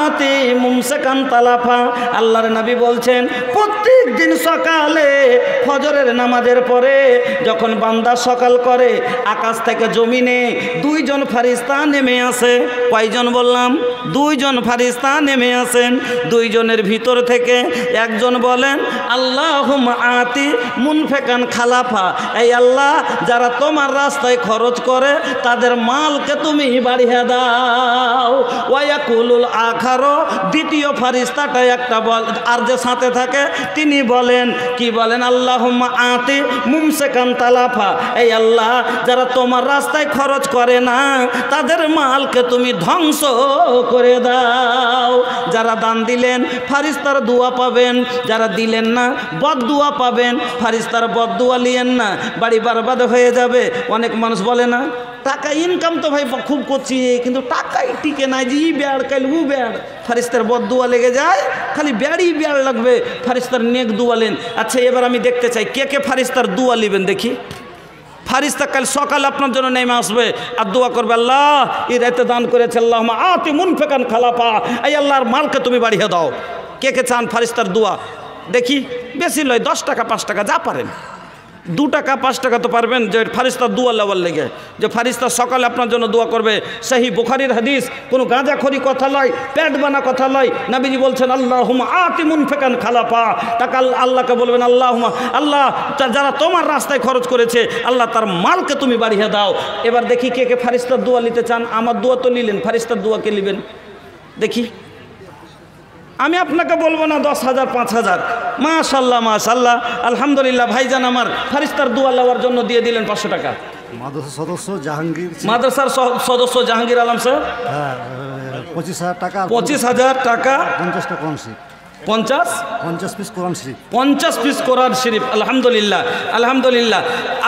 আতি মুমসিকান তালাফা। আল্লাহর নবী বলছেন, প্রত্যেক দিন সকালে ফজরের নামাজের পরে যখন বান্দা সকাল করে, আকাশ থেকে জমিনে 2 জন ফেরেশতা নেমে আসে। কয়জন বললাম? 2 জন ফেরেশতা নেমে আসেন। 2 জনের ভিতর থেকে একজন বলেন, আল্লাহুম্মা আতি মুনফিকান খালাফা, এই আল্লাহ যারা তোমার রাস্তায় খরচ করে তাদের মালকে তুমি বাড়িয়ে দাও। ওয়া ইয়াকুলুল আখারু, দ্বিতীয় ফেরেশতাটা একটা বল, আর যে সাথে থাকে তিনি বলেন, কি বলেন? আল্লাহুম্মা আতি মুমসিকান তালাফা, এই আল্লাহ যারা তোমার রাস্তায় খরচ করে না তাদের মালকে তুমি ধ্বংস করে দাও। যারা দান দিলেন ফারিস্তার দোয়া পাবেন, যারা দিলেন না বদদুয়া পাবেন। ফারিস্তার বদদুয়া লিয়েন না, বাড়ি বরবাদ হয়ে যাবে। অনেক মানুষ বলে না, টাকা ইনকাম তো ভাই খুব করছি, কিন্তু টাকাই টিকে নাই, যে ই বেড় কাল উ বেড়, ফারিস্তার বদদুয়া লেগে যায়, খালি বেড়ই বেড় লাগবে, ফারিস্তার নেক দুয়া লেন। আচ্ছা এবার আমি দেখতে চাই কে কে ফারিস্তার দোয়া লিবেন দেখি। ফারিস্তা কাল সকাল আপনার জন্য নেমে আসবে আর দোয়া করবে, আল্লাহ এই রাতে দান করেছে, আল্লাহুম্মা আতি মুনফিকান খালাফা, এই আল্লাহর মালকে তুমি বাড়িয়ে দাও। কে কে চান ফারিস্তার দোয়া দেখি? বেশি লয়, 10 টাকা 5 টাকা যা পারেন, 2 টাকা 5 টাকা তো পারবেন, যে ফারিস্তার দোয়া লেওয়ার লেগে, যে ফারিস্তা সকালে আপনার জন্য দোয়া করবে। সহি বুখারীর হাদিস, কোনো গাঁজাখড়ি কথা লয়, পেট বানা কথা লয়। নবীজি বলছেন, আল্লাহুম্মা আতি মুনফিকান খালাফা, টাকা আল্লাহকে বলবেন, আল্লাহুম্মা, আল্লাহ যারা তোমার রাস্তায় খরচ করেছে আল্লাহ তার মালকে তুমি বাড়িয়ে দাও। এবার দেখি কে কে ফারিস্তার দোয়া নিতে চান। আমার দোয়া তো নিলেন, ফারিস্তার দোয়া কে নেবেন দেখি। আমি আপনাকে বলবো না 10,000 5,000, মাশাল্লাহ মাশাল্লাহ আলহামদুলিল্লাহ। ভাইজান আমার ফারিস্তার দোয়া নেওয়ার জন্য দিয়ে দিলেন 500 টাকা। মাদ্রাসার সদস্য জাহাঙ্গীর, মাদ্রাসার সদস্য জাহাঙ্গীর আলম স্যার, হ্যাঁ 25,000 টাকা, 25,000 টাকা, 50টা কোরআন শরীফ, 50 পিস কোরআন শরীফ, 50 পিস কোরআন শরীফ। আলহামদুলিল্লাহ আলহামদুলিল্লাহ।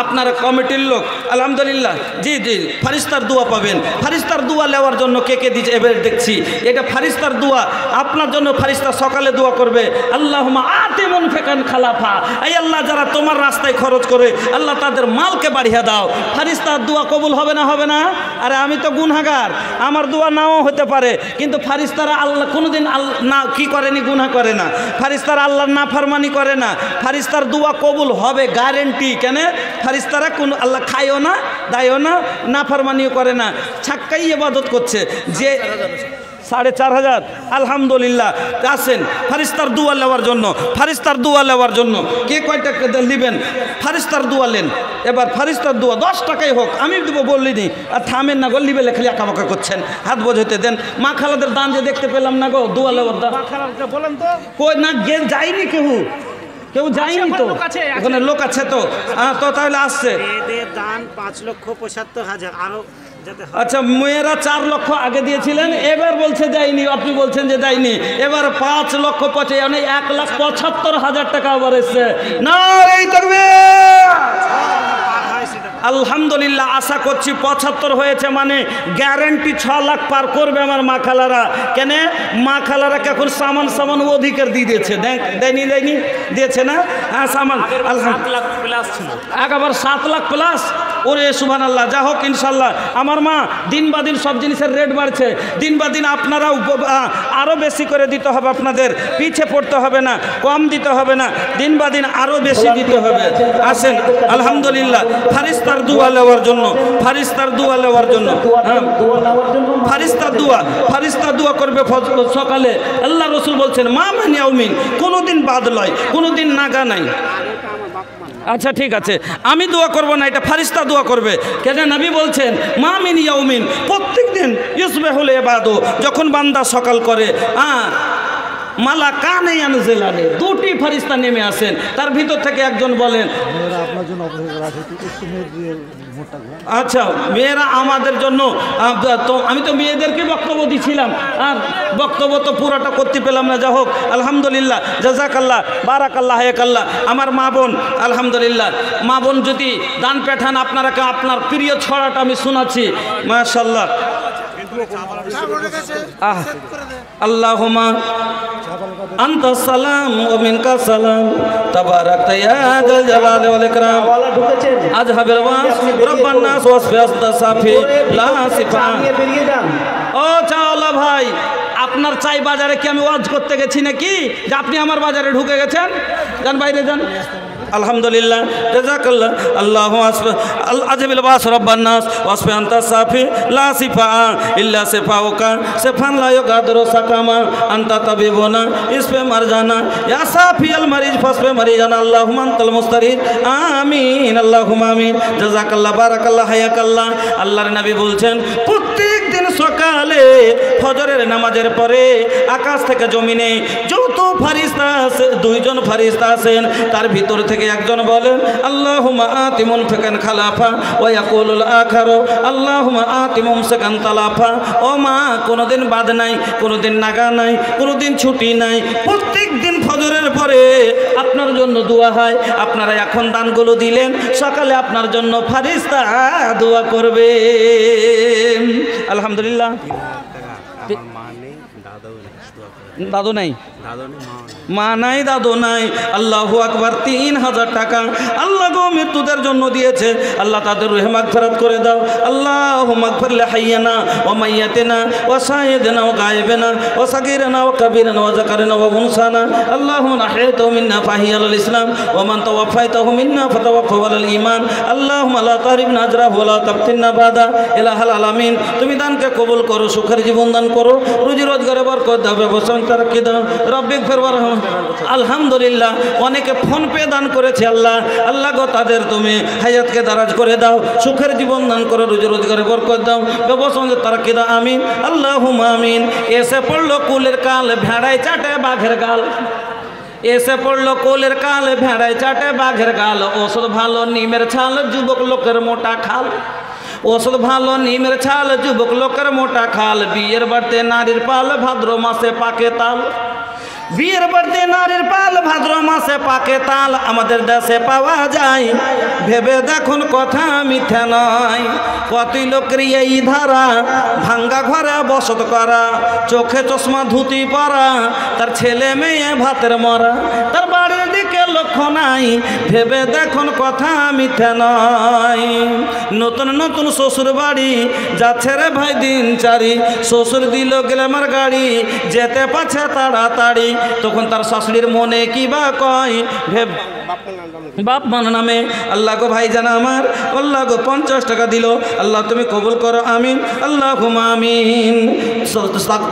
আপনার কমিটির লোক আলহামদুলিল্লাহ, জি জি ফারিস্তার দোয়া পাবেন। ফারিস্তার দোয়া নেওয়ার জন্য কে কে দিচ্ছে এবার দেখছি। এটা ফারিস্তার দোয়া, আপনার জন্য ফারিস্তা সকালে দোয়া করবে, আল্লাহুম্মা আতি মুনফিকান খালাফা, এই আল্লাহ যারা তোমার রাস্তায় খরচ করে আল্লাহ তাদের মালকে বাড়িয়ে দাও। ফারিস্তার দোয়া কবুল হবে না হবে না? আরে আমি তো গুনাহগার, আমার দোয়া নাও হতে পারে, কিন্তু ফারিস্তারা আল্লাহ কোনোদিন না কি করেনি, গুনাহ করে না। ফারিস্তারা আল্লাহর নাফরমানি করে না। ফারিস্তার দোয়া কবুল হবে গ্যারেন্টি। কেন? ফারিস্তারা কোন আল্লাহ খায়ও না দায়ও না, নাফরমানিও করে না, ছাক্কাই ইবাদত করছে। যে 4,500 আলহামদুলিল্লাহ আসেন ফারিস্তার দুয়া নেওয়ার জন্য, ফারিস্তার দুয়া নেওয়ার জন্য কে কয়টা নেবেন? ফারিস্তার দুয়া নেন। এবার ফারিস্তার দুয়া 10 টাকাই হোক, আমি দেবো বললিনি। আর থামেন না গো, লিবে লেখালি আঁকাবাঁকা করছেন, হাত বোঝাতে দেন। মা খালাদের দান যে দেখতে পেলাম না গো, দুয়া নেওয়ার দান বলেন তো কই না, যায়নি কেউ যায়নি তো, ওখানে লোক আছে তো, তো তাহলে আসছে। এদের দান 5,75,000 আরো যাতে হয়। আচ্ছা, মেয়েরা 4 লক্ষ আগে দিয়েছিলেন, এবার বলছে যায়নি, আপনি বলছেন যে যায়নি। এবার 5 লক্ষ 1,75,000 টাকা আবার এসছে। না এই তাকবীর, আলহামদুলিল্লাহ। আশা করছি 75 হয়েছে মানে গ্যারান্টি 6 লাখ পার করবে আমার মা খালারা। কেন মা খালারা এখন সামান অধিকার দিয়ে দিয়েছে, দেয়নি দিয়েছে না? হ্যাঁ সামান, 7 লাখ প্লাস ছিল, একবার 7 লাখ প্লাস। ওরে সুবহানাল্লাহ। যা হোক ইনশাল্লাহ আমার মা, দিন বা দিন সব জিনিসের রেট বাড়ছে, দিন বা দিন আপনারাও আরও বেশি করে দিতে হবে, আপনাদের পিছে পড়তে হবে না, কম দিতে হবে না, দিন বা দিন আরও বেশি দিতে হবে। আসেন আলহামদুলিল্লাহ, ফারিস্তার দুয়া নেওয়ার জন্য, ফারিস্তার দুয়া নেওয়ার জন্য, ফারিস্তার দুয়া করবে সকালে। আল্লাহ রসুল বলছেন মা মিন ইয়াউমিন, কোনোদিন বাদ লয়, কোনোদিন নাগা নাই। আচ্ছা ঠিক আছে, আমি দোয়া করব না, এটা ফারিস্তা দোয়া করবে। কেন নবী বলছেন মা মিন ইয়াউমিন, প্রত্যেক দিন ইসবাহুল ইবাদু, যখন বান্দা সকাল করে মালাকানে ইয়ানজিলানে, 2টি ফারিস্তা নেমে আসেন। তার ভিতর থেকে একজন বলেন আপনার জন্য অপেক্ষা করা আছে, একটু মেয়ের মোটটা। আচ্ছা মেয়েরা আমাদের জন্য, তো আমি তো মেয়েদেরকে বক্তব্য দিছিলাম, আর বক্তব্য তো পুরোটা করতে পেলাম না। যা হোক আলহামদুলিল্লাহ, জাযাকাল্লাহ, বারাকাল্লাহ, হায়াকাল্লাহ। আমার মা বোন আলহামদুলিল্লাহ, মা বোন যদি দান পাঠান, আপনারা আপনার প্রিয় ছড়াটা আমি শোনাচ্ছি, মাশাআল্লাহ। আল্লাহুম্মা আনতা সালাম ওয়া মিনকা সালাম, তাবারাকতা ইয়া যাল জালালি ওয়াল ইকরাম, আজহাবিল ওয়াস রব্বান নাস ওয়াসফি আনতা সাফি লা সিফা। ও চাওলা ভাই, আপনার চাই বাজারে কি আমি ওয়াজ করতে গেছি নাকি যে আপনি আমার বাজারে ঢুকে গেছেন? যান বাইরে যান। আলহামদুলিল্লাহ, জাযাকাল্লাহ। আল্লাহু আজহাবিল ওয়াস রব্বান নাস ওয়াসফি আনতা সাফি লা সিফা ইল্লা সিফাউকা সিফান লা ইউগাদিরু সাকামা আনতা তাবিবুনা ইসফি মারজানা ইয়া সাফিয়াল মারিজ ফাসফি মারিজানা আল্লাহুম্মা আনতাল মুস্তারিদ আমিন আল্লাহুম্মা আমিন। জাযাকাল্লাহ, বারাকাল্লাহ, হায়াকাল্লাহ। আল্লাহর নবী বলছেন প্রত্যেক দিন সকালে ফজরের নামাজের পরে আকাশ থেকে জমিনে যত ফারিস্তা আছে, 2 জন ফারিস্তা আছেন, তার ভিতর থেকে একজন বলেন আল্লাহুম্মা আতি মুনফিকান খালাফা ওয়া ইয়াকুলুল আখারু আল্লাহুম্মা আতি মুমসিকান তালাফা। ও মা, কোনোদিন বাদ নাই, কোনোদিন নাগা নাই, কোনোদিন ছুটি নাই, প্রত্যেক দিন ফজরের পরে আপনার জন্য দোয়া হয়। আপনারা এখন দানগুলো দিলেন, সকালে আপনার জন্য ফারিস্তা দোয়া করবে। আলহামদুলিল্লাহ। মা নেই, দাদাও নেই, দাদু নাই, দাদা নেই, মা নাই, দাদু নাই। আল্লাহু আকবার। 3,000 টাকা আল্লাহ গো মৃত্যুদের জন্য দিয়েছে। আল্লাহ তাদের রুহে মাগফিরাত করে দাও। আল্লাহুম্মা গফির লিহাইয়িনা ওয়া মাইয়াতিনা ওয়া শাহিদিনা ওয়া গায়বিনা ওয়া সাগীরিনা ওয়া কাবীরিনা ওয়া যাকারিনা ওয়া উনসানা। আল্লাহুম্মা নাহিয়াতাহু মিন্না ফাহিয়াল ইসলাম ওয়া মান তাওয়াফাইতাহু মিন্না ফাতাওয়াফাহু আলাল ঈমান। আল্লাহুম্মা লা তাহরিমনা আজরাহু ওয়া লা তাফতিননা বাদা। ইলাহাল আলামিন, তুমি দানকে কবুল করো, সুখের জীবন দান করো, রুজি রোজগারে বরকত দাও, ব্যবসা তারাক্কি দাও। রব্বিক ফিরওয়ার আলহামদুলিল্লাহ। অনেকে ফোন পে দান করেছে, আল্লাহ গো তাদের তুমি হায়াতকে দারাজ করে দাও, সুখের জীবন দান করো, রুজি রোজগারে বরকত দাও, ব্যবসা তারাক্কি দাও। আমিন আল্লাহুম্মা আমিন। এসে পড়লো কুলের কাল, ভেড়ায় চাটে বাঘের গাল। এসে পড়লো কোলের কাল, ভেড়ায় চাটে বাঘের গাল। ওষুধ ভালো নিমের ছাল, যুবক লোকের মোটা খাল। ওষুধ ভালো নিমের ছাল, যুবক লোকের মোটা খাল। বিয়ের বাড়তে নারীর পাল, ভাদ্র মাসে পাকে তাল। বিয়ের বাড়তে নারীর পাল, ভাদ্র মাসে পাকে তাল। আমাদের দেশে পাওয়া যায়, ভেবে দেখুন কথা মিথ্যা নয়। কতই লোকের এই ধারা, ভাঙ্গা ঘরে বসত করা, চোখে চশমা ধুতি পরা, তার ছেলে মেয়ে ভাতের মরা, তার বাড়ির দিকে লক্ষ্য নাই। ভেবে দেখুন কথা মিথ্যা নয়। নতুন নতুন শ্বশুর বাড়ি যাচ্ছে রে ভাই দিন চারি, শ্বশুর দিল গ্ল্যামার গাড়ি, যেতে পাচ্ছে তাড়াতাড়ি। তখন তার শাশুড়ির মনে কি বা কয়, বাপ মান নামে। আল্লাহ গো ভাই জানা আমার, আল্লাহ গো 50 টাকা দিল, আল্লাহ তুমি কবুল করো, আমিন আল্লাহ আমিন।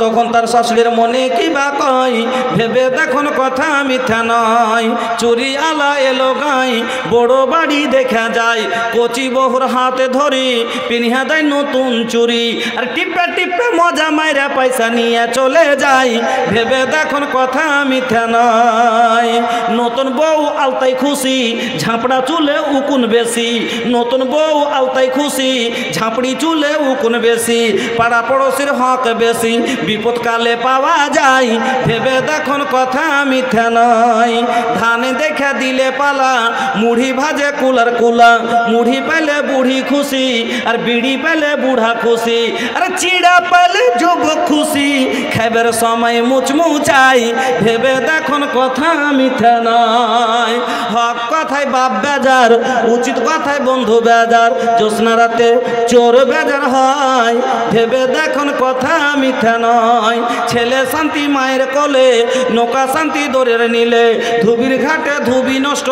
তখন তার শাশুড়ির মনে কি বা কয়, ভেবে দেখুন কথা মিথ্যা নয়। চুরি আলা এলো গাই, বড় বাড়ি দেখা যায়, কচি বহুর হাতে ধরি পিনিহা দেয় নতুন চুরি, আর টিপে টিপে মজা মাইরা পয়সা নিয়ে চলে যায়, ভেবে দেখুন কথা মিথ্যা নয়। নতুন বউ আলতাই খুশি, ঝাপড়া চুলে উকুন বেশি, নতুন বউ আলতাই খুশি, ঝাপড়ি চুলে উকুন বেশি, পাড়া পড়োশির হক বেশি, বিপদকালে পাওয়া যায়, ভেবে দেখুন কথা মিথ্যা নয়। ধানে দেখা দিলে পালা, মুড়ি ভাজে কুলার কুলা, মুড়ি পেলে বুড়ি খুশি, আর বিড়ি পেলে বুড়া খুশি, আর চিড়া পেলে যুবক খুশি, খাইবার সময় মুচমুচাই, ভেবে দেখুন কথা মিথ্যা নয়। হক কথায় বাপ বেজার, উচিত কথায় বন্ধু বেজার, জ্যোৎস্না রাতে চোর বেজার হয়, ভেবে দেখুন কথা মিথ্যা নয়। ছেলে শান্তি মায়ের কোলে, নৌকা শান্তি দরের নিলে, ধুবির ঘাটে ধুবি নষ্ট,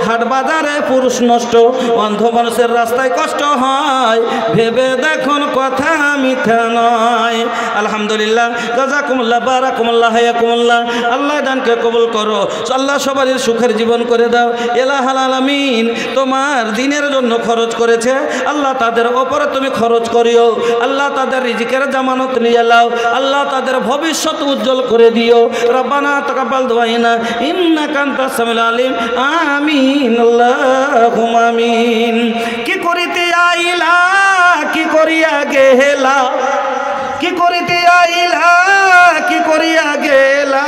হাট বাজারে পুরুষ নষ্ট, অন্ধ মানুষের রাস্তায় কষ্ট হয়, ভেবে দেখুন কথা মিথ্যা নয়। আলহামদুলিল্লাহ, জাযাকুমুল্লাহ, বারাকুমুল্লাহ, হায়াকুমুল্লাহ। আল্লাহ দানকে কবুল করো, আল্লাহ সবারই সুখের জীবন করে দাও। ইলাহাল আলামিন, তোমার দিনের জন্য খরচ করেছে আল্লাহ, তাদের ওপরে তুমি খরচ করিও। আল্লাহ তাদের রিজিকের জামানত নিয়ে লাও, আল্লাহ তাদের ভবিষ্যৎ উজ্জ্বল করে দিও। রব্বানা তাকাব্বাল দুআইনা ইন্নাকা আনতাস সামিউল আলিম। আমিন আল্লাহুম্মা আমিন। কি করিতে আইলা, কি করিয়া গেলা, কি করিতে আইলা, কি করিয়া গেলা,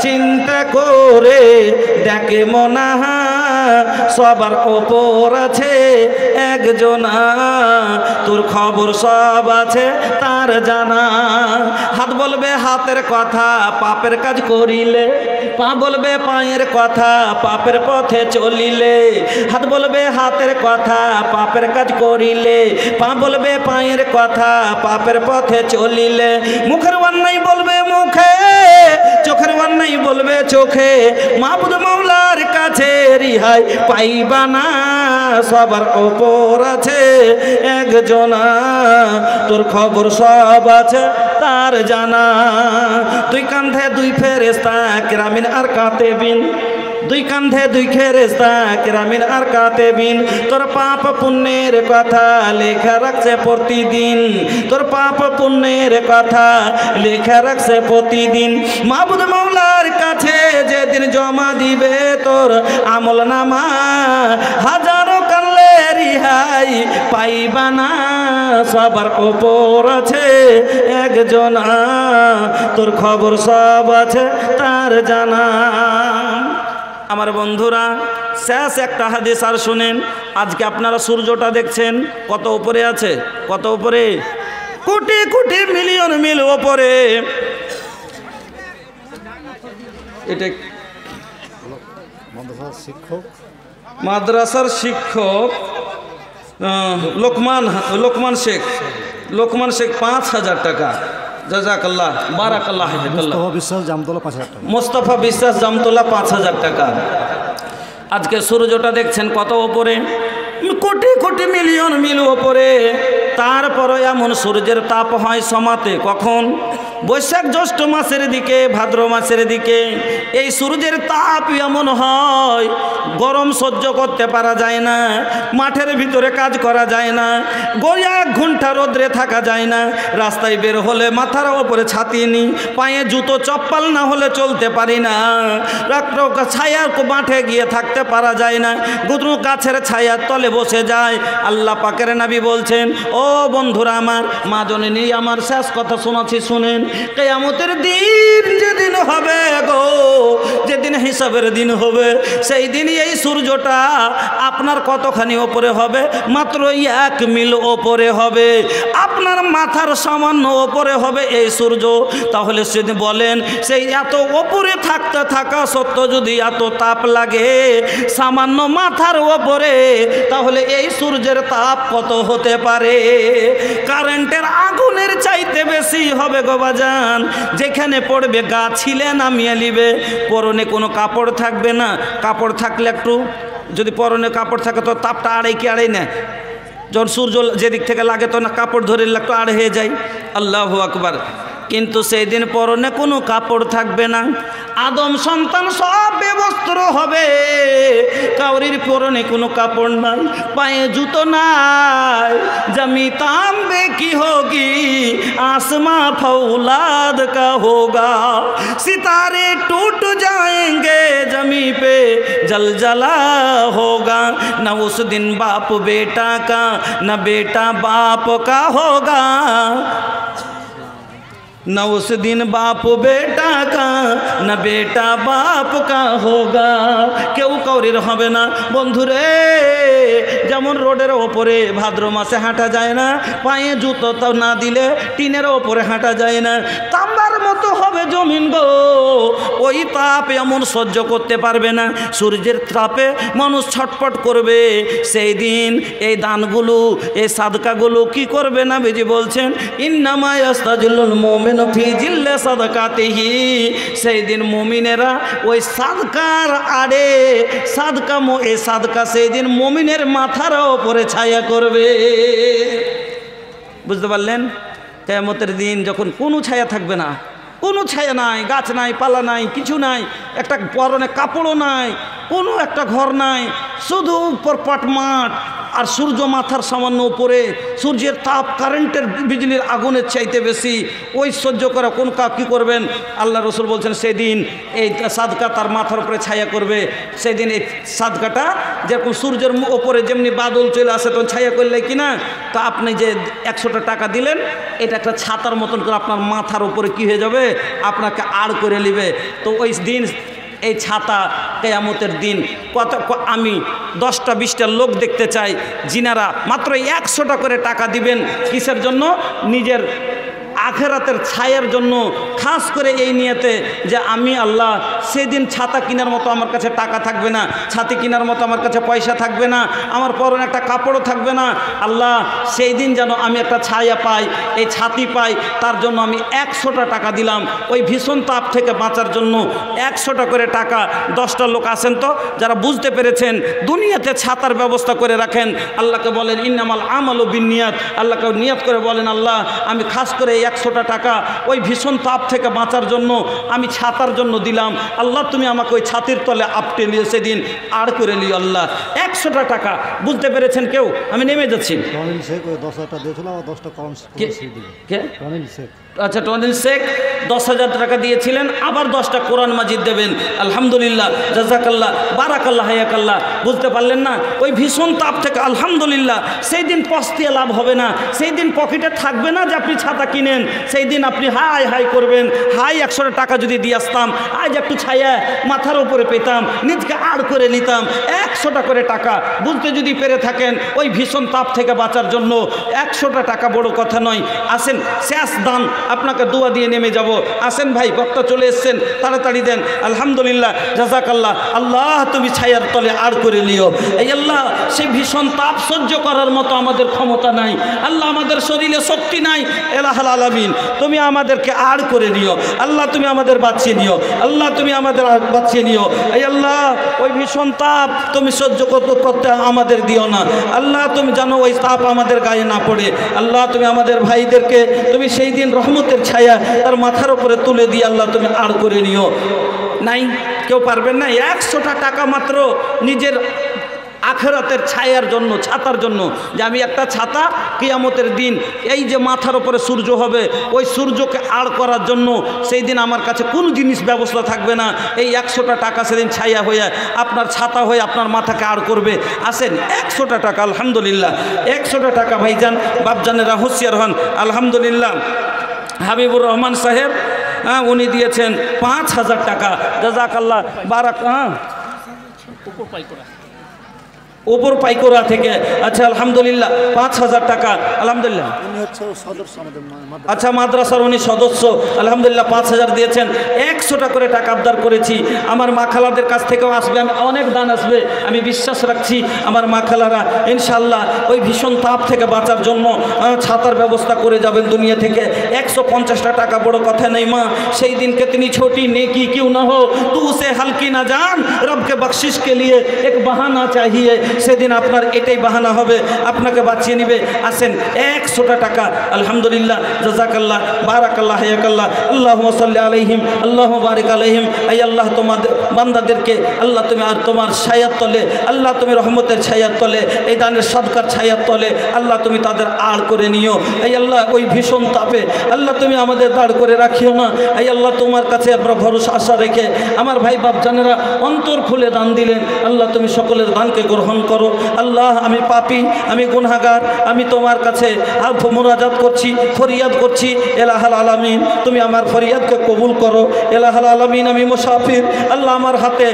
চিন্তা করে দেখে মনা, সবার ওপর আছে একজনা, তোর খবর সব আছে তার জানা। হাত বলবে হাতের কথা, পাপের কাজ করিলে, পা বলবে পায়ের কথা, পাপের পথে চলিলে। হাত বলবে হাতের কথা, পাপের কাজ করিলে, পা বলবে পায়ের কথা, পাপের পথে চলিলে। মুখের অন্যায় বলবে মুখে, চোখের অন্যায় বলবে চোখে, মাবুদ মাওলার কাছে রিহাই পাইবা না, সবার ওপর আছে একজনা, তোর খবর সব আছে তার জানা। দুই কান্ধে দুই ফেরেশতা কিরামিন আর কাতেবিন, দুই কান্ধে দুই ফেরেশতা কিরামিন আর কাতেবিন, তোর পাপ পুণ্যের কথা লেখা রাখছে প্রতিদিন, তোর পাপ পুণ্যের কথা লেখা রাখছে প্রতিদিন। মাবুদ মাওলার কাছে যেদিন জমা দিবে তোর আমল নামা, হাজারো কানলে রিহাই পাইবা না, সবার ওপর আছে একজনা, তোর খবর সব আছে তার জানা। আমার বন্ধুরা, শেষ একটা হাদিস আর শুনেন। আজকে আপনারা সূর্যটা দেখছেন কত উপরে আছে, কত উপরে, কোটি কোটি মিলিয়ন মিল উপরে। এটা মাদ্রাসার শিক্ষক, মাদ্রাসার শিক্ষক লোকমান শেখ, লোকমান শেখ 5,000 টাকা। জাযাকাল্লাহ, বারাকাল্লাহ। মুস্তাফা বিশ্বাস জামতলা 5,000 টাকা। মোস্তফা বিশ্বাস জামতলা 5,000 টাকা। আজকে সূর্যটা দেখছেন কত ওপরে, কোটি কোটি মিলিয়ন মিল ওপরে। তারপরে এমন সূর্যের তাপ হয় সমাতে কখন, বৈশাখ জ্যৈষ্ঠ মাসের দিকে, ভাদ্র মাসের দিকে। এই সূর্যের তাপ এমন হয়, গরম সহ্য করতে পারা যায় না, মাঠের ভিতরে কাজ করা যায় না, 1 ঘন্টা রোদ্রে থাকা যায় না, রাস্তায় বের হলে মাথার ওপরে ছাতি নি, পায়ে জুতো চপ্পল না হলে চলতে পারি না, ছায়ার মাঠে গিয়ে থাকতে পারা যায় না, গুদরু গাছের ছায়ার তলে বসে যায়। আল্লাহ পাকের নবী বলছেন, ও বন্ধুরা আমার, মা জননী আমার, শেষ কথা শোনাচ্ছি শুনেন। কিয়ামতের দিন যেদিন হবে গো, যেদিন হিসাবের দিন হবে, সেই দিন এই সূর্যটা আপনার কতখানি ওপরে হবে, মাত্র 1 মিল ওপরে হবে। আপনার আমার মাথার সামান্য ওপরে হবে এই সূর্য, তাহলে সেদিন বলেন সেই এত ওপরে থাকা সত্ত্বেও যদি এত তাপ লাগে সামান্য মাথার ওপরে, তাহলে এই সূর্যের তাপ কত হতে পারে? কারেন্টের আগুনের চাইতে বেশি হবে গো বাজান। যেখানে পড়বে গা ছিলে নামিয়ে নিবে, পরনে কোনো কাপড় থাকবে না। কাপড় থাকলে একটু, যদি পরনে কাপড় থাকে তো তাপটা আড়াই কি আড়াই না, যখন সূর্য যেদিক থেকে লাগে তো না কাপড় ধরে একটু আড় হয়ে যায়। আল্লাহু আকবার। কিন্তু সেই দিন পরনে কোনো কাপড় থাকবে না, আদম সন্তান সব বেবস্ত্র হবে, কাউরির পরনে কোনো কাপড় নাই, পায়ে জুতো নাই। জমি তাंबे की होगी आसमां फौलाद का होगा, सितारे टूट जाएंगे जमी पे जलजला होगा। न उस दिन बाप बेटा का न बेटा बाप का होगा, न उस दिन बाप बेटा का न बेटा बाप का होगा। কেউ কাউরির হবে না বন্ধুরে। যেমন রোডের ওপরে ভাদ্র মাসে হাঁটা যায় না, পায়ে জুতো তাও না দিলে টিনের ওপরে হাঁটা যায় না, তাম্বার মতো হবে জমিন গো। ওই তাপ এমন সহ্য করতে পারবে না, সূর্যের তাপে মানুষ ছটফট করবে। সেই দিন এই দানগুলো এই সাদকাগুলো কি করবে না বেজি বলছেন, ইন্নামা ইয়াস্তাজিলুল মুমিনু ফি জিল্লি সাদাকাতিহি। সেই দিন মুমিনেরা ওই সাদকার আড়ে এই সাদকা সেই দিন মুমিনের মাথার ওপরে ছায়া করবে। বুঝতে পারলেন? কিয়ামতের দিন যখন কোনো ছায়া থাকবে না, কোনো ছায়া নাই, গাছ নাই, পালা নাই, কিছু নাই, একটা পরনে কাপড়ও নাই, কোনো একটা ঘর নাই, শুধু পরপাট মাঠ আর সূর্য মাথার সামান্য উপরে, সূর্যের তাপ কারেন্টের বিজলির আগুনের চাইতে বেশি। ওই সহ্য করা কোন কী করবেন? আল্লাহ রসুল বলছেন সেদিন এই সাদকা তার মাথার উপরে ছায়া করবে। সেদিন এই সাদকাটা যেরকম সূর্যের ওপরে যেমনি বাদল চলে আসে তখন ছায়া করলে কি না, তা আপনি যে 100টা টাকা দিলেন এটা একটা ছাতার মতন করে আপনার মাথার উপরে কি হয়ে যাবে, আপনাকে আড় করে নেবে। তো ওই দিন এই ছাতা কিয়ামতের দিন আমি 10টা 20টা লোক দেখতে চাই যিনারা মাত্র 100টা করে টাকা দিবেন। কিসের জন্য? নিজের আখেরাতের ছায়ার জন্য, খাস করে এই নিয়তে যে আমি আল্লাহ সেদিন ছাতা কেনার মতো আমার কাছে টাকা থাকবে না, ছাতি কেনার মতো আমার কাছে পয়সা থাকবে না, আমার পরনে একটা কাপড়ও থাকবে না। আল্লাহ সেই দিন যেন আমি একটা ছায়া পাই, এই ছাতি পাই, তার জন্য আমি 100টা টাকা দিলাম। ওই ভীষণ তাপ থেকে বাঁচার জন্য 100টা করে টাকা। 10টা লোক আসেন তো যারা বুঝতে পেরেছেন দুনিয়াতে ছাতার ব্যবস্থা করে রাখেন। আল্লাহকে বলেন ইন্নামাল আমালু বিন্নিয়াত, আল্লাহকে নিয়ত করে বলেন আল্লাহ আমি খাস করে 100টা টাকা ওই ভীষণ তাপ থেকে বাঁচার জন্য আমি ছাতার জন্য দিলাম। আল্লাহ তুমি আমাকে ওই ছাতির তলে আপটে নিয়ে সেদিন আর করে নিও আল্লাহ। 100টা টাকা। বুঝতে পেরেছেন কেউ? আমি নেমে যাচ্ছি। রনিল শেখ ওই 10,000 টাকা দিয়েছিল, আর 10টা কম দিল। কে? রনিল শেখ। আচ্ছা, টনিল শেখ 10,000 টাকা দিয়েছিলেন, আবার 10টা কোরআন মাজিদ দেবেন। আলহামদুলিল্লাহ, জাজাকাল্লাহ, বারাকাল্লাহ, হায়াকাল্লাহ। বুঝতে পারলেন না? ওই ভীষণ তাপ থেকে আলহামদুলিল্লাহ সেই দিন পস্তিয়ে লাভ হবে না, সেই দিন পকেটে থাকবে না যে আপনি ছাতা কিনেন। সেই দিন আপনি হাই হাই করবেন, হাই 100টা টাকা যদি দিয়ে আসতাম আজ একটু ছায়া মাথার উপরে পেতাম, নিজকে আড় করে নিতাম। 100টা করে টাকা বুঝতে যদি পেরে থাকেন ওই ভীষণ তাপ থেকে বাঁচার জন্য 100টা টাকা বড় কথা নয়। আসেন শেষ দান আপনাকে দোয়া দিয়ে নেমে যাব। আসেন ভাই, বক্তা চলে এসছেন, তাড়াতাড়ি দেন। আলহামদুলিল্লাহ, জাযাকাল্লাহ। আল্লাহ তুমি ছায়ার তলে আড় করে নিও। এই আল্লাহ সেই ভীষণ তাপ সহ্য করার মতো আমাদের ক্ষমতা নাই আল্লাহ, আমাদের শরীরে শক্তি নাই। এলাহাল আলামিন তুমি আমাদেরকে আড় করে নিও আল্লাহ, তুমি আমাদের বাঁচিয়ে নিও আল্লাহ, তুমি আমাদের বাঁচিয়ে নিও। এই আল্লাহ ওই ভীষণ তাপ তুমি সহ্য করতে আমাদের দিও না আল্লাহ, তুমি জানো ওই তাপ আমাদের গায়ে না পড়ে। আল্লাহ তুমি আমাদের ভাইদেরকে তুমি সেই দিন রহমতের ছায়া তার মাথার উপরে তুলে দিয়ে আল্লাহ তুমি আড় করে নিও। নাই কেউ পারবেন না 100টা টাকা মাত্র নিজের আখেরাতের ছায়ার জন্য, ছাতার জন্য, যে আমি একটা ছাতা কিয়ামতের দিন এই যে মাথার উপরে সূর্য হবে ওই সূর্যকে আড় করার জন্য সেই দিন আমার কাছে কোনো জিনিস ব্যবস্থা থাকবে না। এই 100টা টাকা সেদিন ছায়া হয়ে আপনার ছাতা হয়ে আপনার মাথাকে আড় করবে। আসেন 100টা টাকা, আলহামদুলিল্লাহ 100টা টাকা ভাইজান বাপজানেরা হুঁশিয়ার হন। আলহামদুলিল্লাহ হাবিবুর রহমান সাহেব উনি দিয়েছেন 5000 টাকা। জাযাকাল্লাহ বারাক। উপর পাইকোরা থেকে। আচ্ছা আলহামদুলিল্লাহ 5,000 টাকা আলহামদুলিল্লাহ। উনি হচ্ছে সদস্য আমাদের মাদ্রাসা। আচ্ছা মাদ্রাসার উনি সদস্য আলহামদুলিল্লাহ 5,000 দিয়েছেন। 100টা করে টাকা আবদার করেছি। আমার মা খালাদের কাছ থেকেও আসবে, আমি অনেক দান আসবে আমি বিশ্বাস রাখছি। আমার মা খালারা ইনশাআল্লাহ ওই ভীষণ তাপ থেকে বাঁচার জন্য ছাতার ব্যবস্থা করে যাবেন দুনিয়া থেকে। 150টা টাকা বড় কথা নেই মা, সেই দিনকে তিনি ছোটি নেকি क्यों ना हो तू उसे हल्की ना जान रब के बख्शिश के लिए एक बहाना चाहिए। সেদিন আপনার এটাই বাহানা হবে, আপনাকে বাঁচিয়ে নেবে। আসেন 100টা টাকা আলহামদুলিল্লাহ জাযাকাল্লাহ বারাকাল্লাহ হায়াকাল্লাহ আল্লাহুম্মা সাল্লি আলাইহিম আল্লাহুম্মা বারিক আলাইহিম। আই আল্লাহ তোমাদের বান্দাদেরকে আল্লাহ তুমি আর তোমার ছায়ার তলে, আল্লাহ তুমি রহমতের ছায়ার তলে, এই দানের সদকার ছায়ার তলে আল্লাহ তুমি তাদের আড় করে নিও। এই আল্লাহ ওই ভীষণ তাপে আল্লাহ তুমি আমাদের দাঁড় করে রাখিও না। এই আল্লাহ তোমার কাছে আমরা ভরসা আশা রেখে আমার ভাই বাপজানেরা অন্তর খুলে দান দিলেন, আল্লাহ তুমি সকলের দানকে গ্রহণ করো। আল্লাহ আমি পাপী, আমি গুনাহগার, আমি তোমার কাছে মুনাজাত করছি, ফরিয়াদ করছি। এলাহাল আলামিন তুমি আমার ফরিয়াদকে কবুল করো। এলাহাল আলামিন আমি মুসাফির, আল্লাহ আমার হাতে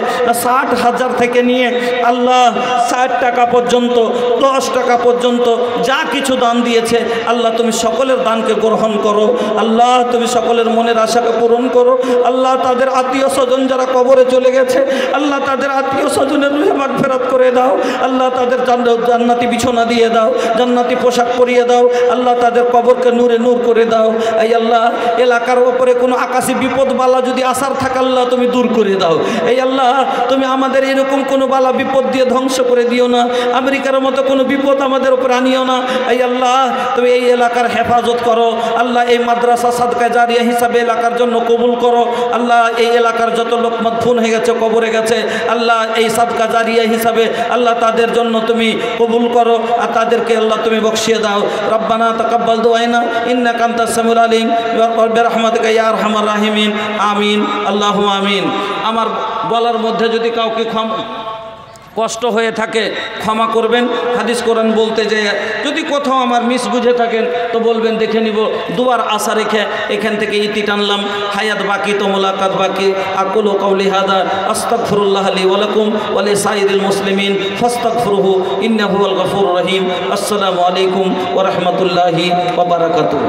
60,000 থেকে নিয়ে আল্লাহ 60 টাকা পর্যন্ত 10 টাকা পর্যন্ত যা কিছু দান দিয়েছে আল্লাহ তুমি সকলের দানকে গ্রহণ করো। আল্লাহ তুমি সকলের মনের আশাকে পূরণ করো। আল্লাহ তাদের আত্মীয় স্বজন যারা কবরে চলে গেছে আল্লাহ তাদের আত্মীয় স্বজনের রুহে মাগফিরাত করে দাও। আল্লাহ তাদের জান্নাতি বিছানা দিয়ে দাও, জান্নাতি পোশাক পরিয়ে দাও। আল্লাহ তাদের কবরকে নূরে নূর করে দাও। এই আল্লাহ এলাকার ওপরে কোনো আকাশী বিপদ বালা যদি আসার থাকে আল্লাহ তুমি দূর করে দাও। এই আল্লাহ তুমি আমাদের এরকম কোনো বালা বিপদ দিয়ে ধ্বংস করে দিও না, আমেরিকার মতো কোনো বিপদ আমাদের উপর আনিও না। এই আল্লাহ তুমি এই এলাকার হেফাজত করো। আল্লাহ এই মাদ্রাসা সাদকা জারিয়া হিসাবে এলাকার জন্য কবুল করো। আল্লাহ এই এলাকার যত লোক মাদফুন হয়ে গেছে, কবরে গেছে, আল্লাহ এই সাদকা জারিয়া হিসাবে আল্লাহ তাদের জন্য তুমি কবুল করো আর তাদেরকে আল্লাহ তুমি বখশিয়ে দাও। রব্বানা তাকাব্বাল দুআনা ইন্নাকা আনতাস সামিউল আলিম বিরহমাতিকা ইয়া আরহামার রাহিমিন। আমিন আল্লাহুম্মা আমিন। আমার বলার মধ্যে যদি কাউকে কষ্ট হয়ে থাকে ক্ষমা করবেন। হাদিস কোরআন বলতে যে যদি কোথাও আমার মিস বুঝে থাকেন তো বলবেন, দেখে নিব। দুয়ার আশা রেখে এখান থেকে ইতি টানলাম। হায়াত বাকি তো মোলাকাত বাকি। আকুলু কাউলি হাদা আস্তাগফিরুল্লাহ লি ওয়া লাকুম ওয়া লিসাইরিল মুসলিমিন ফাস্তাগফিরুহু ইন্নাহু হুয়াল গফুরুর রহিম। আসসালামু আলাইকুম ওয়া রাহমাতুল্লাহি ওয়া বারাকাতুহু।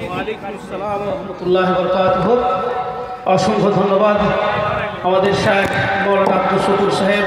ওয়া আলাইকুম আসসালাম ওয়া রাহমাতুল্লাহি ওয়া বারাকাতুহু। অসংখ্য ধন্যবাদ আমাদের শায়েখ মওলানা আব্দুল শুকুর সাহেব।